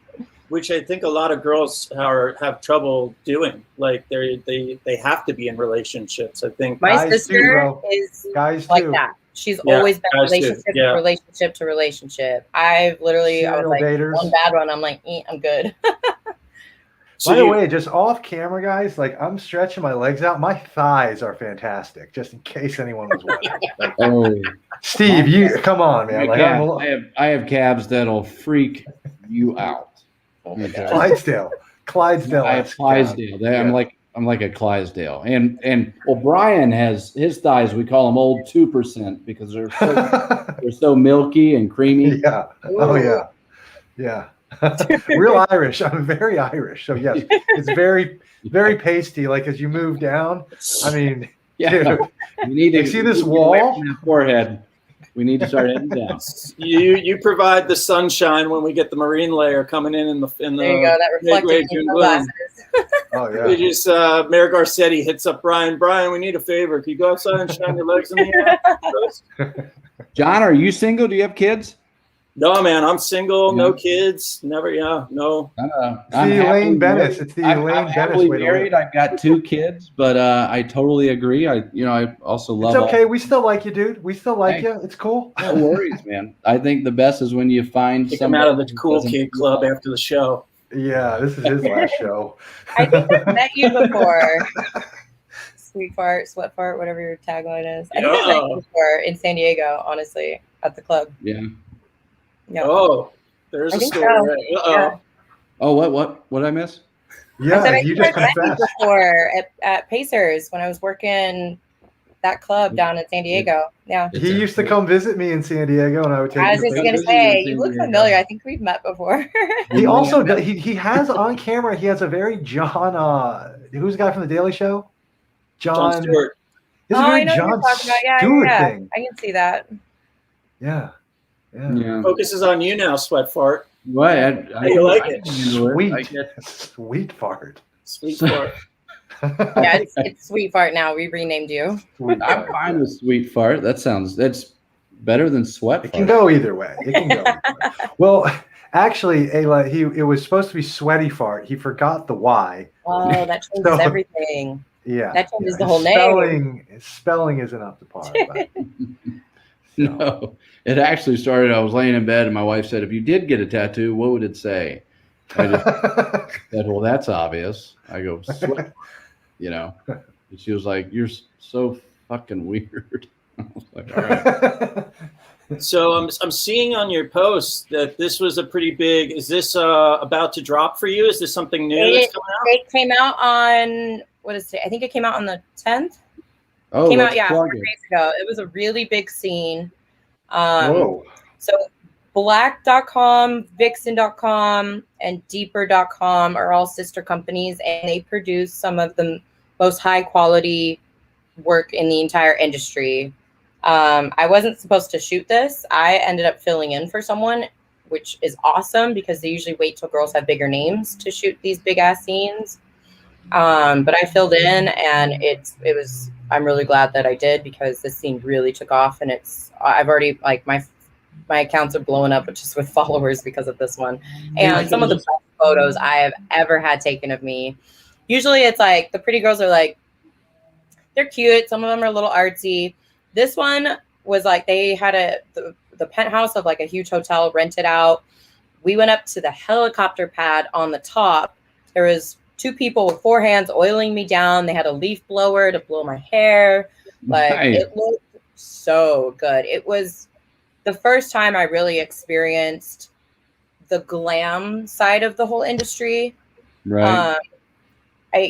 Which I think a lot of girls have trouble doing. Like they have to be in relationships. I think my sister is like that. She's always been relationship to relationship. I was like, one bad one. I'm like, I'm good. By the way, just off camera, guys, like I'm stretching my legs out. My thighs are fantastic, just in case anyone was wondering. Steve, you come on, man. Like, I have calves that'll freak you out. Clydesdale. I have Clydesdale. I'm like a Clydesdale. And Brian has his thighs. We call them old 2% because they're so milky and creamy. Yeah. Oh yeah. Yeah. Real Irish. I'm very Irish. So yes, it's very, very pasty. Like as you move down, I mean, dude, you need to see this wall. Forehead. We need to start heading down. You provide the sunshine when we get the marine layer coming in the there you go, that reflected in glasses. Oh yeah. We just Mayor Garcetti hits up Brian. Brian, we need a favor. Can you go outside and shine your legs in the air? John, are you single? Do you have kids? No, man, I'm single, no kids, never, no. It's the Elaine Bennis. It's the Elaine Bennis way to married. I've got 2 kids, but I totally agree. I also love. It's okay. We still like you, dude. We still like you. It's cool. No worries, man. I think the best is when you find some out of the cool kid club after the show. Yeah, this is his last show. I think I've met you before. Sweet fart, sweat fart, whatever your tagline is. I think I've met you before in San Diego, honestly, at the club. Yeah. Yeah. Oh, there's a story. So. Yeah. Oh, what did I miss? Yeah, I you just confessed before at Pacers when I was working that club down in San Diego. Yeah, he used to come visit me in San Diego, and I would take. I was just gonna say, you look familiar. I think we've met before. He also he has on camera. He has a very John. Who's the guy from the Daily Show? John Stewart. I know John what you're talking about. Yeah. Thing. I can see that. Yeah. Focuses on you now, sweat fart. What? How you like it? Sweet fart. Sweet fart. Yeah, it's sweet fart now. We renamed you. I'm fine with sweet fart. That's better than sweat fart. It can go either way. Well, actually, Ayla, it was supposed to be sweaty fart. He forgot the Y. Oh, that changes everything. Yeah. That changes the whole name. Spelling isn't up to par. But, no, it actually started. I was laying in bed, and my wife said, "If you did get a tattoo, what would it say?" I just said, "Well, that's obvious." I go, "Sweat," And she was like, "You're so fucking weird." I was like, "All right." So I'm seeing on your post that this was a pretty big. Is this about to drop for you? Is this something new that's coming out? It came out on what is it? I think it came out on the 10th. Oh, came out 4 days ago. It was a really big scene. Whoa. So Black.com, Vixen.com, and Deeper.com are all sister companies, and they produce some of the most high quality work in the entire industry. I wasn't supposed to shoot this. I ended up filling in for someone, which is awesome because they usually wait till girls have bigger names to shoot these big ass scenes. But I filled in, and I'm really glad that I did because this scene really took off, and I've already, like, my accounts are blowing up just with followers because of this one. And some of the best photos I have ever had taken of me. Usually it's like the pretty girls are like, they're cute. Some of them are a little artsy. This one was like, they had the penthouse of like a huge hotel rented out. We went up to the helicopter pad on the top. There was 2 people with 4 hands oiling me down. They had a leaf blower to blow my hair. Like, nice. It looked so good. It was the first time I really experienced the glam side of the whole industry. Right.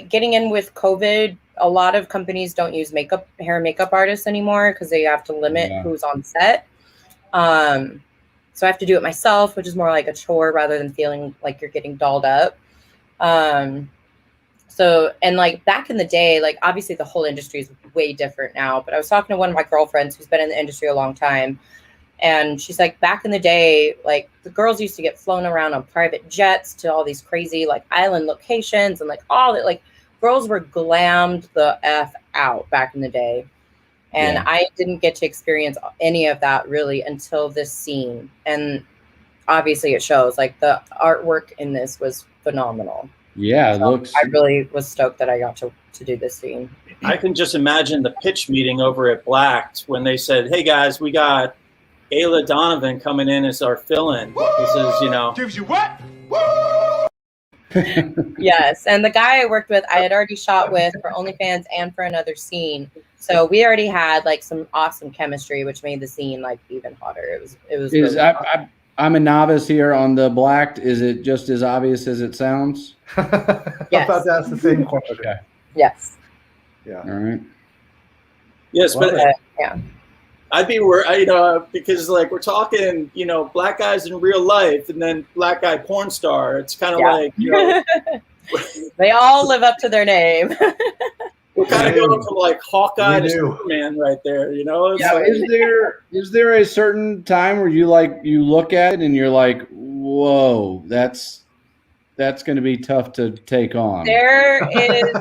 Getting in with COVID, a lot of companies don't use hair and makeup artists anymore because they have to limit who's on set. So I have to do it myself, which is more like a chore rather than feeling like you're getting dolled up. So, and like back in the day, like obviously the whole industry is way different now, but I was talking to one of my girlfriends who's been in the industry a long time. And she's like, back in the day, like the girls used to get flown around on private jets to all these crazy like island locations, and like all that, like girls were glammed the F out back in the day. And I didn't get to experience any of that really until this scene. And obviously it shows, like the artwork in this was phenomenal. Yeah, it looks. I really was stoked that I got to do this scene. I can just imagine the pitch meeting over at Black when they said, "Hey guys, we got Aila Donovan coming in as our fill-in. This is, Gives you what? Yes, and the guy I worked with, I had already shot with for OnlyFans and for another scene, so we already had like some awesome chemistry, which made the scene like even hotter. It was. Really I'm a novice here on the Blacked. Is it just as obvious as it sounds? Yes. I thought that's the same question. Okay. Yes. Yeah. All right. Yes, but yeah. I'd be worried, because like we're talking, black guys in real life, and then black guy porn star. It's kind of like, they all live up to their name. We're kind of going from like Hawkeye to Superman right there, It's like, is there a certain time where you look at it and you're like, whoa, that's going to be tough to take on? There is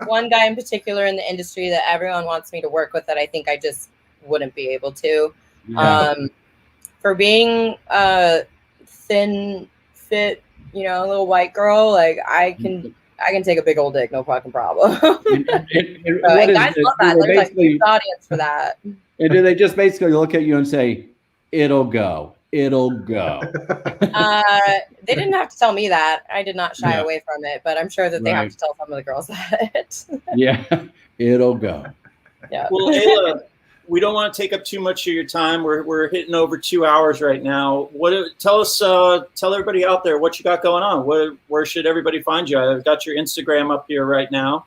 one guy in particular in the industry that everyone wants me to work with that I think I just wouldn't be able to. Yeah. For being a thin, fit, little white girl, like I can take a big old dick, no fucking problem. And guys love that. There's like a huge audience for that. And do they just basically look at you and say, "It'll go, it'll go"? They didn't have to tell me that. I did not shy away from it, but I'm sure that they have to tell some of the girls that. Yeah, it'll go. Yeah. Well, Aila, we don't want to take up too much of your time. We're hitting over 2 hours right now. Tell everybody out there what you got going on. Where should everybody find you? I've got your Instagram up here right now.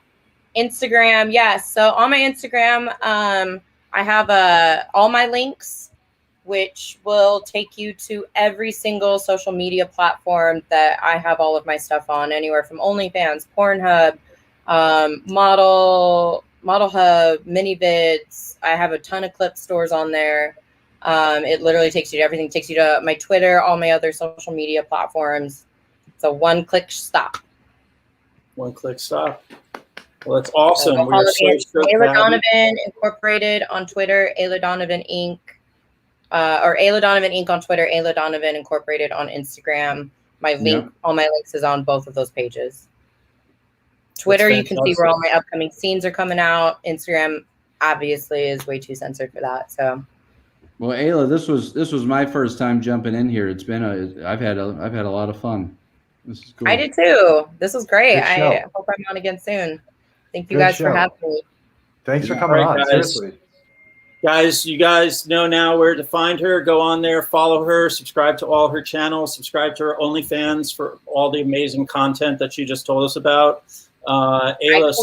Instagram, yes. So on my Instagram, I have all my links, which will take you to every single social media platform that I have all of my stuff on, anywhere from OnlyFans, Pornhub, Model Hub, MiniVids. I have a ton of clip stores on there. It literally takes you to everything. It takes you to my Twitter, all my other social media platforms. It's a one-click stop. One-click stop. Well, that's awesome. So Aila Donovan Incorporated on Twitter, Aila Donovan Inc. Or Aila Donovan Inc. on Twitter, Aila Donovan Incorporated on Instagram. My link, all my links is on both of those pages. Twitter, you can see where all my upcoming scenes are coming out. Instagram, obviously, is way too censored for that. So, well, Aila, this was my first time jumping in here. It's been I've had a lot of fun. This is cool. I did too. This was great. I hope I'm on again soon. Thank you guys for having me. Thanks for coming on. Seriously. Guys, you guys know now where to find her. Go on there, follow her, subscribe to all her channels, subscribe to her OnlyFans for all the amazing content that she just told us about. Aila,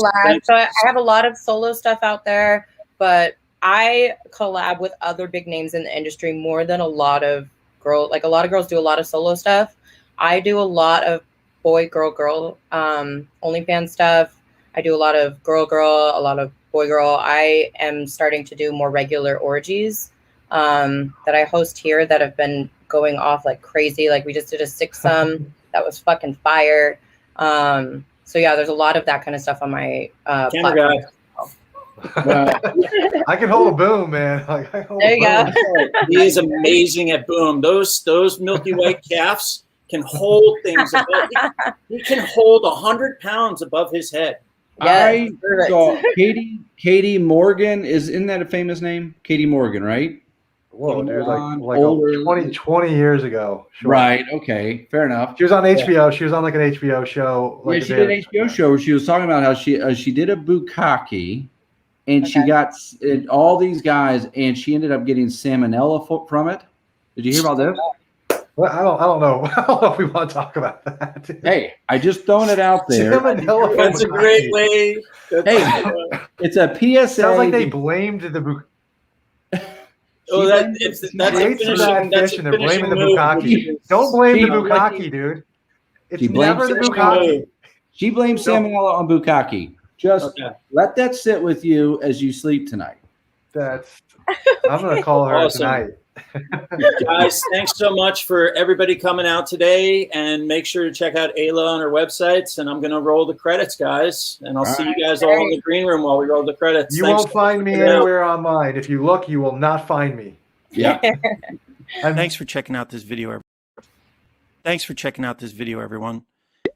I have a lot of solo stuff out there, but I collab with other big names in the industry more than a lot of girl, like a lot of girls do a lot of solo stuff. I do a lot of boy, girl, OnlyFans stuff. I do a lot of girl, a lot of boy, girl. I am starting to do more regular orgies that I host here that have been going off like crazy. Like we just did a 6-some that was fucking fire. So yeah, there's a lot of that kind of stuff on my platform. Well, I can hold a boom, man. Like, there you go. He is amazing at boom. Those milky white calves can hold things. He can hold 100 pounds above his head. Yes, I saw Katie Morgan. Isn't that a famous name? Katie Morgan, right? Whoa, dude, like 20 years ago. Sure. Right. Okay. Fair enough. She was on HBO. She was on like an HBO show. Like she did an HBO show where she was talking about how she did a bukkake, and she got all these guys, and she ended up getting salmonella from it. Did you hear about this? Well, I don't know. I don't know if we want to talk about that. Hey, I just throwing it out there. That's a great way. Hey, it's a PSA. Sounds like they blamed the bukkake. Oh, that's a fish, and they're blaming the bukkake. Don't blame the bukkake, dude. It's never the bukkake. She blames salmonella on bukkake. Just let that sit with you as you sleep tonight. I'm gonna call her tonight. Guys, thanks so much for everybody coming out today, and make sure to check out Aila on her websites. And I'm gonna roll the credits, guys, and I'll see you guys all in the green room while we roll the credits. You won't find me anywhere online. If you look, you will not find me. Yeah. Thanks for checking out this video. Thanks for checking out this video, everyone.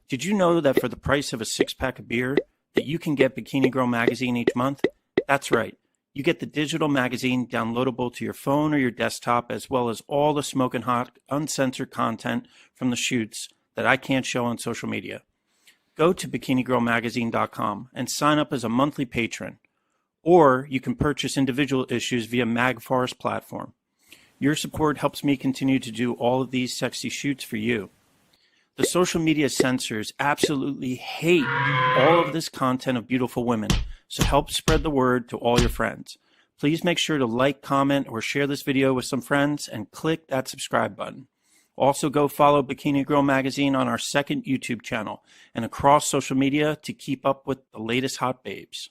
Did you know that for the price of a 6-pack of beer, that you can get Bikini Girl magazine each month? That's right. You get the digital magazine downloadable to your phone or your desktop, as well as all the smoking hot, uncensored content from the shoots that I can't show on social media. Go to bikinigirlmagazine.com and sign up as a monthly patron, or you can purchase individual issues via MagForest platform. Your support helps me continue to do all of these sexy shoots for you. The social media censors absolutely hate all of this content of beautiful women, so help spread the word to all your friends. Please make sure to like, comment, or share this video with some friends, and click that subscribe button. Also, go follow Bikini Girl Magazine on our second YouTube channel and across social media to keep up with the latest hot babes.